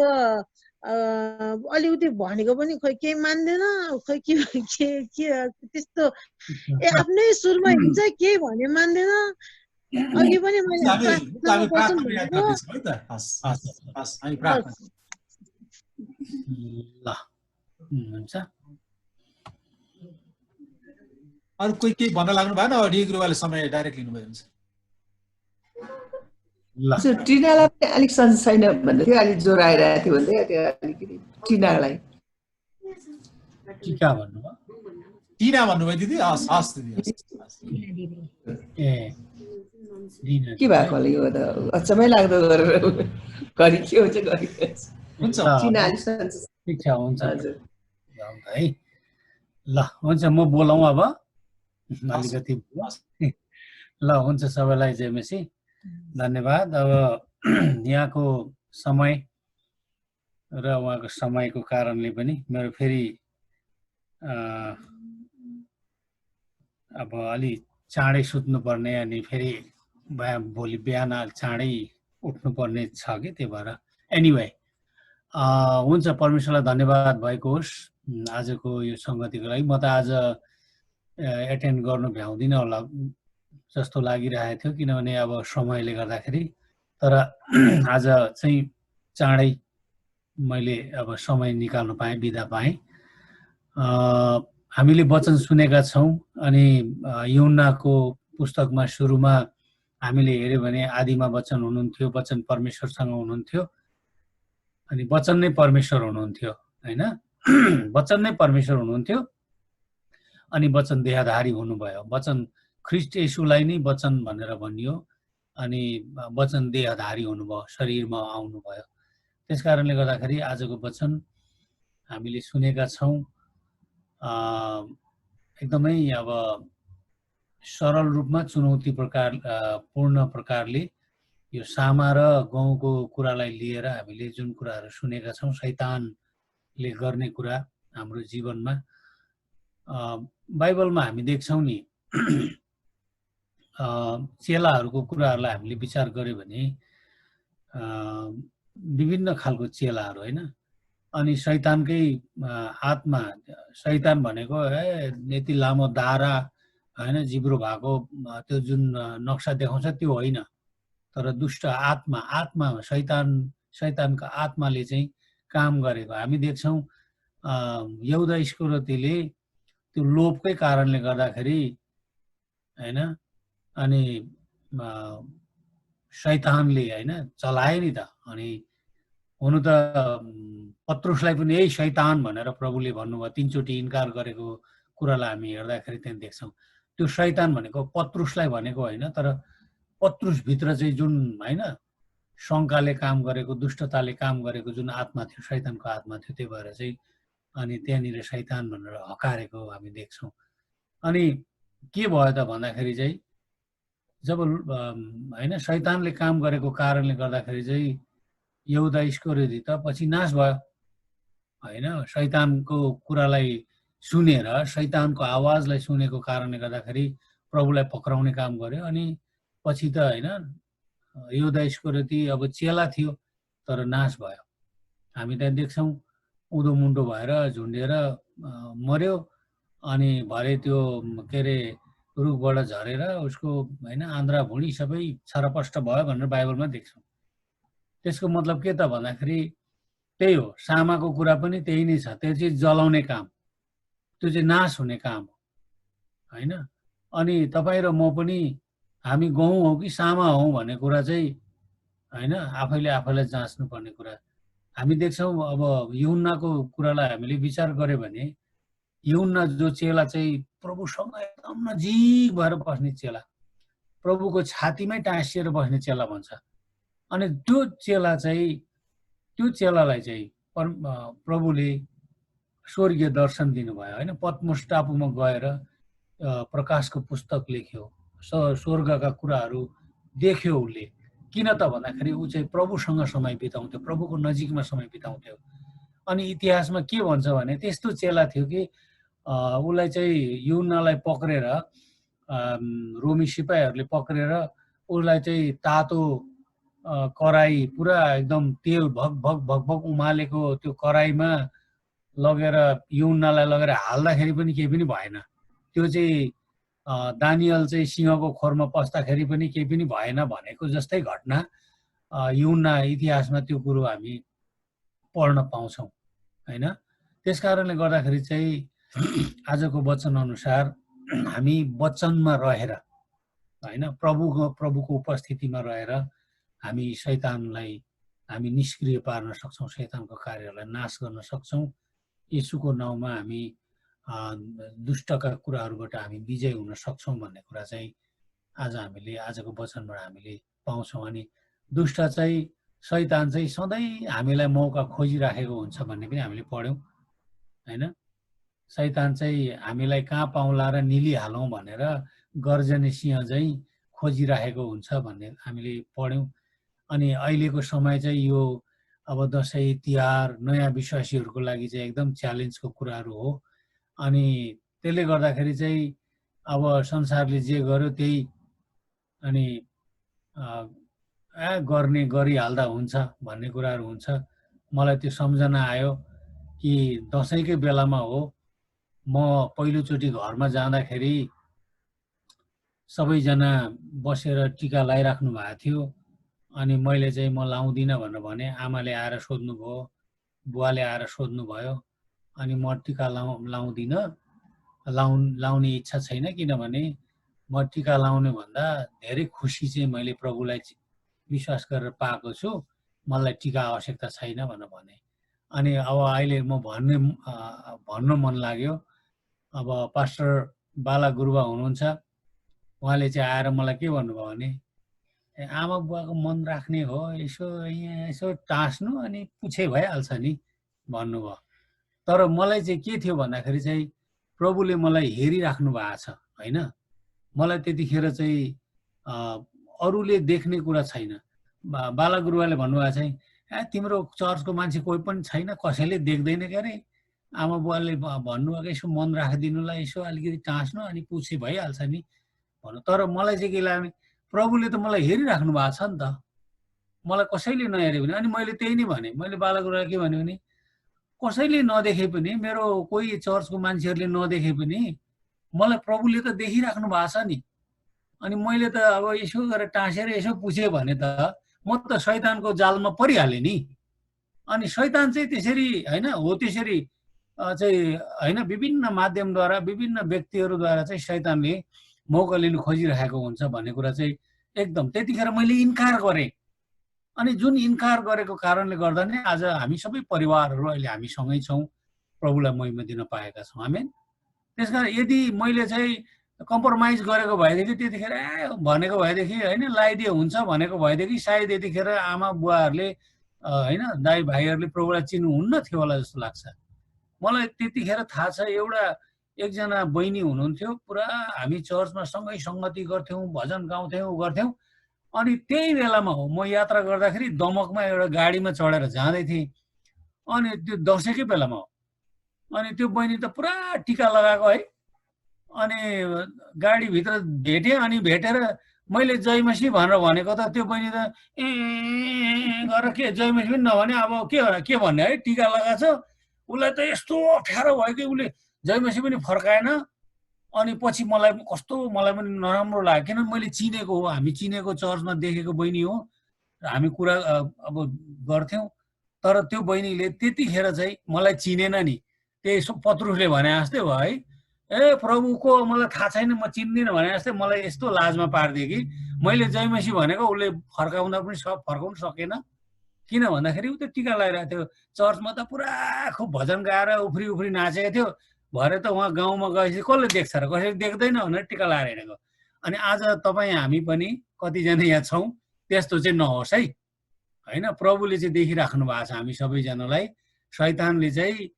S7: अलिकति भनेको पनि खोइ केही मान्दैन, खोइ के त्यस्तो आफ्नै सुरमा हिँड्छ, केही भने मान्दैन। अघि पनि मैले
S8: हुन्छ।
S3: अरू कोही केही भन्न लाग्नु भएन? डिए गुरुवाले समय डाइरेक्ट लिनुभयो हुन्छ।
S9: टिनालाई पनि अलिक सन्चो छैन भन्दै थियो, अलिक ज्वरो आइरहेको थियो भन्दै त्यो अलिकति टिनालाई
S8: टिका भन्नुभयो।
S3: टिना भन्नुभयो दिदी? हस् हस् दिदी।
S8: ए
S9: के भएको होला यो त अचम्मै लाग्दो गरेर घरि के हुन्छ घरि
S3: हुन्छ।
S9: टिना अलिक सन्चो
S8: ठिक छ, हुन्छ
S9: हजुर
S8: है। ल हुन्छ, म बोलाउँ अब अलिकति। ल हुन्छ, सबैलाई जय मसी, धन्यवाद। अब यहाँको समय र उहाँको समयको कारणले पनि मेरो फेरि अब अलि चाँडै सुत्नुपर्ने, अनि फेरि भोलि बिहान चाँडै उठ्नुपर्ने छ कि, त्यही भएर एनिवे हुन्छ। परमेश्वरलाई धन्यवाद भएको होस् आजको यो सङ्गतिको लागि। म त आज एटेन्ड गर्नु भ्याउँदिनँ होला जस्तो लागिरहेको थियो, किनभने अब समयले गर्दाखेरि। तर आज चाहिँ चाँडै मैले अब समय निकाल्नु पाएँ, बिदा पाएँ। हामीले वचन सुनेका छौँ, अनि यूहन्नाको पुस्तकमा सुरुमा हामीले हेऱ्यो भने आदिमा वचन हुनुहुन्थ्यो, वचन परमेश्वरसँग हुनुहुन्थ्यो, अनि वचन नै परमेश्वर हुनुहुन्थ्यो, होइन? वचन नै परमेश्वर हुनुहुन्थ्यो, अनि वचन देहधारी हुनुभयो। वचन ख्रीष्ट येशूलाई नै वचन भनेर भनियो, अनि वचन देहधारी हुनुभयो, शरीरमा आउनुभयो। त्यस कारणले गर्दाखेरि आजको वचन हामीले सुनेका छौँ। एकदमै अब सरल रूपमा चुनौती पूर्ण प्रकारले यो सामा र गहुँको कुरालाई लिएर हामीले जुन कुराहरू सुनेका छौँ, शैतानले गर्ने कुरा हाम्रो जीवनमा, बाइबलमा हामी देख्छौँ नि, चेलाहरूको कुराहरूलाई हामीले विचार गर्यो भने विभिन्न खालको चेलाहरू, होइन? अनि शैतानकै हातमा, शैतान भनेको यति लामो दारा, होइन, जिब्रो भएको त्यो जुन नक्सा देखाउँछ त्यो होइन, तर दुष्ट आत्मा शैतानको आत्माले चाहिँ काम गरेको हामी देख्छौँ। यहुदा इस्करियोतीले त्यो लोभकै कारणले गर्दाखेरि, होइन, अनि शैतानले, होइन, चलाए नि त। अनि हुनु त पत्रुसलाई पनि यही शैतान भनेर प्रभुले भन्नुभयो, 3 चोटि इन्कार गरेको कुरालाई हामी हेर्दाखेरि त्यहाँ देख्छौँ। त्यो शैतान भनेको पत्रुसलाई भनेको होइन, तर पत्रुसभित्र चाहिँ जुन, होइन, शङ्काले काम गरेको, दुष्टताले काम गरेको जुन आत्मा थियो, शैतानको आत्मा थियो, त्यही भएर चाहिँ अनि त्यहाँनिर शैतान भनेर हकारेको हामी देख्छौँ। अनि के भयो त भन्दाखेरि चाहिँ जब, होइन, शैतानले काम गरेको कारणले गर्दाखेरि चाहिँ यहुदा इस्करियोती त पछि नाश भयो, होइन? शैतानको कुरालाई सुनेर, शैतानको आवाजलाई सुनेको कारणले गर्दाखेरि प्रभुलाई पक्राउने काम गर्यो। अनि पछि त, होइन, यहुदा इस्करियोती अब चेला थियो तर नाश भयो। हामी त्यहाँ देख्छौँ उँधो मुन्टो भएर झुन्डेर मर्यो अनि भरे त्यो के अरे रुखबाट झरेर उसको होइन आन्द्रा भुँडी सबै छरपष्ट भयो भनेर बाइबलमा देख्छौँ। त्यसको मतलब के त भन्दाखेरि त्यही हो, सामाको कुरा पनि त्यही नै छ। त्यो चाहिँ जलाउने काम, त्यो चाहिँ नाश हुने काम हो होइन। अनि तपाईँ र म पनि हामी गहुँ हौ कि सामा हौ भन्ने कुरा चाहिँ होइन आफैले आफैलाई जाँच्नुपर्ने कुरा। हामी देख्छौँ अब यूहन्नाको कुरालाई हामीले विचार गऱ्यो भने यूहन्ना जो चेला चाहिँ प्रभुसँग एकदम नजिक भएर बस्ने चेला, प्रभुको छातीमै टाँसिएर बस्ने चेला भन्छ। अनि त्यो चेलालाई चाहिँ प्रभुले स्वर्गीय दर्शन दिनुभयो होइन। पत्मोस टापुमा गएर प्रकाशको पुस्तक लेख्यो, स्वर्गका कुराहरू देख्यो उसले। किन त भन्दाखेरि ऊ चाहिँ प्रभुसँग समय बिताउँथ्यो, प्रभुको नजिकमा समय बिताउँथ्यो। अनि इतिहासमा के भन्छ भने त्यस्तो चेला थियो कि उसलाई चाहिँ यूहन्नालाई पक्रेर रोमी सिपाहीहरूले पक्रेर उसलाई चाहिँ तातो कराई पुरा एकदम तेल भग उमालेको त्यो कराईमा लगेर यूहन्नालाई लगेर हाल्दाखेरि पनि केही पनि भएन। त्यो चाहिँ दानियल चाहिँ सिंहको खोरमा पस्दाखेरि पनि केही पनि भएन भनेको जस्तै घटना यूहन्ना इतिहासमा त्यो कुरो हामी पढ्न पाउँछौँ होइन। त्यस कारणले गर्दाखेरि चाहिँ आजको वचन अनुसार हामी वचनमा रहेर होइन प्रभुको उपस्थितिमा रहेर हामी शैतानलाई हामी निष्क्रिय पार्न सक्छौँ, शैतानको कार्यहरूलाई नाश गर्न सक्छौँ। येशूको नाउँमा हामी दुष्टका कुराहरूबाट हामी विजय हुन सक्छौँ भन्ने कुरा चाहिँ आज हामीले आजको वचनबाट हामीले पाउँछौँ। अनि दुष्ट चाहिँ शैतान चाहिँ सधैँ हामीलाई मौका खोजिराखेको हुन्छ भन्ने पनि हामीले पढ्यौँ होइन। शैतान चाहिँ हामीलाई कहाँ पाउला र निलिहालौँ भनेर गर्जने सिंह चाहिँ खोजिराखेको हुन्छ भन्ने हामीले पढ्यौँ। अनि अहिलेको समय चाहिँ यो अब दसैँ तिहार नयाँ विश्वासीहरूको लागि चाहिँ एकदम च्यालेन्जको कुराहरू हो। अनि त्यसले गर्दाखेरि चाहिँ अब संसारले जे गर्यो त्यही अनि गर्ने गरिहाल्दा हुन्छ भन्ने कुराहरू हुन्छ। मलाई त्यो सम्झना आयो कि दसैँकै बेलामा हो, म पहिलोचोटि घरमा जाँदाखेरि सबैजना बसेर टिका लगाइराख्नु भएको थियो। अनि मैले चाहिँ म लाउँदिनँ भनेर भने आमाले आएर सोध्नुभयो, बुवाले आएर सोध्नुभयो। अनि म टिका लाउँदिनँ, लाउने इच्छा छैन, किनभने म टिका लाउने भन्दा धेरै खुसी चाहिँ मैले प्रभुलाई विश्वास गरेर पाएको छु, मलाई टिका आवश्यकता छैन भनेर भने। अनि अब अहिले म भन्नु मन लाग्यो। अब पास्टर बाला गुरुबा हुनुहुन्छ, उहाँले चाहिँ आएर मलाई के भन्नुभयो भने आमा बुवाको मन राख्ने हो, यसो टाँस्नु अनि पुछे भइहाल्छ नि भन्नुभयो। तर मलाई चाहिँ के थियो भन्दाखेरि चाहिँ प्रभुले मलाई हेरिराख्नु भएको छ होइन। मलाई त्यतिखेर चाहिँ अरूले देख्ने कुरा छैन। बाला गुरुवाले भन्नुभएको चाहिँ तिम्रो चर्चको मान्छे कोही पनि छैन, कसैले देख्दैन के अरे, आमा बुवाले भन्नुभएको यसो मन राखिदिनुलाई यसो अलिकति टाँस्नु अनि पुछे भइहाल्छ नि भन्नु। तर मलाई चाहिँ के लाग्यो, प्रभुले त मलाई हेरिराख्नु भएको छ नि त, मलाई कसैले नहेरे पनि। अनि मैले त्यही नै भने, मैले बाला गुरुवालाई के भन्यो भने कसैले नदेखे पनि, मेरो कोही चर्चको मान्छेहरूले नदेखे पनि मलाई प्रभुले त देखिराख्नु भएको छ नि। अनि मैले त अब यसो गरेर टाँसेर यसो पुछेँ भने त म त शैतानको जालमा परिहालेँ नि। अनि शैतान चाहिँ त्यसरी होइन हो, त्यसरी चाहिँ होइन विभिन्न माध्यमद्वारा विभिन्न व्यक्तिहरूद्वारा चाहिँ शैतानले मौका लिनु खोजिरहेको हुन्छ भन्ने कुरा चाहिँ एकदम त्यतिखेर मैले इन्कार गरेँ। अनि जुन इन्कार गरेको कारणले गर्दा नै आज हामी सबै परिवारहरू अहिले हामी सँगै छौँ, प्रभुलाई महिमा दिन पाएका छौँ। आमेन। त्यसकारण यदि मैले चाहिँ कम्प्रोमाइज गरेको भएदेखि त्यतिखेर भनेको भएदेखि होइन लगाइदिए हुन्छ भनेको भएदेखि सायद यतिखेर आमा बुवाहरूले होइन दाइ भाइहरूले प्रभुलाई चिन्नुहुन्न थियो होला जस्तो लाग्छ मलाई। त्यतिखेर थाहा छ एकजना बहिनी हुनुहुन्थ्यो, पुरा हामी चर्चमा सँगै सङ्गति गर्थ्यौँ, भजन गाउँथ्यौँ गर्थ्यौँ। अनि त्यही बेलामा हो म यात्रा गर्दाखेरि दमकमा एउटा गाडीमा चढेर जाँदै थिएँ। अनि त्यो दसैँकै बेलामा हो। अनि त्यो बहिनी त पुरा टिका लगाएको है। अनि गाडीभित्र भेटेँ। अनि भेटेर मैले जयमसी भनेर भनेको त त्यो बहिनी त गरेर के जयमसी पनि नभने अब के भन्ने है, टिका लगाएको छ उसलाई त यस्तो अप्ठ्यारो भयो कि उसले जयमसी पनि फर्काएन। अनि पछि मलाई पनि नराम्रो लाग्यो, किनभने मैले चिनेको हो, हामी चिनेको चर्चमा देखेको बहिनी हो, हामी कुरा अब गर्थ्यौँ। तर त्यो बहिनीले त्यतिखेर चाहिँ मलाई चिनेन नि, त्यही पत्रुसले भने जस्तै भयो है, ए प्रभुको मलाई थाहा छैन, म चिन्दिनँ भने जस्तै मलाई यस्तो लाजमा पारिदियो कि मैले जयमसी भनेको उसले फर्काउन पनि फर्काउन सकेन। किन भन्दाखेरि ऊ त टिका लगाइरहेको थियो, चर्चमा त पुरा खुब भजन गाएर उफ्री उफ्री नाचेको थियो, भरे त उहाँ गाउँमा गएपछि कसले देख्छ र, कसैले देख्दैन भनेर टिका लगाएर हिँडेको। अनि आज तपाईँ हामी पनि कतिजना यहाँ छौँ, त्यस्तो चाहिँ नहोस् है, होइन। प्रभुले चाहिँ देखिराख्नु भएको छ हामी सबैजनालाई, शैतानले चाहिँ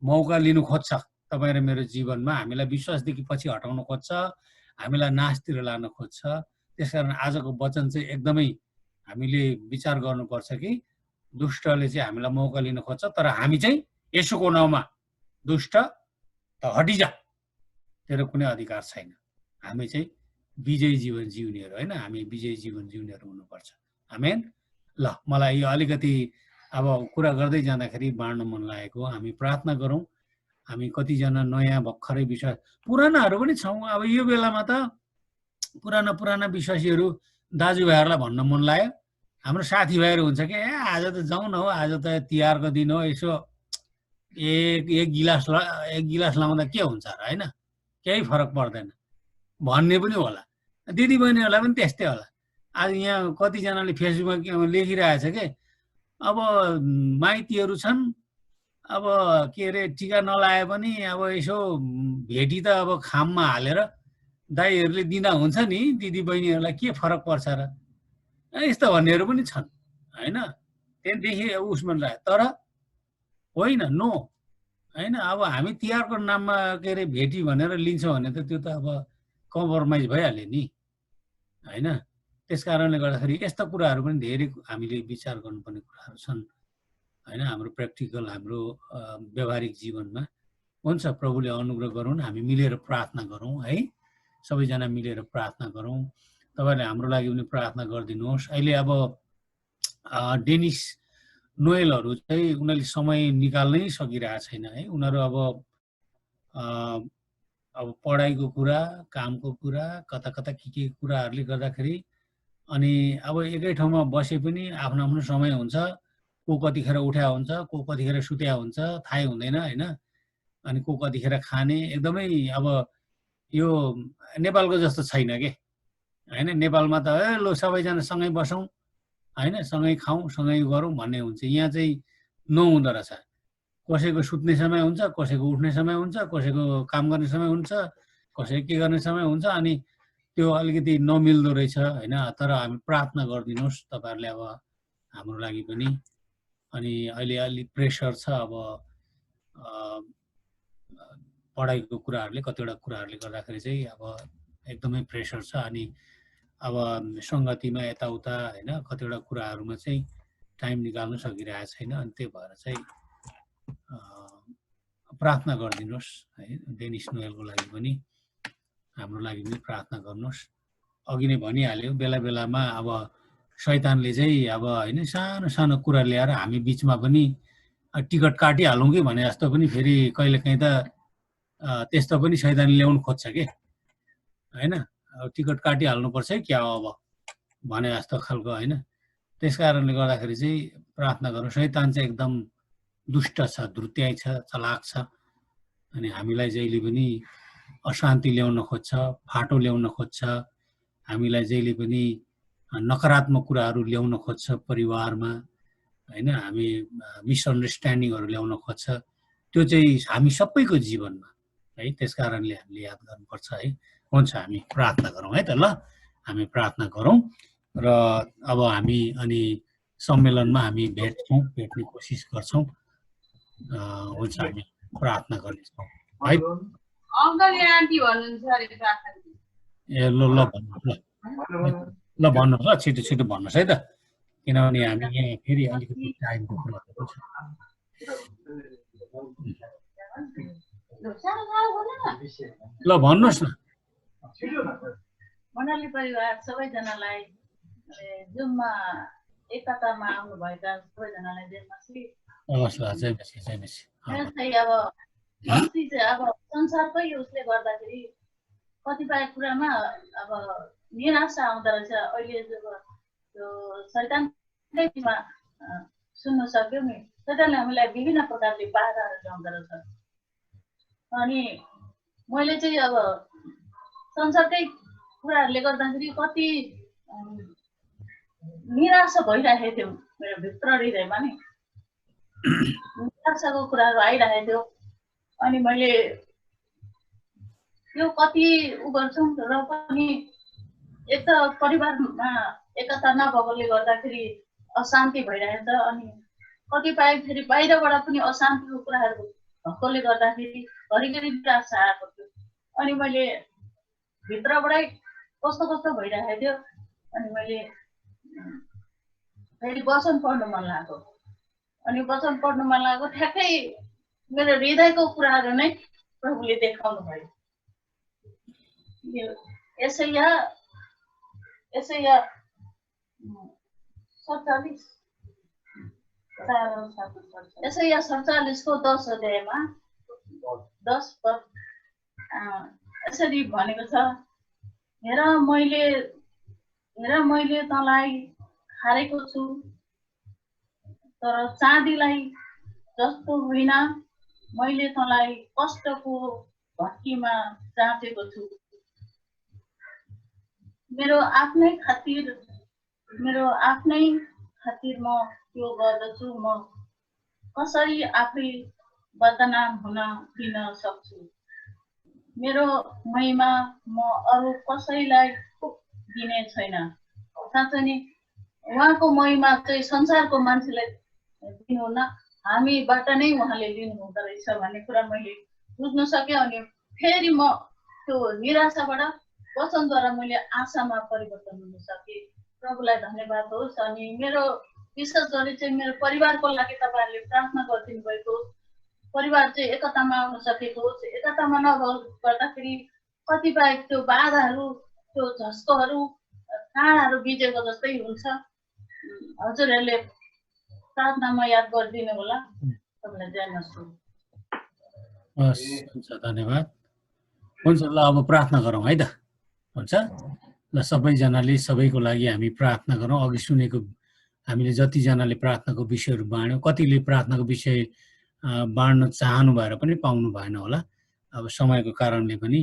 S8: मौका लिनु खोज्छ तपाईँ र मेरो जीवनमा, हामीलाई विश्वासदेखि पछि हटाउन खोज्छ, हामीलाई नाशतिर लान खोज्छ। त्यसकारण आजको वचन चाहिँ एकदमै हामीले विचार गर्नुपर्छ कि दुष्टले चाहिँ हामीलाई मौका लिन खोज्छ, तर हामी चाहिँ येशूको नाउँमा दुष्ट त हटिजा, तेरो कुनै अधिकार छैन। हामी चाहिँ विजयी जीवन जिउनेहरू, होइन, हामी विजयी जीवन जिउनेहरू हुनुपर्छ। आमेन। ल, मलाई यो अलिकति अब कुरा गर्दै जाँदाखेरि बाँड्न मन लागेको, हामी प्रार्थना गरौँ। हामी कतिजना नयाँ भर्खरै विश्वास, पुरानाहरू पनि छौँ। अब यो बेलामा त पुराना विश्वासीहरू दाजुभाइहरूलाई भन्न मन लाग्यो, हाम्रो साथीभाइहरू हुन्छ कि आज त जाउँ न हो, आज त तिहारको दिन हो, यसो एक गिलास लाउँदा के हुन्छ र, होइन, केही फरक पर्दैन भन्ने पनि होला। दिदीबहिनीहरूलाई पनि त्यस्तै होला। आज यहाँ कतिजनाले फेसबुकमा लेखिरहेछ कि अब माइतीहरू छन्, अब के अरे टिका नलाए पनि अब यसो भेटी त अब खाममा हालेर दाइहरूले दिँदा हुन्छ नि, दिदीबहिनीहरूलाई के फरक पर्छ र, यस्तो भन्नेहरू पनि छन्, होइन। त्यहाँदेखि उसमा लाग्यो, तर होइन, नो, होइन। अब हामी तिहारको नाममा के अरे भेटी भनेर लिन्छौँ भने त त्यो त अब कम्प्रोमाइज भइहाल्यो नि, होइन। त्यस कारणले गर्दाखेरि यस्ता कुराहरू पनि धेरै हामीले विचार गर्नुपर्ने कुराहरू छन्, होइन, हाम्रो प्र्याक्टिकल, हाम्रो व्यवहारिक जीवनमा। हुन्छ, प्रभुले अनुग्रह गरौँ, हामी मिलेर प्रार्थना गरौँ है, सबैजना मिलेर प्रार्थना गरौँ। तपाईँले हाम्रो लागि पनि प्रार्थना गरिदिनुहोस्। अहिले अब डेनिस नोएलहरू चाहिँ उनीहरूले समय निकाल्नै सकिरहेको छैन है। उनीहरू अब पढाइको कुरा, कामको कुरा, कता कता के कुराहरूले गर्दाखेरि अनि अब एकै ठाउँमा बसे पनि आफ्नो आफ्नो समय हुन्छ, को कतिखेर उठ्या हुन्छ, को कतिखेर सुत्या हुन्छ, थाहै हुँदैन, होइन। अनि को कतिखेर खाने, एकदमै अब यो नेपालको जस्तो छैन के, होइन। नेपालमा त ल सबैजना सँगै बसौँ, होइन, सँगै खाउँ, सँगै गरौँ भन्ने हुन्छ। यहाँ चाहिँ नहुँदो रहेछ, कसैको सुत्ने समय हुन्छ, कसैको उठ्ने समय हुन्छ, कसैको काम गर्ने समय हुन्छ, कसैको के गर्ने समय हुन्छ, अनि त्यो अलिकति नमिल्दो रहेछ, होइन। तर हामी प्रार्थना गरिदिनुहोस् तपाईँहरूले अब हाम्रो लागि पनि। अनि अहिले अलिक प्रेसर छ, अब पढाइको कुराहरूले, कतिवटा कुराहरूले गर्दाखेरि चाहिँ अब एकदमै प्रेसर छ। अनि अब सङ्गतिमा यताउता, होइन, कतिवटा कुराहरूमा चाहिँ टाइम निकाल्न सकिरहेको छैन। अनि त्यही भएर चाहिँ प्रार्थना गरिदिनुहोस् है, डेनिस नोएलको लागि पनि, हाम्रो लागि पनि प्रार्थना गर्नुहोस्। अघि नै भनिहाल्यो, बेला बेलामा अब शैतानले चाहिँ अब, होइन, सानो सानो कुरा ल्याएर हामी बिचमा पनि टिकट काटिहालौँ कि भने जस्तो पनि फेरि कहिलेकाहीँ त त्यस्तो पनि शैतानले ल्याउनु खोज्छ कि, होइन। अब टिकट काटिहाल्नुपर्छ है क्या अब भने जस्तो खालको, होइन। त्यस कारणले गर्दाखेरि चाहिँ प्रार्थना गरौँ। शैतान चाहिँ एकदम दुष्ट छ, धुर्त्याइ छ, चलाक छ, अनि हामीलाई जहिले पनि अशान्ति ल्याउन खोज्छ, फाटो ल्याउन खोज्छ, हामीलाई जहिले पनि नकारात्मक कुराहरू ल्याउन खोज्छ परिवारमा, होइन। हामी मिसअन्डरस्ट्यान्डिङहरू ल्याउन खोज्छ, त्यो चाहिँ हामी सबैको जीवनमा है। त्यस कारणले हामीले याद गर्नुपर्छ है। हुन्छ, हामी प्रार्थना गरौँ है त। ल, हामी प्रार्थना गरौँ र अब हामी अनि सम्मेलनमा हामी भेट्ने कोसिस गर्छौँ। हुन्छ, हामी प्रार्थना गर्नेछौँ है। ए ल भन्नुहोस् ल, छिटो भन्नुहोस् है त, किनभने हामी यहाँ फेरि अलिकति टाइमको कुरा छ। ल भन्नुहोस् न।
S10: मण्डली परिवार सबैजनालाई जुममा एकतामा आउनुभएका सबैजनालाई देशवासी
S8: हवस् ल, जय मसी, जय मसी।
S4: मेरो चाहिँ अब अस्ति चाहिँ अब संसारकै उसले गर्दाखेरि कतिपय कुरामा अब निराशा आउँदो रहेछ। अहिले जब त्यो शैतानकैमा सुन्न सक्यो नि, शैतानले हामीलाई विभिन्न प्रकारले बाधाहरू ल्याउँदो रहेछ। अनि मैले चाहिँ अब संसारकै कुराहरूले गर्दाखेरि कति निराशा भइरहेको थियो मेरो भित्र हृदयमा नि, निराशाको कुराहरू आइरहेको थियो। अनि मैले यो कति उ गर्छौँ र पनि एक त परिवारमा एकता नभएकोले गर्दाखेरि अशान्ति भइरहेछ। अनि कतिपय फेरि बाहिरबाट पनि अशान्तिको कुराहरू भएकोले गर्दाखेरि घरिघरि निराशा आएको थियो। अनि मैले भित्रबाटै कस्तो कस्तो भइरहेको थियो। अनि मैले फेरि वचन पढ्नु मन लाग्यो। अनि वचन पढ्नु मन लाग्यो, ठ्याक्कै मेरो हृदयको कुराहरू नै प्रभुले देखाउनु भयो। यसैया 47 को 10 अध्यायमा 10 पद यसरी भनेको छ, हेर मैले तँलाई खारेको छु, तर चाँदीलाई जस्तो होइन, मैले तँलाई कष्टको भट्टीमा जाँचेको छु। मेरो आफ्नै खातिर म त्यो गर्दछु। म कसरी आफै बदनाम हुन दिन सक्छु। मेरो महिमा म अरू कसैलाई दिने छैन। साँच्चै नै उहाँको महिमा चाहिँ संसारको मान्छेलाई दिनुहुन्न, हामीबाट नै उहाँले लिनुहुँदो रहेछ भन्ने कुरा मैले बुझ्न सकेँ। अनि फेरि म त्यो निराशाबाट वचनद्वारा मैले आशामा परिवर्तन हुन सकेँ। प्रभुलाई धन्यवाद होस्। अनि मेरो विशेष गरी चाहिँ मेरो परिवारको लागि तपाईँहरूले प्रार्थना गरिदिनु भएको, परिवार चाहिँ एकतामा आउन सकेको होस्। एकतामा नगर्दाखेरि कतिपय त्यो बाधाहरू, त्यो झस्कोहरू, काँडाहरू बिजेको जस्तै हुन्छ। हजुरहरूले प्रार्थनामा याद गरिदिनु होला। तपाईँलाई जय मसी।
S8: हस्, हुन्छ, धन्यवाद। हुन्छ ल, अब प्रार्थना गरौँ है त, हुन्छ ल। सबैजनाले सबैको लागि हामी प्रार्थना गरौँ। अघि सुनेको हामीले जतिजनाले प्रार्थनाको विषयहरू बाँड्यौँ, कतिले प्रार्थनाको विषय बाँड्न चाहनु भएर पनि पाउनु भएन होला, अब समयको कारणले पनि।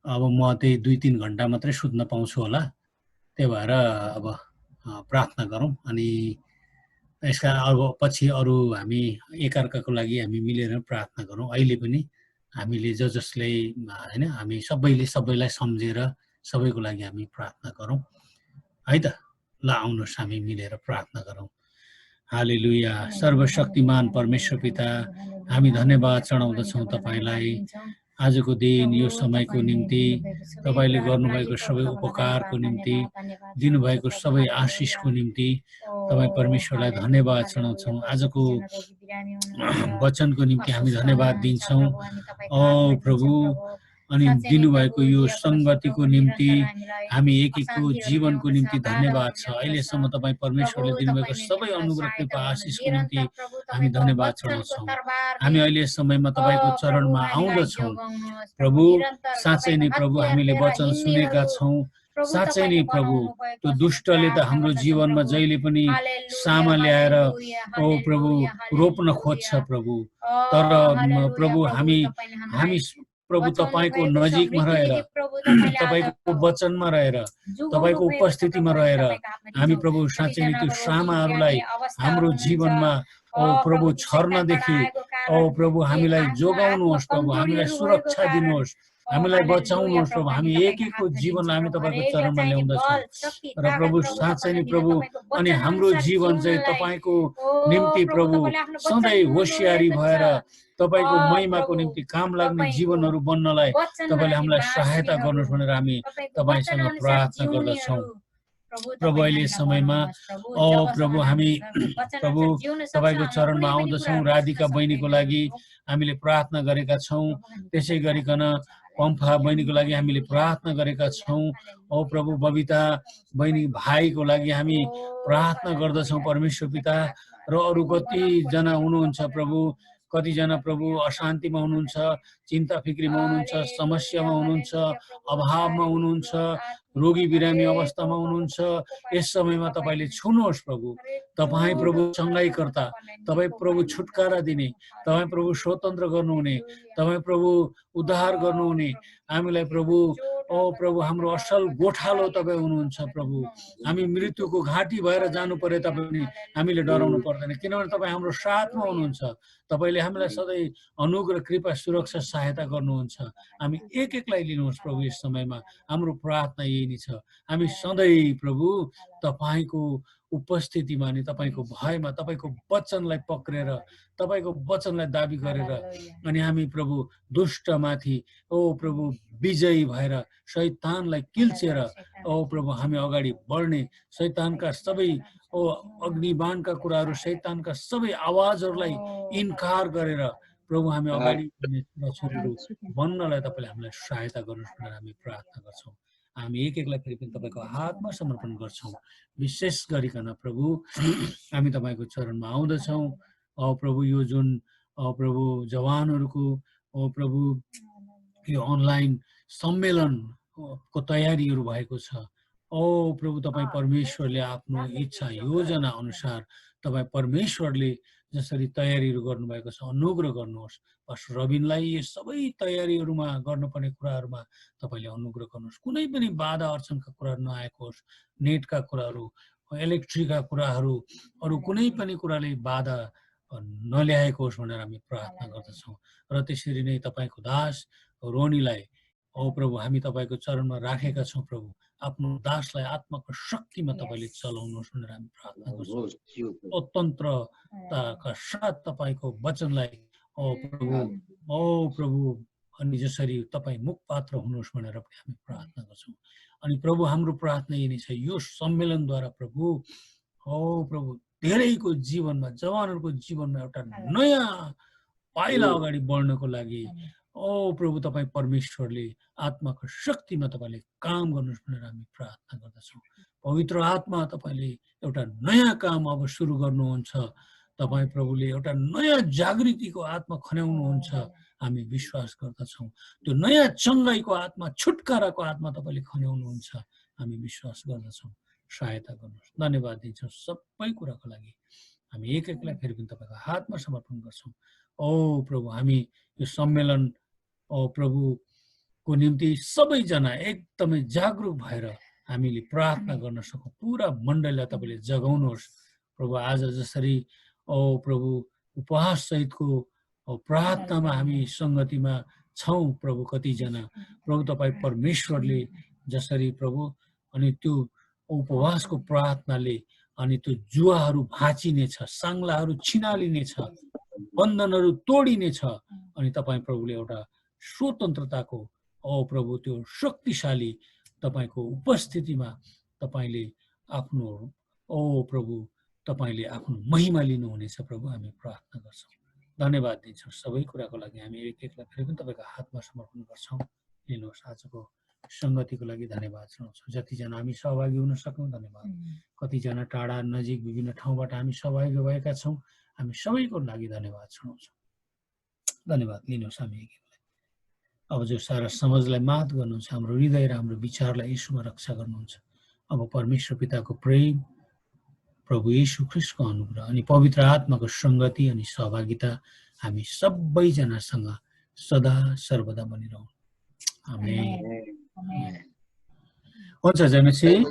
S8: अब म त्यही 2-3 घन्टा मात्रै सुत्न पाउँछु होला, त्यही भएर अब प्रार्थना गरौँ। अनि यसका अब पछि अरू हामी एकअर्काको लागि हामी मिलेर प्रार्थना गरौँ। अहिले पनि हामीले जसले होइन, हामी सबैले सबैलाई सम्झेर सबैको लागि हामी प्रार्थना गरौँ है त। ल, आउनुहोस् हामी मिलेर प्रार्थना गरौँ। हालेलुया। सर्वशक्तिमान परमेश्वर पिता, हामी धन्यवाद चढाउँदछौँ तपाईँलाई आजको दिन, यो समयको निम्ति, तपाईँले गर्नुभएको सबै उपकारको निम्ति, दिनुभएको सबै आशिषको निम्ति तपाईँ परमेश्वरलाई धन्यवाद चढाउँछौँ। आजको वचनको निम्ति हामी धन्यवाद दिन्छौँ ओ प्रभु। अनि दिनुभएको यो सङ्गतिको निम्ति, हामी एकको जीवनको निम्ति धन्यवाद छ। अहिलेसम्म तपाईँ परमेश्वरले दिनुभएको सबै अनुग्रह कृपा आशिषको निम्ति हामी धन्यवाद चढाउँछौँ। हामी अहिले समयमा तपाईँको चरणमा आउँदछौँ प्रभु। साँच्चै नै प्रभु, हामीले वचन सुनेका छौँ। साँच्चै नै प्रभु, त्यो दुष्टले त हाम्रो जीवनमा जहिले पनि सामा ल्याएर ओ प्रभु रोप्न खोज्छ प्रभु। तर प्रभु हामी प्रभु तपाईँको नजिकमा रहेर, तपाईँको वचनमा रहेर, तपाईँको उपस्थितिमा रहेर हामी प्रभु साँच्चै नै त्यो सामाहरूलाई हाम्रो जीवनमा ओ प्रभु छर्नदेखि ओ प्रभु हामीलाई जोगाउनुहोस् प्रभु, हामीलाई सुरक्षा दिनुहोस्, हामीलाई बचाउनुहोस् प्रभु। हामी एकको जीवनलाई हामी तपाईँको चरणमा ल्याउँदछौँ र प्रभु साँच्चै नै प्रभु, अनि हाम्रो जीवन चाहिँ तपाईँको निम्ति प्रभु सधैँ होसियारी भएर तपाईँको महिमाको निम्ति काम लाग्ने जीवनहरू बन्नलाई तपाईँले हामीलाई सहायता गर्नुहोस् भनेर हामी तपाईँसँग प्रार्थना गर्दछौँ प्रभु। अहिले समयमा ओ प्रभु, हामी प्रभु तपाईँको चरणमा आउँदछौँ। राधिका बहिनीको लागि हामीले प्रार्थना गरेका छौँ। त्यसै गरिकन पम्फा बहिनीको लागि हामीले प्रार्थना गरेका छौँ। ओ प्रभु बबिता बहिनी भाइको लागि हामी प्रार्थना गर्दछौँ परमेश्वर पिता। र अरू कतिजना हुनुहुन्छ प्रभु, कतिजना प्रभु अशान्तिमा हुनुहुन्छ, चिन्ता फिक्रीमा हुनुहुन्छ, समस्यामा हुनुहुन्छ, अभावमा हुनुहुन्छ, रोगी बिरामी अवस्थामा हुनुहुन्छ। यस समयमा तपाईँले छुनुहोस् प्रभु। तपाईँ प्रभु सङ्घाइकर्ता, तपाईँ प्रभु छुटकारा दिने, तपाईँ प्रभु स्वतन्त्र गर्नुहुने, तपाईँ प्रभु उद्धार गर्नुहुने। हामीलाई प्रभु ओ प्रभु हाम्रो असल गोठालो तपाईँ हुनुहुन्छ प्रभु। हामी मृत्युको घाँटी भएर जानु परे तापनि हामीले डराउनु पर्दैन, किनभने तपाईँ हाम्रो साथमा हुनुहुन्छ। तपाईँले हामीलाई सधैँ अनुग्रह कृपा सुरक्षा सहायता गर्नुहुन्छ। हामी एक एकलाई लिनुहोस् प्रभु। यस समयमा हाम्रो प्रार्थना यही नै छ। हामी सधैँ प्रभु तपाईँको उपस्थितिमा अनि तपाईँको भयमा तपाईँको वचनलाई पक्रेर, तपाईँको वचनलाई दाबी गरेर अनि हामी प्रभु दुष्टमाथि ओ प्रभु विजयी भएर शैतानलाई किल्चेर ओ प्रभु हामी अगाडि बढ्ने, शैतानका सबै ओ अग्निबाणका कुराहरू, शैतानका सबै आवाजहरूलाई इन्कार गरेर प्रभु हामी अगाडि बढ्ने छोराछोरीहरू बन्नलाई तपाईँले हामीलाई सहायता गर्नुहोस् भनेर हामी प्रार्थना गर्छौँ। हामी एक एकलाई फेरि पनि तपाईँको हातमा समर्पण गर्छौँ। विशेष गरिकन प्रभु हामी तपाईँको चरणमा आउँदछौँ। औ प्रभु यो जुन प्रभु जवानहरूको प्रभु यो अनलाइन सम्मेलनको तयारीहरू भएको छ। ओ प्रभु तपाईँ परमेश्वरले आफ्नो इच्छा योजना अनुसार तपाईँ परमेश्वरले जसरी तयारीहरू गर्नुभएको छ अनुग्रह गर्नुहोस्। पास्टर रबिनलाई यो सबै तयारीहरूमा गर्नुपर्ने कुराहरूमा तपाईँले अनुग्रह गर्नुहोस्। कुनै पनि बाधा अर्चनका कुराहरू नआएको होस्, नेटका कुराहरू, इलेक्ट्रिकका कुराहरू, अरू कुनै पनि कुराले बाधा नल्याएको होस् भनेर हामी प्रार्थना गर्दछौँ। र त्यसरी नै तपाईँको दास रोनीलाई ओ प्रभु हामी तपाईँको चरणमा राखेका छौँ। प्रभु आफ्नो दासलाई आत्माको शक्तिमा तपाईँले चलाउनुहोस् भनेर हामी प्रार्थना गर्छौँ। स्वतन्त्रताका साथ तपाईँको वचनलाई ओ प्रभु अनि जसरी तपाईँ मुखपात्र हुनुहोस् भनेर पनि हामी प्रार्थना गर्छौँ। अनि प्रभु हाम्रो प्रार्थना यही नै छ, यो सम्मेलनद्वारा प्रभु ओ प्रभु धेरैको जीवनमा, जवानहरूको जीवनमा एउटा नयाँ पाइला अगाडि बढ्नको लागि ओ प्रभु तपाईँ परमेश्वरले आत्माको शक्तिमा तपाईँले काम गर्नुहोस् भनेर हामी प्रार्थना गर्दछौँ। पवित्र आत्मा तपाईँले एउटा नयाँ काम अब सुरु गर्नुहुन्छ। तपाईँ प्रभुले एउटा नयाँ जागृतिको आत्मा खन्याउनुहुन्छ। हामी विश्वास गर्दछौँ त्यो नयाँ चङ्गाइको आत्मा, छुटकाराको आत्मा तपाईँले खन्याउनुहुन्छ। हामी विश्वास गर्दछौँ। सहायता गर्नुहोस्। धन्यवाद दिन्छौँ सबै कुराको लागि। हामी एक एकलाई फेरि पनि तपाईँको हातमा समर्पण गर्छौँ। ओ प्रभु हामी यो सम्मेलन ओ प्रभुको निम्ति सबैजना एकदमै जागरुक भएर हामीले प्रार्थना गर्न सकौँ। पुरा मण्डलीलाई तपाईँले जगाउनुहोस् प्रभु। आज जसरी ओ प्रभु उपवास सहितको प्रार्थनामा हामी सङ्गतिमा छौँ प्रभु, कतिजना प्रभु तपाईँ परमेश्वरले जसरी प्रभु अनि त्यो उपवासको प्रार्थनाले अनि त्यो जुवाहरू भाँचिनेछ, साङ्लाहरू छिनालिनेछ, बन्धनहरू तोडिनेछ अनि तपाईँ प्रभुले एउटा स्वतन्त्रताको ओ प्रभु त्यो शक्तिशाली तपाईँको उपस्थितिमा तपाईँले आफ्नो ओ प्रभु तपाईँले आफ्नो महिमा लिनुहुनेछ प्रभु। हामी प्रार्थना गर्छौँ। धन्यवाद दिन्छौँ सबै कुराको लागि। हामी एक एकलाई फेरि पनि तपाईँको हातमा समर्पण गर्छौँ। लिनुहोस्। आजको सङ्गतिको लागि धन्यवाद जनाउँछौँ। जतिजना हामी सहभागी हुन सक्यौँ धन्यवाद। कतिजना टाढा नजिक विभिन्न ठाउँबाट हामी सहभागी भएका छौँ, हामी सबैको लागि धन्यवाद जनाउँछौँ। धन्यवाद। लिनुहोस्। हामी एक एकलाई अब जो सारा समाजलाई मात गर्नुहुन्छ, हाम्रो हृदय र हाम्रो विचारलाई यीशुमा रक्षा गर्नुहुन्छ। अब परमेश्वर पिताको प्रेम, प्रभु यीशु ख्रीष्टको अनुग्रह अनि पवित्र आत्माको सङ्गति अनि सहभागिता हामी सबैजनासँग सदा सर्वदा बनिरहौँ। आमेन। हुन्छ जय मसीह।